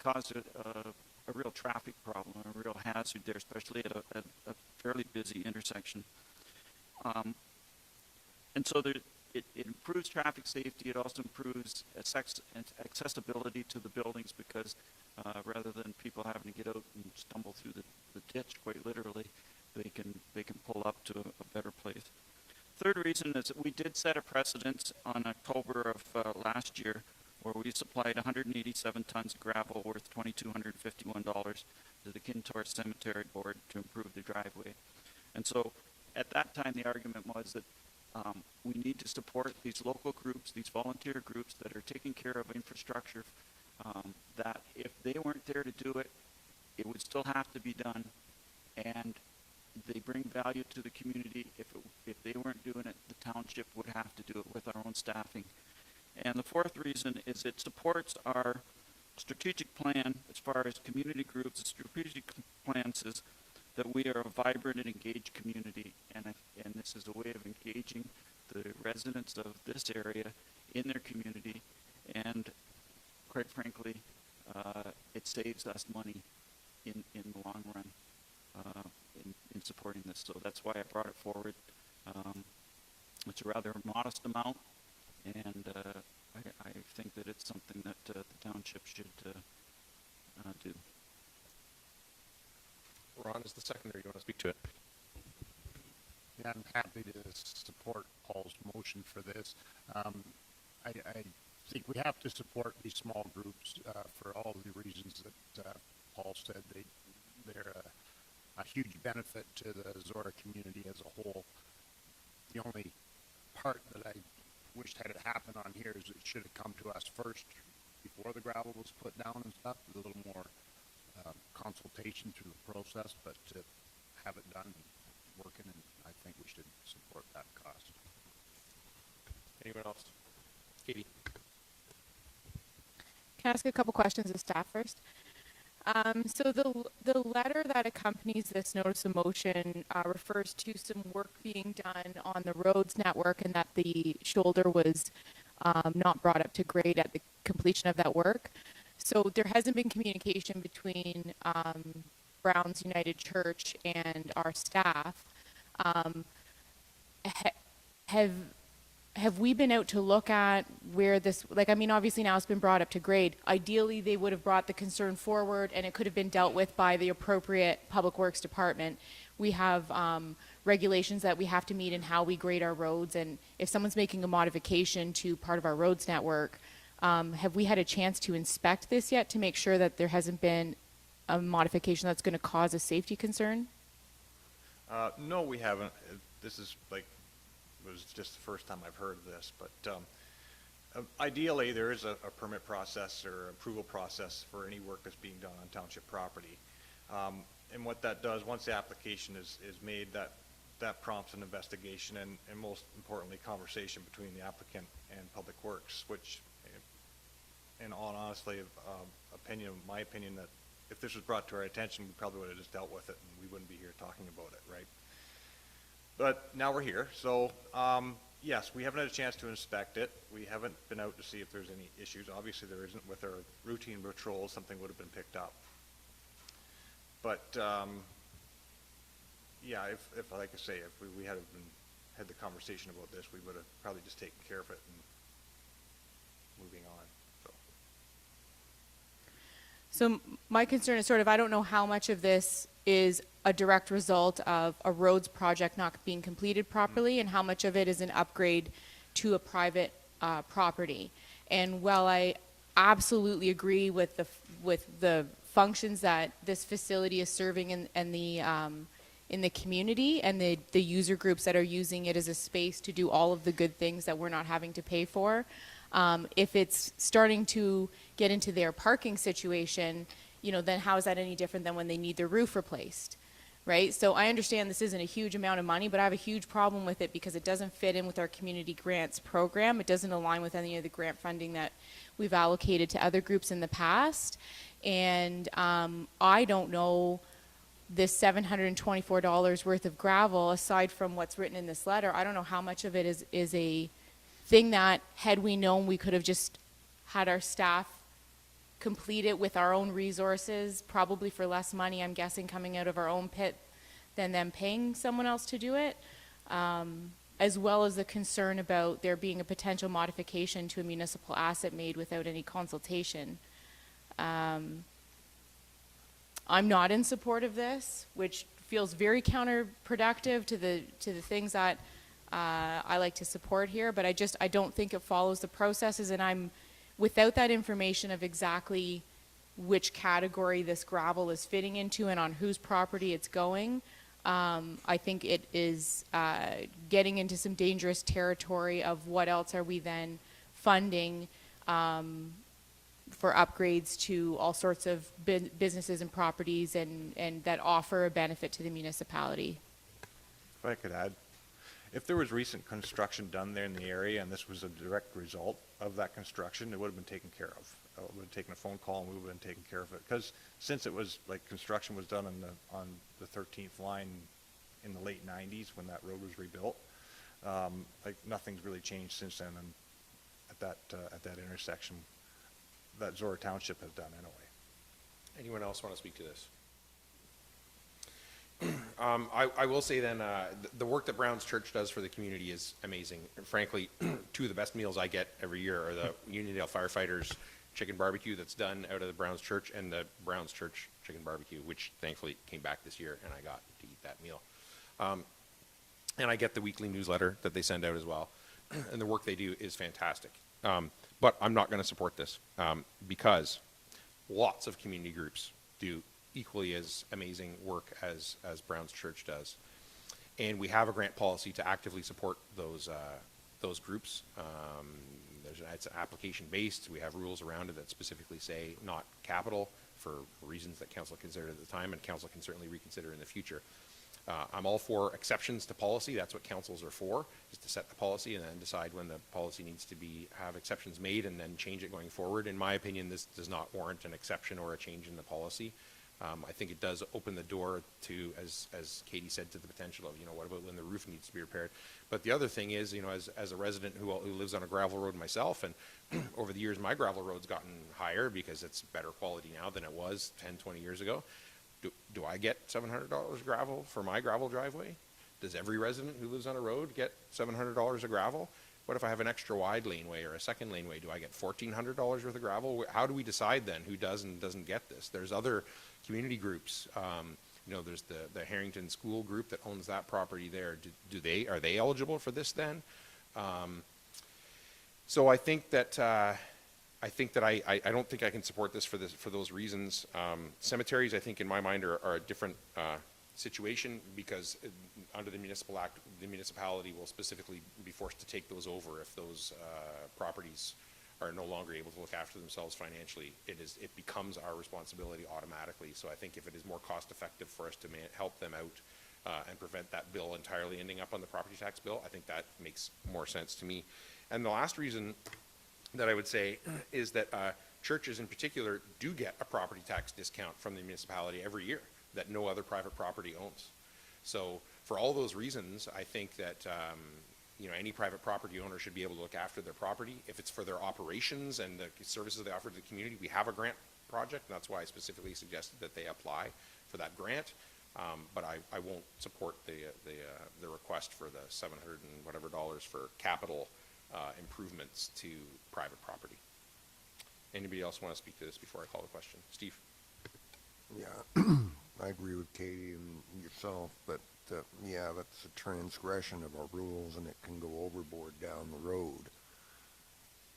caused a real traffic problem, a real hazard there, especially at a fairly busy intersection. And so it improves traffic safety. It also improves accessibility to the buildings because rather than people having to get out and stumble through the ditch, quite literally, they can pull up to a better place. Third reason is that we did set a precedent on October of last year where we supplied 187 tons of gravel worth $2,251 to the Kintor Cemetery Board to improve the driveway. And so at that time, the argument was that we need to support these local groups, these volunteer groups that are taking care of infrastructure, that if they weren't there to do it, it would still have to be done, and they bring value to the community. If they weren't doing it, the township would have to do it with our own staffing. And the fourth reason is it supports our strategic plan as far as community groups. The strategic plan says that we are a vibrant and engaged community, and this is a way of engaging the residents of this area in their community, and quite frankly, it saves us money in the long run in supporting this. So that's why I brought it forward. It's a rather modest amount, and I think that it's something that the township should do. Ron is the seconder. You want to speak to it? Yeah, I'm happy to support Paul's motion for this. I think we have to support these small groups for all the reasons that Paul said. They're a huge benefit to the Zorra community as a whole. The only part that I wished had it happen on here is it should have come to us first before the gravel was put down and stuff, with a little more consultation through the process, but to have it done and working, and I think we should support that cost. Anyone else? Katie? Can I ask a couple questions of staff first? So the letter that accompanies this notice of motion refers to some work being done on the roads network, and that the shoulder was not brought up to grade at the completion of that work. So there hasn't been communication between Browns United Church and our staff. Have we been out to look at where this, like, I mean, obviously now it's been brought up to grade. Ideally, they would have brought the concern forward and it could have been dealt with by the appropriate Public Works Department. We have regulations that we have to meet in how we grade our roads, and if someone's making a modification to part of our roads network, have we had a chance to inspect this yet to make sure that there hasn't been a modification that's going to cause a safety concern? No, we haven't. This is was just the first time I've heard of this, but ideally there is a permit process or approval process for any work that's being done on township property. And what that does, once the application is made, that prompts an investigation and most importantly, conversation between the applicant and Public Works, which, in all honestly, my opinion, that if this was brought to our attention, we probably would have just dealt with it and we wouldn't be here talking about it, right? But now we're here, so yes, we haven't had a chance to inspect it. We haven't been out to see if there's any issues. Obviously, there isn't. With our routine patrols, something would have been picked up. But yeah, if like I say, if we had the conversation about this, we would have probably just taken care of it and moving on. So my concern is sort of, I don't know how much of this is a direct result of a roads project not being completed properly, and how much of it is an upgrade to a private property. And while I absolutely agree with the functions that this facility is serving in the community and the user groups that are using it as a space to do all of the good things that we're not having to pay for, if it's starting to get into their parking situation, then how is that any different than when they need their roof replaced? Right? So I understand this isn't a huge amount of money, but I have a huge problem with it because it doesn't fit in with our community grants program. It doesn't align with any of the grant funding that we've allocated to other groups in the past. And I don't know this $724 worth of gravel, aside from what's written in this letter, I don't know how much of it is a thing that, had we known, we could have just had our staff complete it with our own resources, probably for less money, I'm guessing, coming out of our own pit than them paying someone else to do it, as well as the concern about there being a potential modification to a municipal asset made without any consultation. I'm not in support of this, which feels very counterproductive to the things that I like to support here, but I don't think it follows the processes, and I'm without that information of exactly which category this gravel is fitting into and on whose property it's going. I think it is getting into some dangerous territory of what else are we then funding for upgrades to all sorts of businesses and properties and that offer a benefit to the municipality. If I could add, if there was recent construction done there in the area and this was a direct result of that construction, it would have been taken care of. It would have taken a phone call and we would have been taken care of it. Because since it was, like, construction was done on the 13th line in the late 90s when that road was rebuilt, like, nothing's really changed since then and at that intersection that Zorra Township has done anyway. Anyone else want to speak to this? I will say then, the work that Brown's Church does for the community is amazing. And frankly, two of the best meals I get every year are the Uniondale Firefighters chicken barbecue that's done out of the Brown's Church and the Brown's Church chicken barbecue, which thankfully came back this year and I got to eat that meal. And I get the weekly newsletter that they send out as well. And the work they do is fantastic. But I'm not going to support this because lots of community groups do equally as amazing work as Brown's Church does. And we have a grant policy to actively support those groups. It's application based. We have rules around it that specifically say not capital for reasons that council considered at the time, and council can certainly reconsider in the future. I'm all for exceptions to policy. That's what councils are for, is to set the policy and then decide when the policy needs to have exceptions made and then change it going forward. In my opinion, this does not warrant an exception or a change in the policy. I think it does open the door to, as Katie said, to the potential of, what about when the roof needs to be repaired? But the other thing is, as a resident who lives on a gravel road myself, and over the years my gravel road's gotten higher because it's better quality now than it was 10, 20 years ago. Do I get $700 gravel for my gravel driveway? Does every resident who lives on a road get $700 of gravel? What if I have an extra wide laneway or a second laneway? Do I get $1,400 worth of gravel? How do we decide then who does and doesn't get this? There's other community groups. There's the Harrington School group that owns that property there. Are they eligible for this then? So I think that I don't think I can support this for those reasons. Cemeteries, I think, in my mind, are a different situation because under the Municipal Act, the municipality will specifically be forced to take those over if those properties are no longer able to look after themselves financially. It becomes our responsibility automatically. So I think if it is more cost effective for us to help them out and prevent that bill entirely ending up on the property tax bill, I think that makes more sense to me. And the last reason that I would say is that churches in particular do get a property tax discount from the municipality every year that no other private property owns. So for all those reasons, I think that any private property owner should be able to look after their property. If it's for their operations and the services they offer to the community, we have a grant project, and that's why I specifically suggested that they apply for that grant. But I won't support the request for the $700 and whatever for capital improvements to private property. Anybody else want to speak to this before I call the question? Steve? Yeah, I agree with Katie and yourself, but yeah, that's a transgression of our rules and it can go overboard down the road.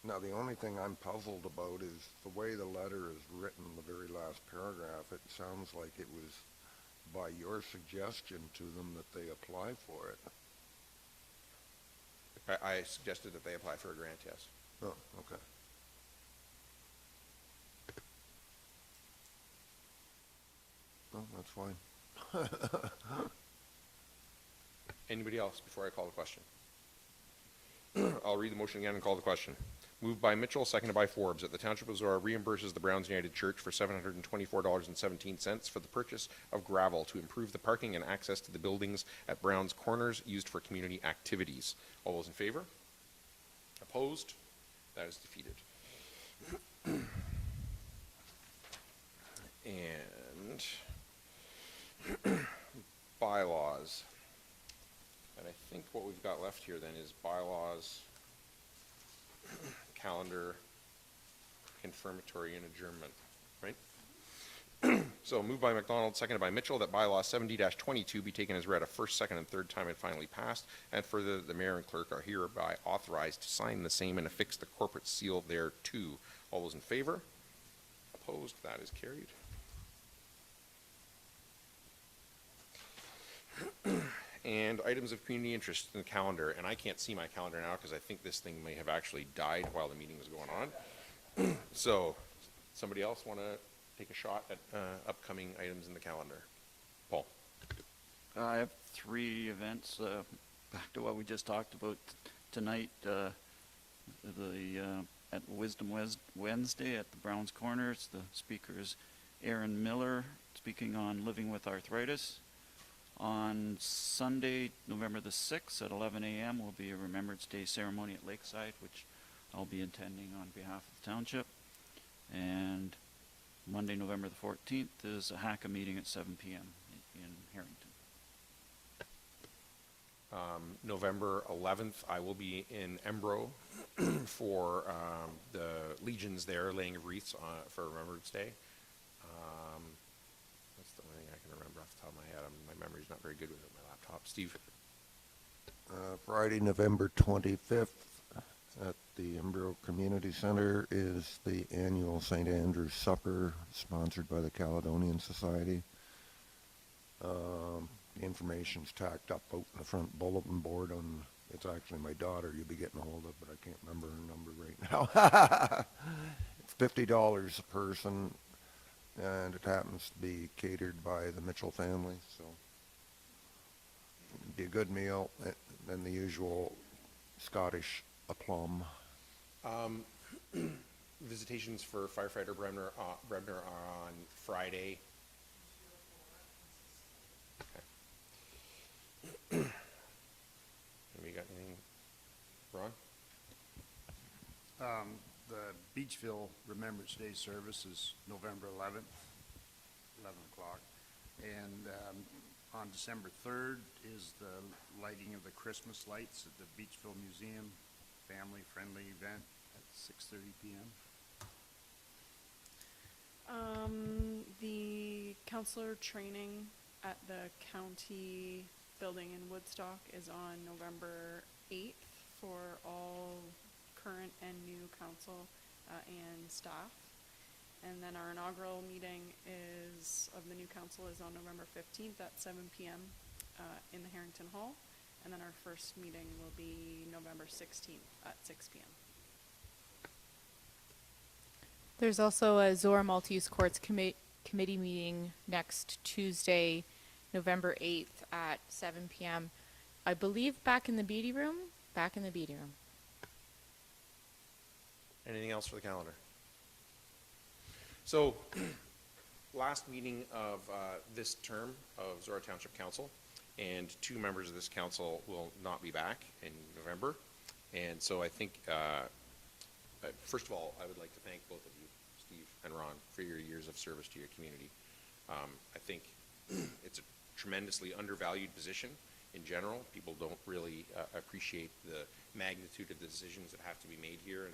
Now, the only thing I'm puzzled about is the way the letter is written, the very last paragraph. It sounds like it was by your suggestion to them that they apply for it. I suggested that they apply for a grant, yes. Oh, okay. Oh, that's fine. Anybody else before I call the question? I'll read the motion again and call the question. Moved by Mitchell, seconded by Forbes, that the Township of Zorra reimburses the Browns United Church for $724.17 for the purchase of gravel to improve the parking and access to the buildings at Browns Corners used for community activities. All those in favor? Opposed? That is defeated. And bylaws. And I think what we've got left here then is bylaws, calendar, confirmatory, and adjournment, right? So moved by McDonald, seconded by Mitchell, that bylaw 70-22 be taken as read a first, second, and third time and finally passed, and further, the mayor and clerk are hereby authorized to sign the same and affix the corporate seal thereto. All those in favor? Opposed? That is carried. And items of community interest in the calendar, and I can't see my calendar now because I think this thing may have actually died while the meeting was going on. So, somebody else want to take a shot at upcoming items in the calendar? Paul? I have 3 events, back to what we just talked about tonight, at Wisdom Wednesday at the Browns Corners. The speaker is Aaron Miller, speaking on living with arthritis. On Sunday, November the 6th at 11 a.m. will be a Remembrance Day ceremony at Lakeside, which I'll be attending on behalf of the township. And Monday, November the 14th is a HACA meeting at 7 p.m. in Harrington. November 11th, I will be in Embro for the Legions there, laying of wreaths for Remembrance Day. That's the only thing I can remember off the top of my head. My memory's not very good with my laptop. Steve? Friday, November 25th at the Embro Community Center is the annual St. Andrew's Supper, sponsored by the Caledonian Society. The information's tacked up out in the front bulletin board on, it's actually my daughter you'll be getting a hold of, but I can't remember her number right now. It's $50 a person, and it happens to be catered by the Mitchell family, so it'd be a good meal, and the usual Scottish aplomb. Visitations for firefighter Brebner are on Friday. Okay. Have you got anything, Ron? The Beachville Remembrance Day service is November 11th, 11 o'clock. And on December 3rd is the lighting of the Christmas lights at the Beachville Museum, family-friendly event at 6:30 p.m. The counselor training at the county building in Woodstock is on November 8th for all current and new council and staff. And then our inaugural meeting of the new council is on November 15th at 7 p.m. In the Harrington Hall. And then our first meeting will be November 16th at 6 p.m. There's also a Zorra Multi-Use Courts committee meeting next Tuesday, November 8th at 7 p.m. I believe back in the BD room? Back in the BD room. Anything else for the calendar? So, last meeting of this term of Zorra Township Council, and 2 members of this council will not be back in November. And so I think, first of all, I would like to thank both of you, Steve and Ron, for your years of service to your community. I think it's a tremendously undervalued position in general. People don't really appreciate the magnitude of the decisions that have to be made here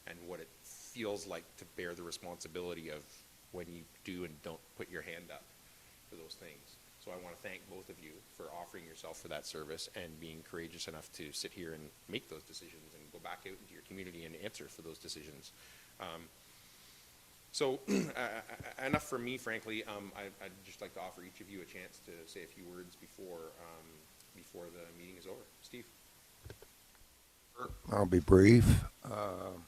and what it feels like to bear the responsibility of when you do and don't put your hand up for those things. So I want to thank both of you for offering yourself for that service and being courageous enough to sit here and make those decisions and go back out into your community and answer for those decisions. So enough from me, frankly. I'd just like to offer each of you a chance to say a few words before the meeting is over. Steve. I'll be brief. The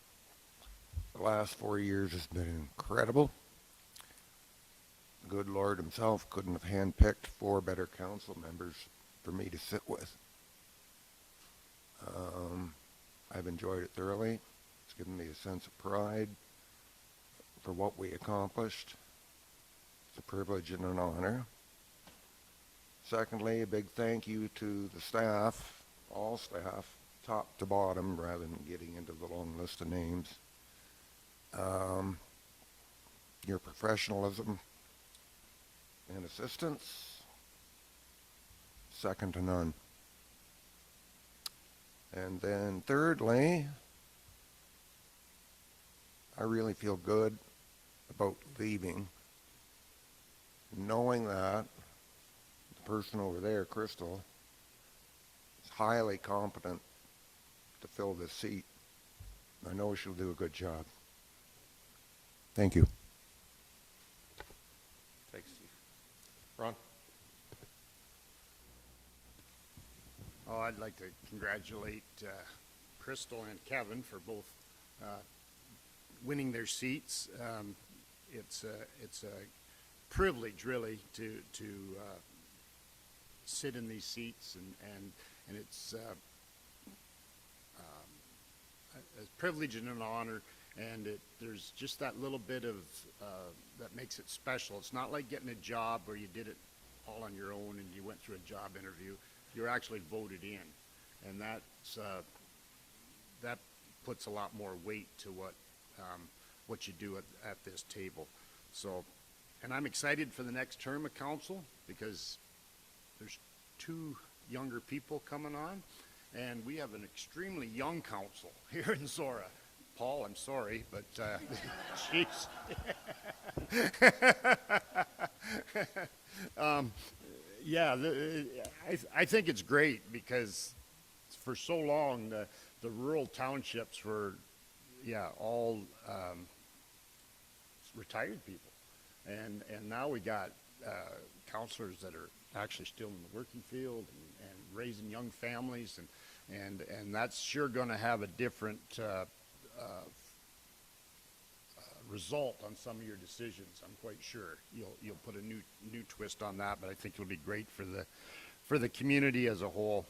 last 4 years has been incredible. The good Lord himself couldn't have handpicked 4 better council members for me to sit with. I've enjoyed it thoroughly. It's given me a sense of pride for what we accomplished. It's a privilege and an honor. Secondly, a big thank you to the staff, all staff, top to bottom, rather than getting into the long list of names. Your professionalism and assistance, second to none. And then thirdly, I really feel good about leaving, knowing that the person over there, Crystal, is highly competent to fill this seat. I know she'll do a good job. Thank you. Thanks, Steve. Ron? Oh, I'd like to congratulate Crystal and Kevin for both winning their seats. It's a privilege, really, to sit in these seats, and it's a privilege and an honor. And there's just that little bit of that makes it special. It's not like getting a job where you did it all on your own and you went through a job interview. You're actually voted in, and that puts a lot more weight to what you do at this table. So, and I'm excited for the next term of council because there's 2 younger people coming on, and we have an extremely young council here in Zorra. Paul, I'm sorry, but jeez. Yeah, I think it's great because for so long the rural townships were, all retired people, and now we got counselors that are actually still in the working field and raising young families, and that's sure going to have a different result on some of your decisions. I'm quite sure you'll put a new twist on that, but I think it'll be great for the community as a whole.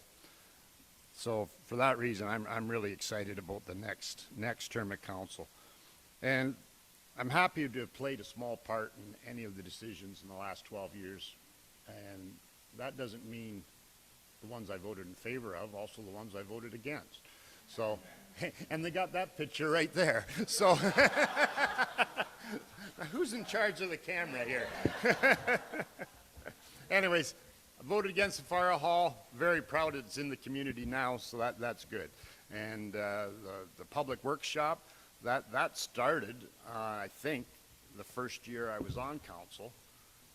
So for that reason, I'm really excited about the next term of council, and I'm happy to have played a small part in any of the decisions in the last 12 years, and that doesn't mean the ones I voted in favor of, also the ones I voted against. So, and they got that picture right there. So, who's in charge of the camera here? Anyways, I voted against the fire hall. Very proud it's in the community now, so that's good. And the public workshop, that started, I think, the first year I was on council.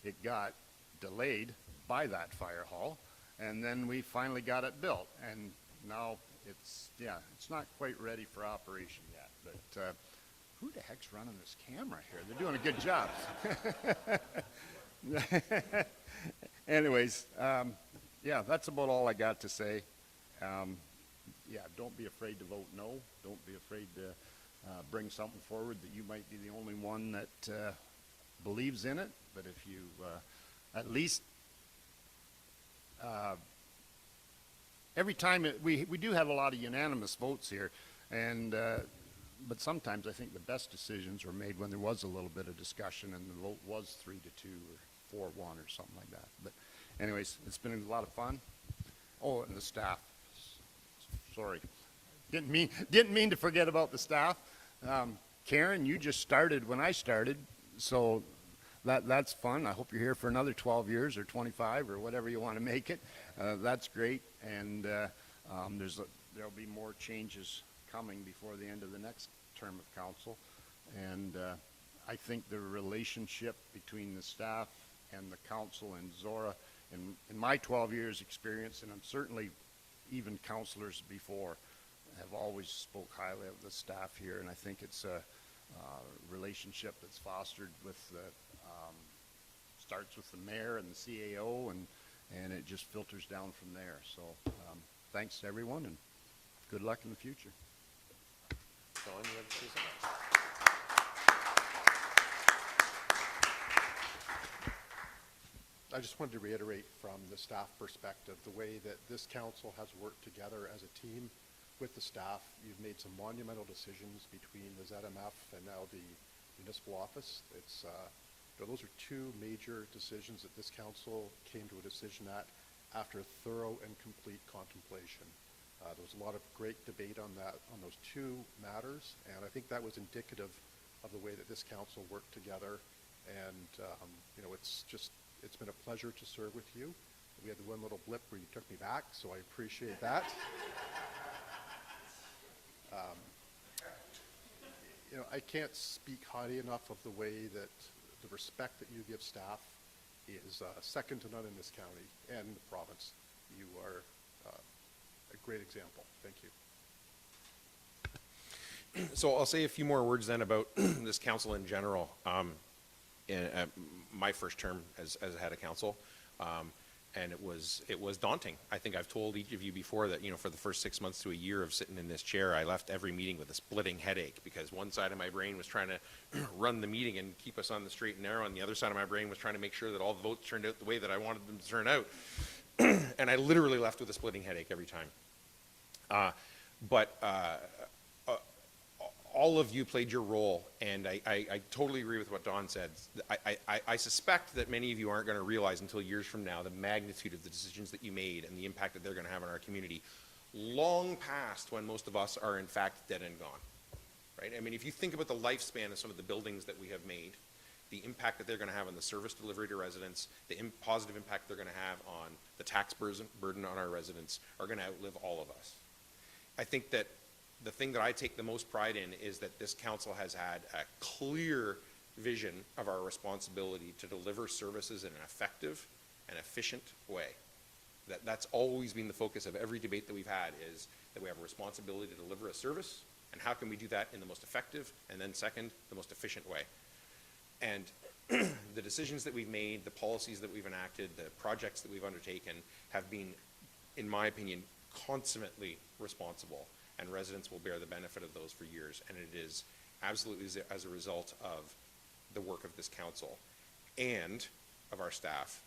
It got delayed by that fire hall, and then we finally got it built, and now it's not quite ready for operation yet, but who the heck's running this camera here? They're doing a good job. Anyways, that's about all I got to say. Don't be afraid to vote no. Don't be afraid to bring something forward that you might be the only one that believes in it, but if you at least every time we do have a lot of unanimous votes here, and but sometimes I think the best decisions were made when there was a little bit of discussion and the vote was 3-2 or 4-1 or something like that. But anyways, it's been a lot of fun. Oh, and the staff. Sorry, didn't mean to forget about the staff. Karen, you just started when I started, so that's fun. I hope you're here for another 12 years or 25 or whatever you want to make it. That's great, and there'll be more changes coming before the end of the next term of council, and I think the relationship between the staff and the council and Zorra in my 12 years' experience, and I'm certainly even counselors before, have always spoke highly of the staff here, and I think it's a relationship that's fostered with starts with the mayor and the CAO, and it just filters down from there. So thanks to everyone, and good luck in the future. Dawn, you have to say something? I just wanted to reiterate from the staff perspective, the way that this council has worked together as a team with the staff. You've made some monumental decisions between the ZMF and now the municipal office. It's, those are two major decisions that this council came to a decision at after thorough and complete contemplation. There was a lot of great debate on those two matters, and I think that was indicative of the way that this council worked together. And it's been a pleasure to serve with you. We had the one little blip where you took me back, so I appreciate that. I can't speak highly enough of the way that the respect that you give staff is second to none in this county and the province. You are a great example. Thank you. So I'll say a few more words then about this council in general. In my first term as head of council, and it was daunting. I think I've told each of you before that, for the first 6 months to a year of sitting in this chair, I left every meeting with a splitting headache because one side of my brain was trying to run the meeting and keep us on the straight and narrow, and the other side of my brain was trying to make sure that all the votes turned out the way that I wanted them to turn out. And I literally left with a splitting headache every time. But all of you played your role, and I totally agree with what Dawn said. I suspect that many of you aren't going to realize until years from now the magnitude of the decisions that you made and the impact that they're going to have on our community long past when most of us are in fact dead and gone, right? I mean, if you think about the lifespan of some of the buildings that we have made, the impact that they're going to have on the service delivery to residents, the positive impact they're going to have on the tax burden on our residents are going to outlive all of us. I think that the thing that I take the most pride in is that this council has had a clear vision of our responsibility to deliver services in an effective and efficient way. That's always been the focus of every debate that we've had, is that we have a responsibility to deliver a service, and how can we do that in the most effective, and then second, the most efficient way. And the decisions that we've made, the policies that we've enacted, the projects that we've undertaken have been, in my opinion, consummately responsible, and residents will bear the benefit of those for years. And it is absolutely as a result of the work of this council and of our staff.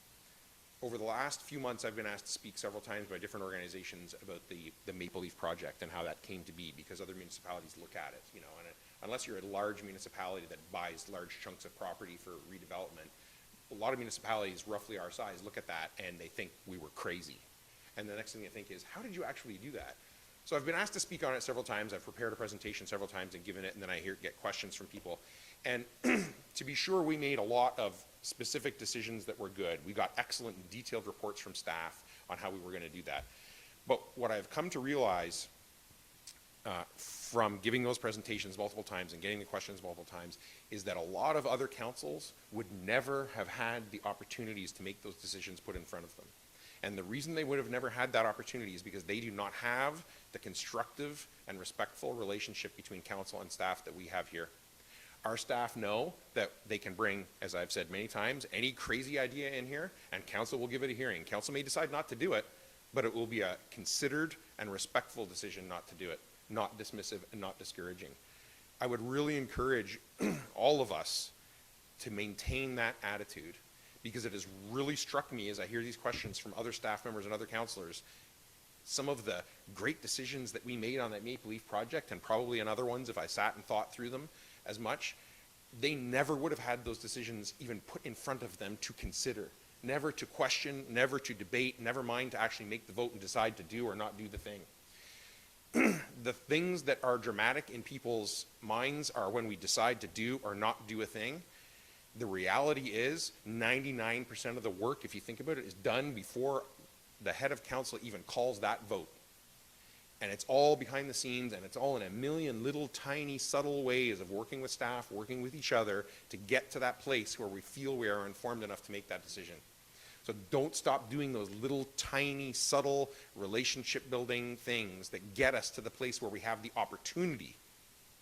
Over the last few months, I've been asked to speak several times by different organizations about the Maple Leaf project and how that came to be, because other municipalities look at it, and unless you're a large municipality that buys large chunks of property for redevelopment, a lot of municipalities roughly our size look at that and they think we were crazy. And the next thing they think is, how did you actually do that? So I've been asked to speak on it several times. I've prepared a presentation several times and given it, and then I get questions from people. And to be sure, we made a lot of specific decisions that were good. We got excellent and detailed reports from staff on how we were going to do that. But what I've come to realize from giving those presentations multiple times and getting the questions multiple times is that a lot of other councils would never have had the opportunities to make those decisions put in front of them. And the reason they would have never had that opportunity is because they do not have the constructive and respectful relationship between council and staff that we have here. Our staff know that they can bring, as I've said many times, any crazy idea in here, and council will give it a hearing. Council may decide not to do it, but it will be a considered and respectful decision not to do it, not dismissive and not discouraging. I would really encourage all of us to maintain that attitude, because it has really struck me as I hear these questions from other staff members and other councilors. Some of the great decisions that we made on that Maple Leaf project, and probably in other ones if I sat and thought through them as much, they never would have had those decisions even put in front of them to consider. Never to question, never to debate, never mind to actually make the vote and decide to do or not do the thing. The things that are dramatic in people's minds are when we decide to do or not do a thing. The reality is 99% of the work, if you think about it, is done before the head of council even calls that vote. And it's all behind the scenes, and it's all in a million little tiny subtle ways of working with staff, working with each other to get to that place where we feel we are informed enough to make that decision. So don't stop doing those little tiny subtle relationship building things that get us to the place where we have the opportunity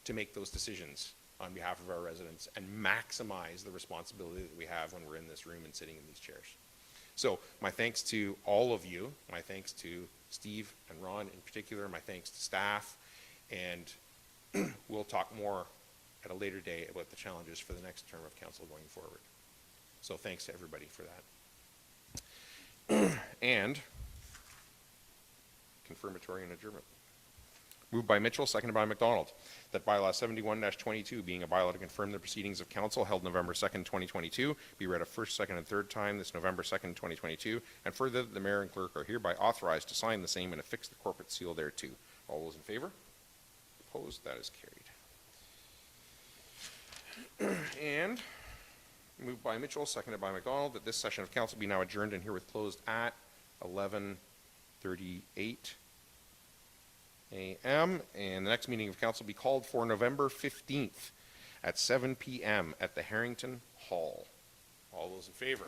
to make those decisions on behalf of our residents and maximize the responsibility that we have when we're in this room and sitting in these chairs. So my thanks to all of you, my thanks to Steve and Ron in particular, my thanks to staff, and we'll talk more at a later day about the challenges for the next term of council going forward. So thanks to everybody for that. And confirmatory and adjournment. Moved by Mitchell, seconded by McDonald, that bylaw 71-22, being a bylaw to confirm the proceedings of council held November 2nd, 2022, be read a first, second, and third time this November 2nd, 2022, and further that the mayor and clerk are hereby authorized to sign the same and affix the corporate seal thereto. All those in favor? Opposed? That is carried. And moved by Mitchell, seconded by McDonald, that this session of council be now adjourned and herewith closed at 11:38 a.m. And the next meeting of council be called for November 15th at 7 p.m. at the Harrington Hall. All those in favor?